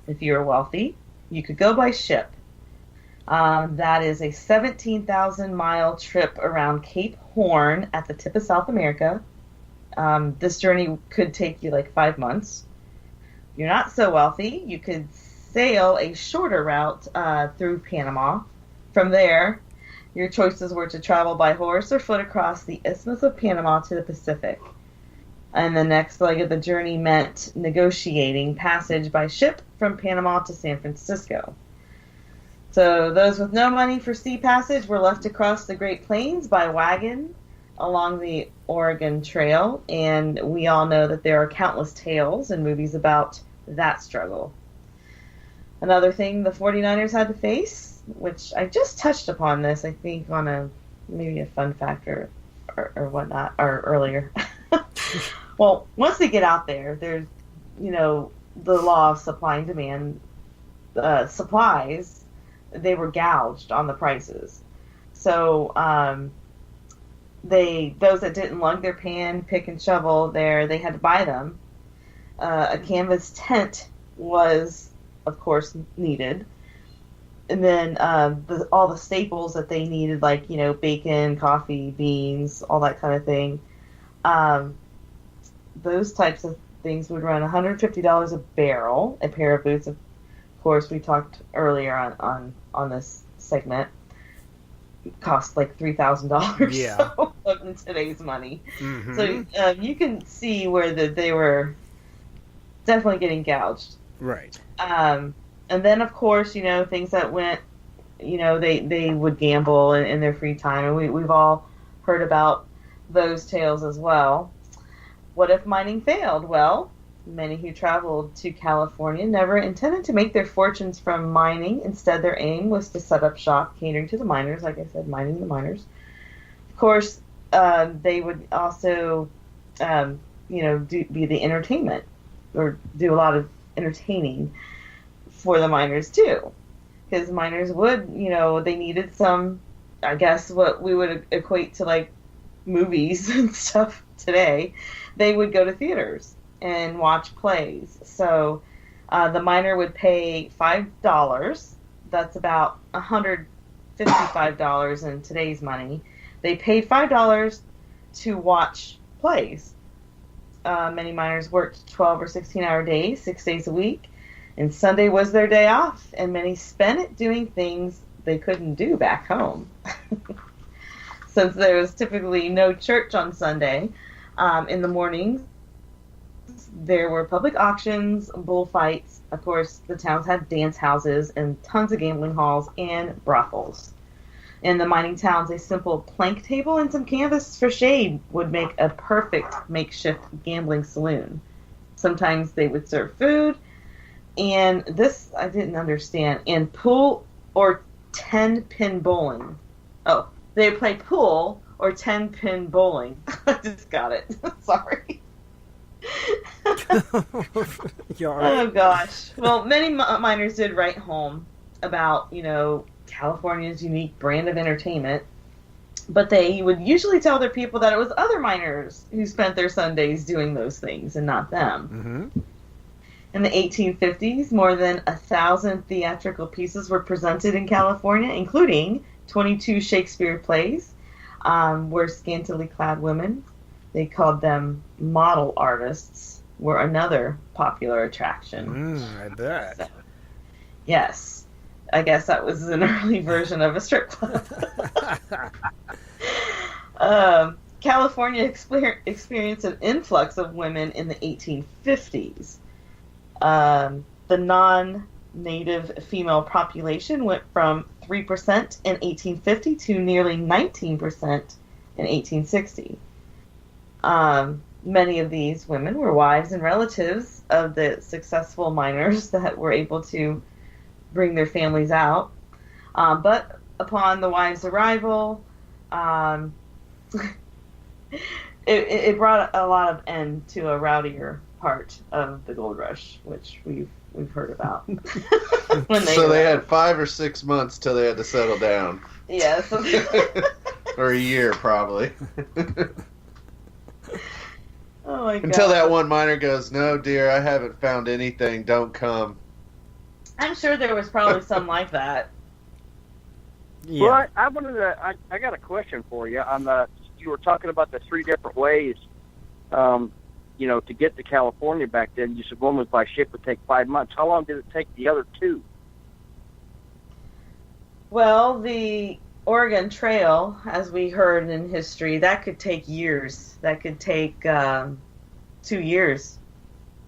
If you were wealthy, you could go by ship. That is a 17,000-mile trip around Cape Horn at the tip of South America. This journey could take you like 5 months. If you're not so wealthy, you could sail a shorter route through Panama. From there, your choices were to travel by horse or foot across the Isthmus of Panama to the Pacific. And the next leg of the journey meant negotiating passage by ship from Panama to San Francisco. So those with no money for sea passage were left to cross the Great Plains by wagon along the Oregon Trail, and we all know that there are countless tales and movies about that struggle. Another thing the 49ers had to face, which I just touched upon this, I think, on maybe a fun fact or whatnot, or earlier. Well, once they get out there, there's, the law of supply and demand. Supplies, they were gouged on the prices. So those that didn't lug their pan, pick, and shovel there, they had to buy them. A canvas tent was, of course, needed. And then all the staples that they needed, like, bacon, coffee, beans, all that kind of thing. Those types of things would run $150 a barrel. A pair of boots, of course, we talked earlier on this segment, cost like $3,000. Yeah. So, in today's money. Mm-hmm. So you can see where they were definitely getting gouged. Right. And then, of course, things that went, they would gamble in their free time, and we've all heard about those tales as well. What if mining failed? Well, many who traveled to California never intended to make their fortunes from mining. Instead, their aim was to set up shop catering to the miners, like I said, mining the miners. Of course, they would also, be the entertainment, or do a lot of entertaining for the miners too, because miners would, they needed some, I guess, what we would equate to like movies and stuff today, they would go to theaters and watch plays. So the miner would pay $5. That's about $155 in today's money. They paid $5 to watch plays. Many miners worked 12 or 16-hour days, 6 days a week, and Sunday was their day off, and many spent it doing things they couldn't do back home. Since there was typically no church on Sunday, in the mornings, there were public auctions, bullfights. Of course, the towns had dance houses and tons of gambling halls and brothels. In the mining towns, a simple plank table and some canvas for shade would make a perfect makeshift gambling saloon. Sometimes they would serve food, and this I didn't understand, and pool or 10-pin bowling. Oh, they would play pool or 10-pin bowling. I just got it. Sorry. Oh, gosh. Well, many miners did write home about, California's unique brand of entertainment, but they would usually tell their people that it was other miners who spent their Sundays doing those things and not them. Mm-hmm. In the 1850s, more than 1,000 theatrical pieces were presented in California, including 22 Shakespeare plays, where scantily clad women, they called them model artists, were another popular attraction. I bet. So, yes. I guess that was an early version of a strip club. California experienced an influx of women in the 1850s. The non-native female population went from 3% in 1850 to nearly 19% in 1860. Many of these women were wives and relatives of the successful miners that were able to bring their families out. But upon the wives' arrival, it brought a lot of end to a rowdier part of the gold rush, which we've heard about. So they had 5 or 6 months till they had to settle down. Yes. Or a year, probably. Oh my God. Until that one miner goes, "No, dear, I haven't found anything. Don't come." I'm sure there was probably some like that. Yeah. Well, I wanted to. I got a question for you. You were talking about the 3 different ways, to get to California back then. You said one was by ship would take 5 months. How long did it take the other 2? Well, the Oregon Trail, as we heard in history, that could take years. That could take 2 years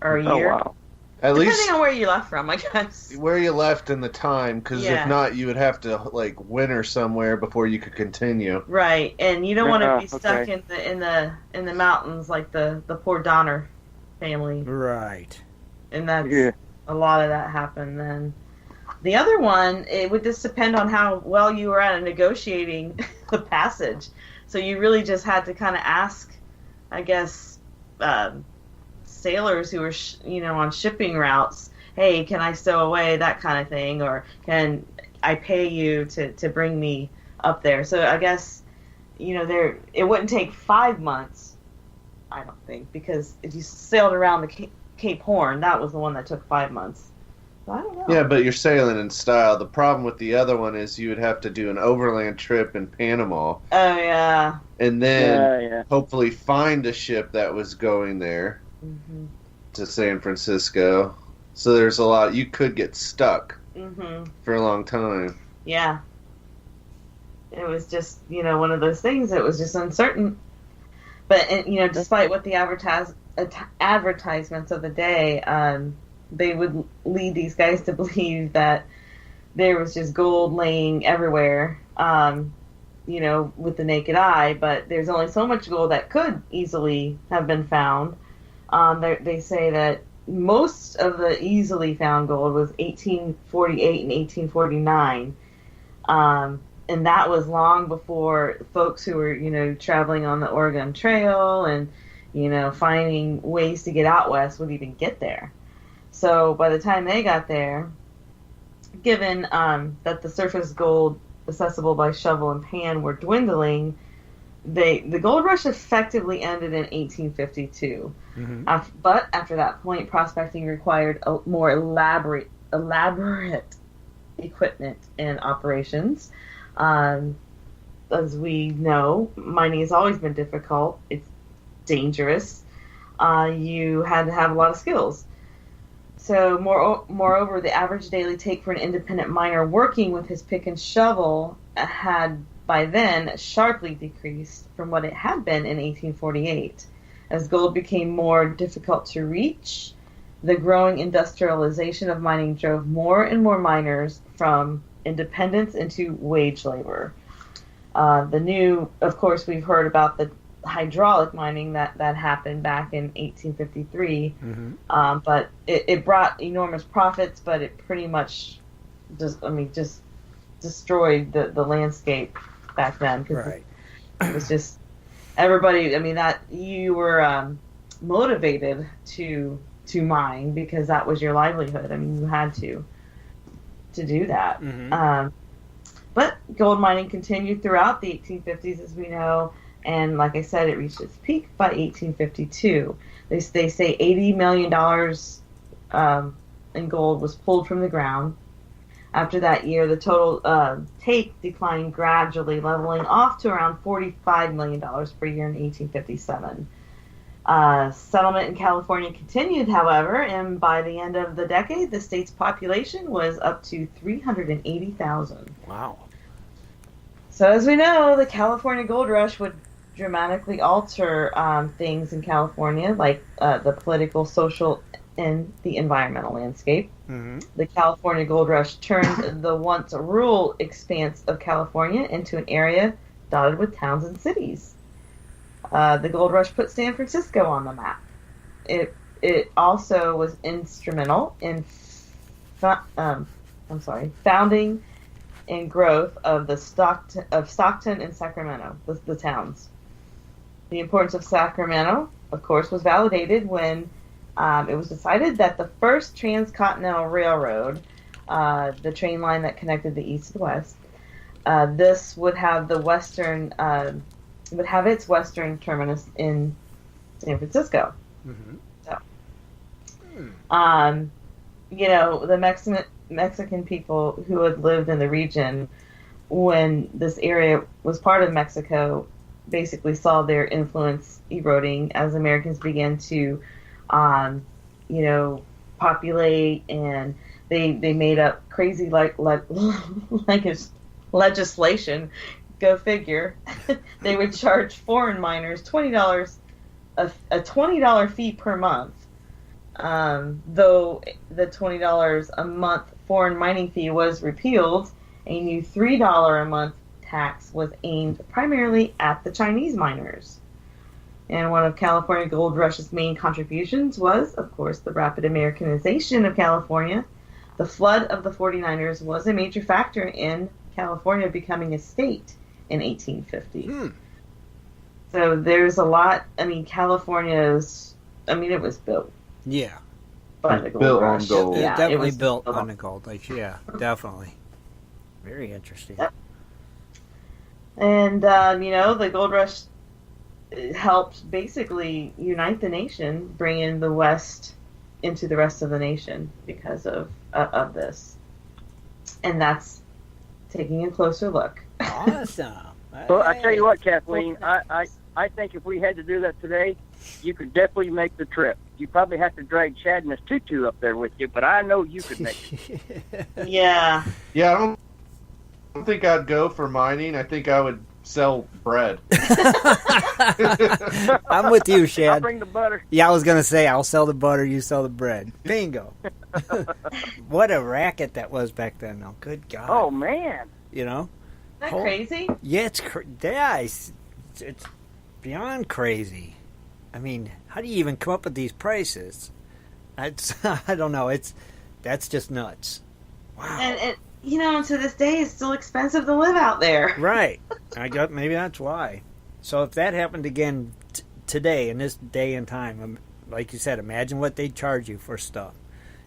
or a year. Oh, wow. Depending on where you left from, I guess. Where you left in the time, because if not, you would have to winter somewhere before you could continue. Right, and you don't want to be stuck in the mountains like the poor Donner family. Right. And that's a lot of that happened then. The other one, it would just depend on how well you were at negotiating the passage. So you really just had to kind of ask, I guess, sailors who were, on shipping routes, hey, can I stow away, that kind of thing, or can I pay you to bring me up there? So I guess, it wouldn't take 5 months, I don't think, because if you sailed around the Cape Horn, that was the one that took 5 months. So I don't know. Yeah, but you're sailing in style. The problem with the other one is you would have to do an overland trip in Panama. Oh, yeah. And then hopefully find a ship that was going there. Mm-hmm. To San Francisco. So there's a lot. You could get stuck for a long time. Yeah. It was just, one of those things that was just uncertain. But, despite what the advertisements of the day, they would lead these guys to believe that there was just gold laying everywhere, with the naked eye. But there's only so much gold that could easily have been found. They say that most of the easily found gold was 1848 and 1849. And that was long before folks who were, traveling on the Oregon Trail and, finding ways to get out west would even get there. So by the time they got there, given that the surface gold accessible by shovel and pan were dwindling, the gold rush effectively ended in 1852. But after that point, prospecting required a more elaborate equipment and operations. As we know, mining has always been difficult. It's dangerous. You had to have a lot of skills. So, moreover, the average daily take for an independent miner working with his pick and shovel had by then sharply decreased from what it had been in 1848. As gold became more difficult to reach, the growing industrialization of mining drove more and more miners from independence into wage labor. Of course, we've heard about the hydraulic mining that happened back in 1853, but it brought enormous profits, but it pretty much just destroyed the landscape back then, because it was just everybody. I mean, that you were motivated to mine because that was your livelihood. I mean, you had to do that. But gold mining continued throughout the 1850s, as we know, and like I said, it reached its peak by 1852. They say $80 million in gold was pulled from the ground. After that year, the total take declined gradually, leveling off to around $45 million per year in 1857. Settlement in California continued, however, and by the end of the decade, the state's population was up to 380,000. Wow. So as we know, the California gold rush would dramatically alter things in California, like the political, social, and the environmental landscape. The California gold rush turned the once rural expanse of California into an area dotted with towns and cities. The gold rush put San Francisco on the map. It also was instrumental in founding and growth of Stockton and Sacramento, the towns. The importance of Sacramento, of course, was validated when it was decided that the first transcontinental railroad, the train line that connected the east to the west, this would have its western terminus in San Francisco. So, the Mexican people who had lived in the region when this area was part of Mexico basically saw their influence eroding as Americans began to populate, and they made up crazy like legislation. Go figure. They would charge foreign miners $20 a $20 fee per month. Though the $20 a month foreign mining fee was repealed, a new $3 a month tax was aimed primarily at the Chinese miners. And one of California Gold Rush's main contributions was, of course, the rapid Americanization of California. The flood of the 49ers was a major factor in California becoming a state in 1850. So there's a lot. I mean, it was built. Yeah. By the gold rush. On gold. Yeah, definitely built on the gold. Yeah, definitely. Very interesting. Yep. And, the gold rush helped basically unite the nation, bring in the West into the rest of the nation because of this. And that's taking a closer look. Awesome. Well, I tell you what, Kathleen, I think if we had to do that today, you could definitely make the trip. You probably have to drag Shad and his tutu up there with you, but I know you could make it. Yeah. Yeah, I don't think I'd go for mining. I think I would sell bread. I'm with you, Shad. I'll bring the butter. Yeah, I was going to say, I'll sell the butter, you sell the bread. Bingo. What a racket that was back then, though. Good God. Oh, man. Isn't that crazy? Yeah, it's beyond crazy. I mean, how do you even come up with these prices? I don't know. That's just nuts. Wow. And to this day, it's still expensive to live out there. Right. Maybe that's why. So if that happened again today, in this day and time, like you said, imagine what they'd charge you for stuff.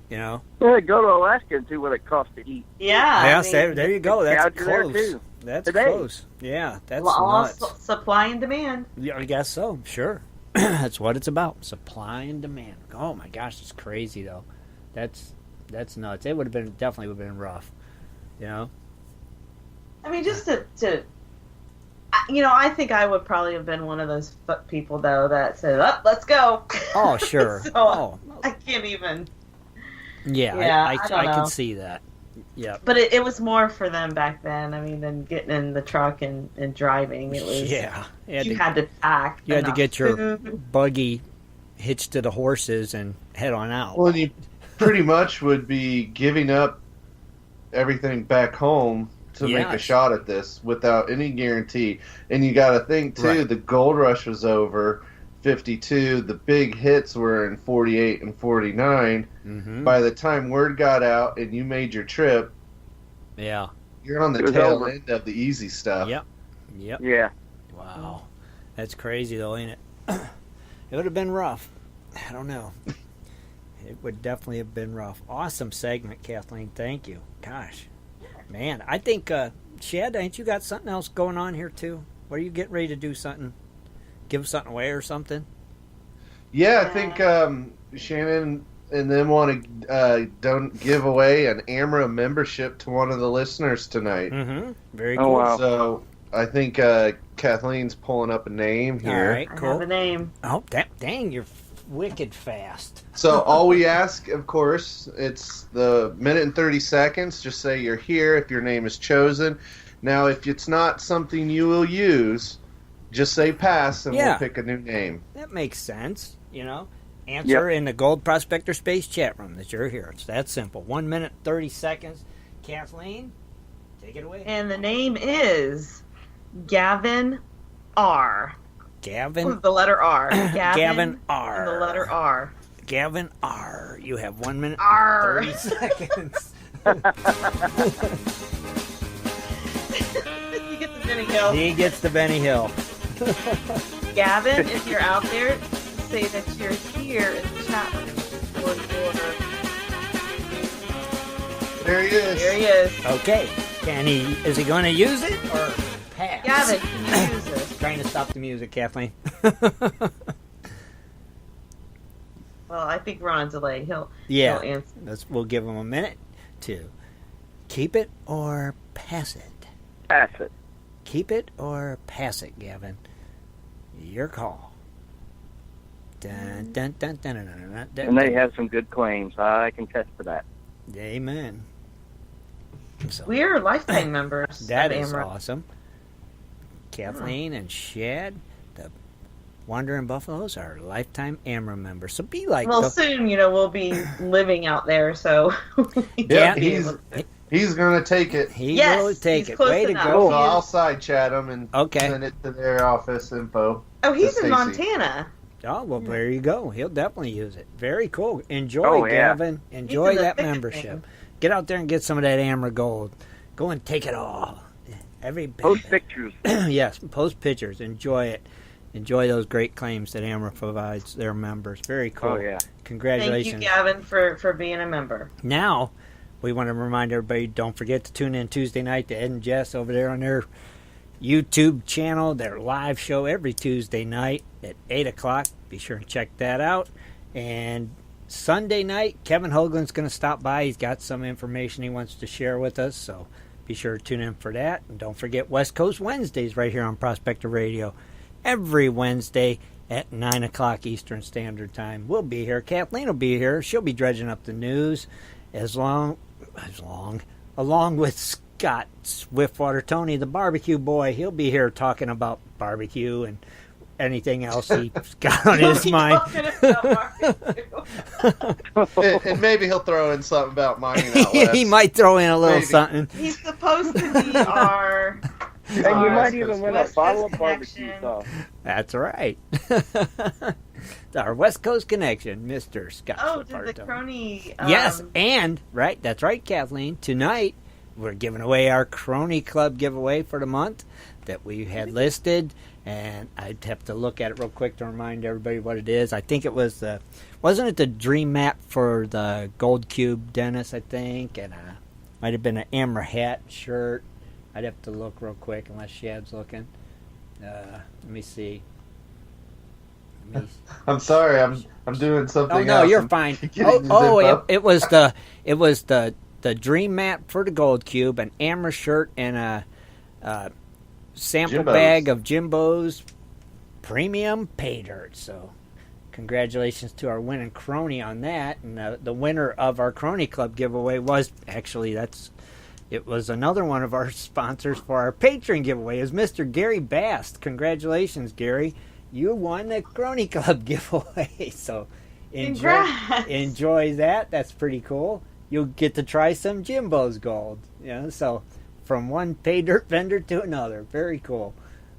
Yeah, go to Alaska and see what it costs to eat. Yeah. There you go. That's close. There too. That's today. close. Yeah, that's All nuts. supply and demand. Yeah, I guess so. Sure. That's what it's about. Supply and demand. Oh my gosh, it's crazy though. That's nuts. It would have been rough. You know? I mean, just to I think I would probably have been one of those people though that said, let's go. Oh, sure. So I can't even. Yeah, I can see that. Yeah. But it was more for them back then. I mean, than getting in the truck and driving. It was. Yeah. You had to pack. You had to get your food. buggy hitched to the horses and head on out. Well, you pretty much would be giving up everything back home to make a shot at this without any guarantee. And you got to think, too, the gold rush was over 52. The big hits were in 48 and 49. Mm-hmm. By the time word got out and you made your trip, you're on the tail end of the easy stuff. Yep. Yeah. Wow. That's crazy, though, ain't it? It would have been rough. I don't know. It would definitely have been rough. Awesome segment, Kathleen. Thank you. Gosh. Man, I think, Shad, ain't you got something else going on here, too? Are you getting ready to do something? Give something away or something? Yeah, I think Shannon and them want to don't give away an AMRA membership to one of the listeners tonight. Mm-hmm. Very cool. Oh, wow. So I think Kathleen's pulling up a name here. All right, cool. I have a name. Oh, dang, you're wicked fast. So all we ask, of course, it's the minute and 30 seconds. Just say you're here if your name is chosen. Now, if it's not something you will use, just say pass and we'll pick a new name. That makes sense, you know. Answer in the Gold Prospector Space chat room that you're here. It's that simple. 1 minute, 30 seconds. Kathleen, take it away. And the name is Gavin R. Gavin? The letter R. Gavin R. And the letter R. Gavin R. You have 1 minute R. 30 seconds. He gets the Benny Hill. He gets the Benny Hill. Gavin, if you're out there, say that you're here in the chat room. There he is. There he is. Okay. Is he going to use it or pass? Gavin, can you use it? Trying to stop the music, Kathleen. Well, I think we're on delay. He'll answer. We'll give him a minute to keep it or pass it. Pass it. Keep it or pass it, Gavin. Your call. Dun, dun, dun, dun, dun, dun, dun, dun, And they have some good claims. I can test for that. Amen. So, we are lifetime members. That is AMRA. awesome. Kathleen and Shad, the Wandering Buffaloes, are lifetime AMRA members. So be like. Well, soon, we'll be living out there, so. He's going to take it. He will take it. Way enough. to go. So I'll side chat him and send it to their office info. Oh, he's in Montana. Oh, well, there you go. He'll definitely use it. Very cool. Enjoy, Gavin. Enjoy that membership. Get out there and get some of that AMRA gold. Go and take it all. Post pictures. Yes, post pictures. Enjoy it. Enjoy those great claims that AMRA provides their members. Very cool. Oh, yeah. Congratulations. Thank you, Gavin, for being a member. Now, we want to remind everybody, don't forget to tune in Tuesday night to Ed and Jess over there on their YouTube channel, their live show every Tuesday night at 8 o'clock. Be sure and check that out. And Sunday night, Kevin Hoagland's going to stop by. He's got some information he wants to share with us, so be sure to tune in for that. And don't forget West Coast Wednesdays right here on Prospector Radio. Every Wednesday at 9 o'clock Eastern Standard Time. We'll be here. Kathleen will be here. She'll be dredging up the news along with Scott Swiftwater Tony, the barbecue boy. He'll be here talking about barbecue and anything else he's got on his mind. And maybe he'll throw in something about mining out west. He might throw in a little something. He's supposed to be our... And you might even win a bottle of barbecue sauce. That's right. Our West Coast connection, Mr. Scott. Oh, did the crony... Yes, and, right, that's right, Kathleen. Tonight, we're giving away our Crony Club giveaway for the month that we had listed. And I'd have to look at it real quick to remind everybody what it is. I think it was wasn't it the dream map for the Gold Cube Dennis, I think? And might have been an AMRA hat, shirt. I'd have to look real quick unless Shad's looking. Let me see. I'm sorry, I'm doing something. Oh no, else. you're fine. It was the dream map for the Gold Cube, an AMRA shirt, and a sample bag of Jimbo's premium pay dirt. So, congratulations to our winning crony on that. And the winner of our Crony Club giveaway was actually it was another one of our sponsors for our patron giveaway. Is Mr. Gary Bast. Congratulations, Gary. You won the Crony Club giveaway. So enjoy that. That's pretty cool. You'll get to try some Jimbo's Gold. So from one pay dirt vendor to another. Very cool.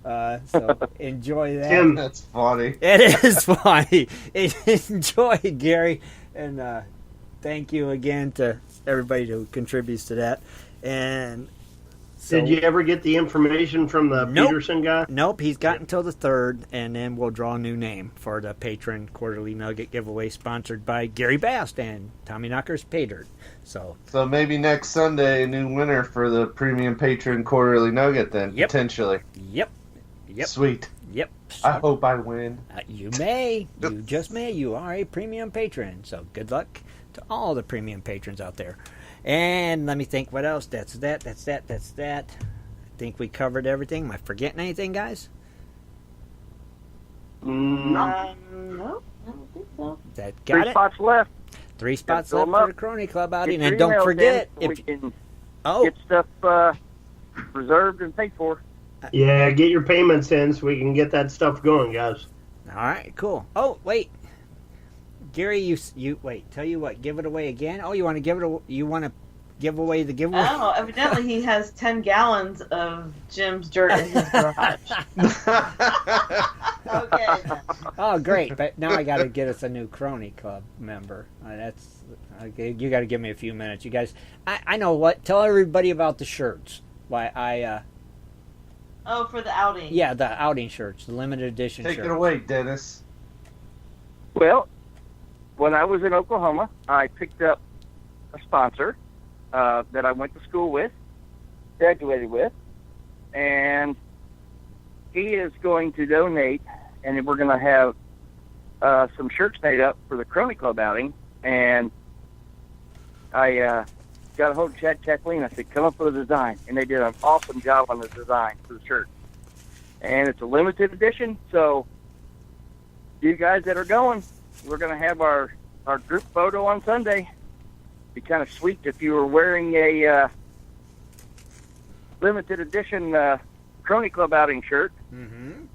So enjoy that. Tim, that's funny. It is funny. Enjoy, Gary. And thank you again to everybody who contributes to that. And so, did you ever get the information from the Peterson guy? Nope, he's got until the 3rd, and then we'll draw a new name for the Patron Quarterly Nugget giveaway sponsored by Gary Bast and Tommy Knocker's Pay Dirt. So maybe next Sunday, a new winner for the Premium Patron Quarterly Nugget then, potentially. Yep. Sweet. Yep. I hope I win. You may. You just may. You are a Premium Patron. So good luck to all the Premium Patrons out there. And let me think, what else? That's that. I think we covered everything. Am I forgetting anything, guys? No, I don't think so. That got 3 spots left. 3 spots left for the Crony Club outing. And don't forget, if we can get stuff reserved and paid for. Yeah, get your payments in so we can get that stuff going, guys. All right, cool. Oh, wait. Gary, you wait. Tell you what, give it away again. Oh, you want to give away the giveaway? Oh, evidently he has 10 gallons of Jim's dirt in his garage. Okay. Oh, great! But now I got to get us a new Crony Club member. You got to give me a few minutes, you guys. I know what. Tell everybody about the shirts. Oh, for the outing. Yeah, the outing shirts, the limited edition shirts. Take it away, Dennis. Well, when I was in Oklahoma, I picked up a sponsor that I went to school with, graduated with, and he is going to donate, and we're going to have some shirts made up for the Crony Club outing. And I got a hold of Shad, Kathleen. I said, come up with a design. And they did an awesome job on the design for the shirt. And it's a limited edition, so you guys that are going, we're going to have our group photo on Sunday. Be kind of sweet if you were wearing a limited edition Crony Club outing shirt. Mm-hmm.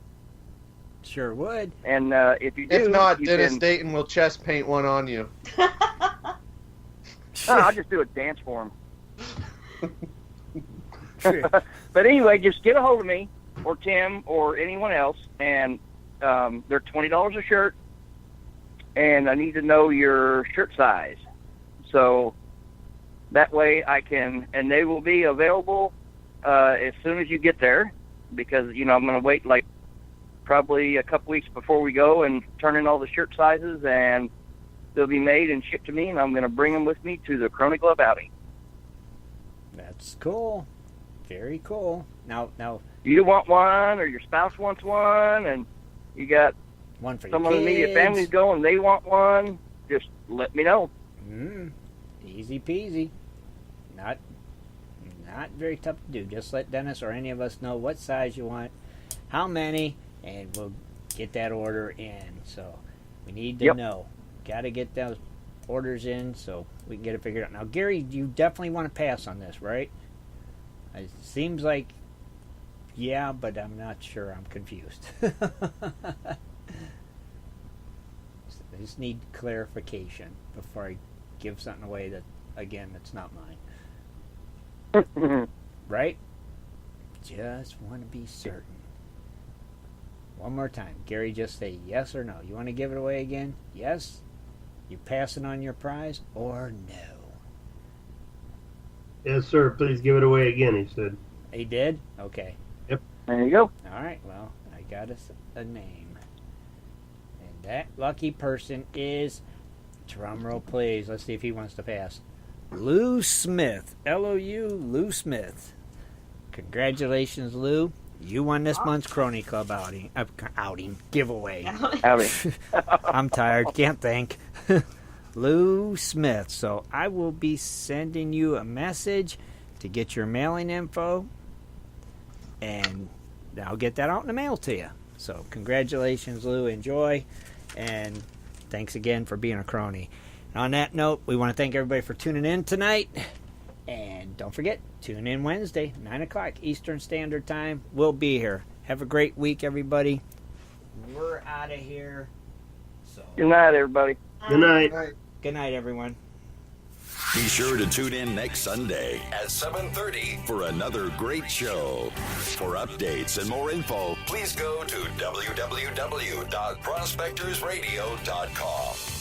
Sure would. And if you do, if not, Dennis Dayton will chest paint one on you. I'll just do a dance for him. But anyway, just get a hold of me or Tim or anyone else, and they're $20 a shirt, and I need to know your shirt size. So that way I can, and they will be available as soon as you get there, because, I'm going to wait like probably a couple weeks before we go and turn in all the shirt sizes, and they'll be made and shipped to me, and I'm going to bring them with me to the Crony Club outing. That's cool. Very cool. Now, you want one, or your spouse wants one, and you got one for someone your in the immediate kids. family's going, they want one, just let me know. Easy peasy. Not very tough to do. Just let Dennis or any of us know what size you want, how many, and we'll get that order in. So we need to know. Got to get those orders in so we can get it figured out. Now, Gary, you definitely want to pass on this, right? It seems like, yeah, but I'm not sure. I'm confused. I just need clarification before I give something away that, again, that's not mine. Right? Just want to be certain. One more time. Gary, just say yes or no. You want to give it away again? Yes? You passing on your prize or no? Yes, sir. Please give it away again, he said. He did? Okay. Yep. There you go. All right. Well, I got us a name. And that lucky person is, drumroll please, let's see if he wants to pass, Lou Smith. L-O-U, Lou Smith. Congratulations, Lou. You won this month's Crony Club outing giveaway. I'm tired. Can't think. Lou Smith. So I will be sending you a message to get your mailing info, and I'll get that out in the mail to you. So congratulations, Lou. Enjoy, and thanks again for being a crony. And on that note, we want to thank everybody for tuning in tonight. And don't forget, tune in Wednesday, 9 o'clock Eastern Standard Time. We'll be here. Have a great week, everybody. We're out of here. So Good night, everybody. Good night. Good night, everyone. Be sure to tune in next Sunday at 7:30 for another great show. For updates and more info, please go to www.prospectorsradio.com.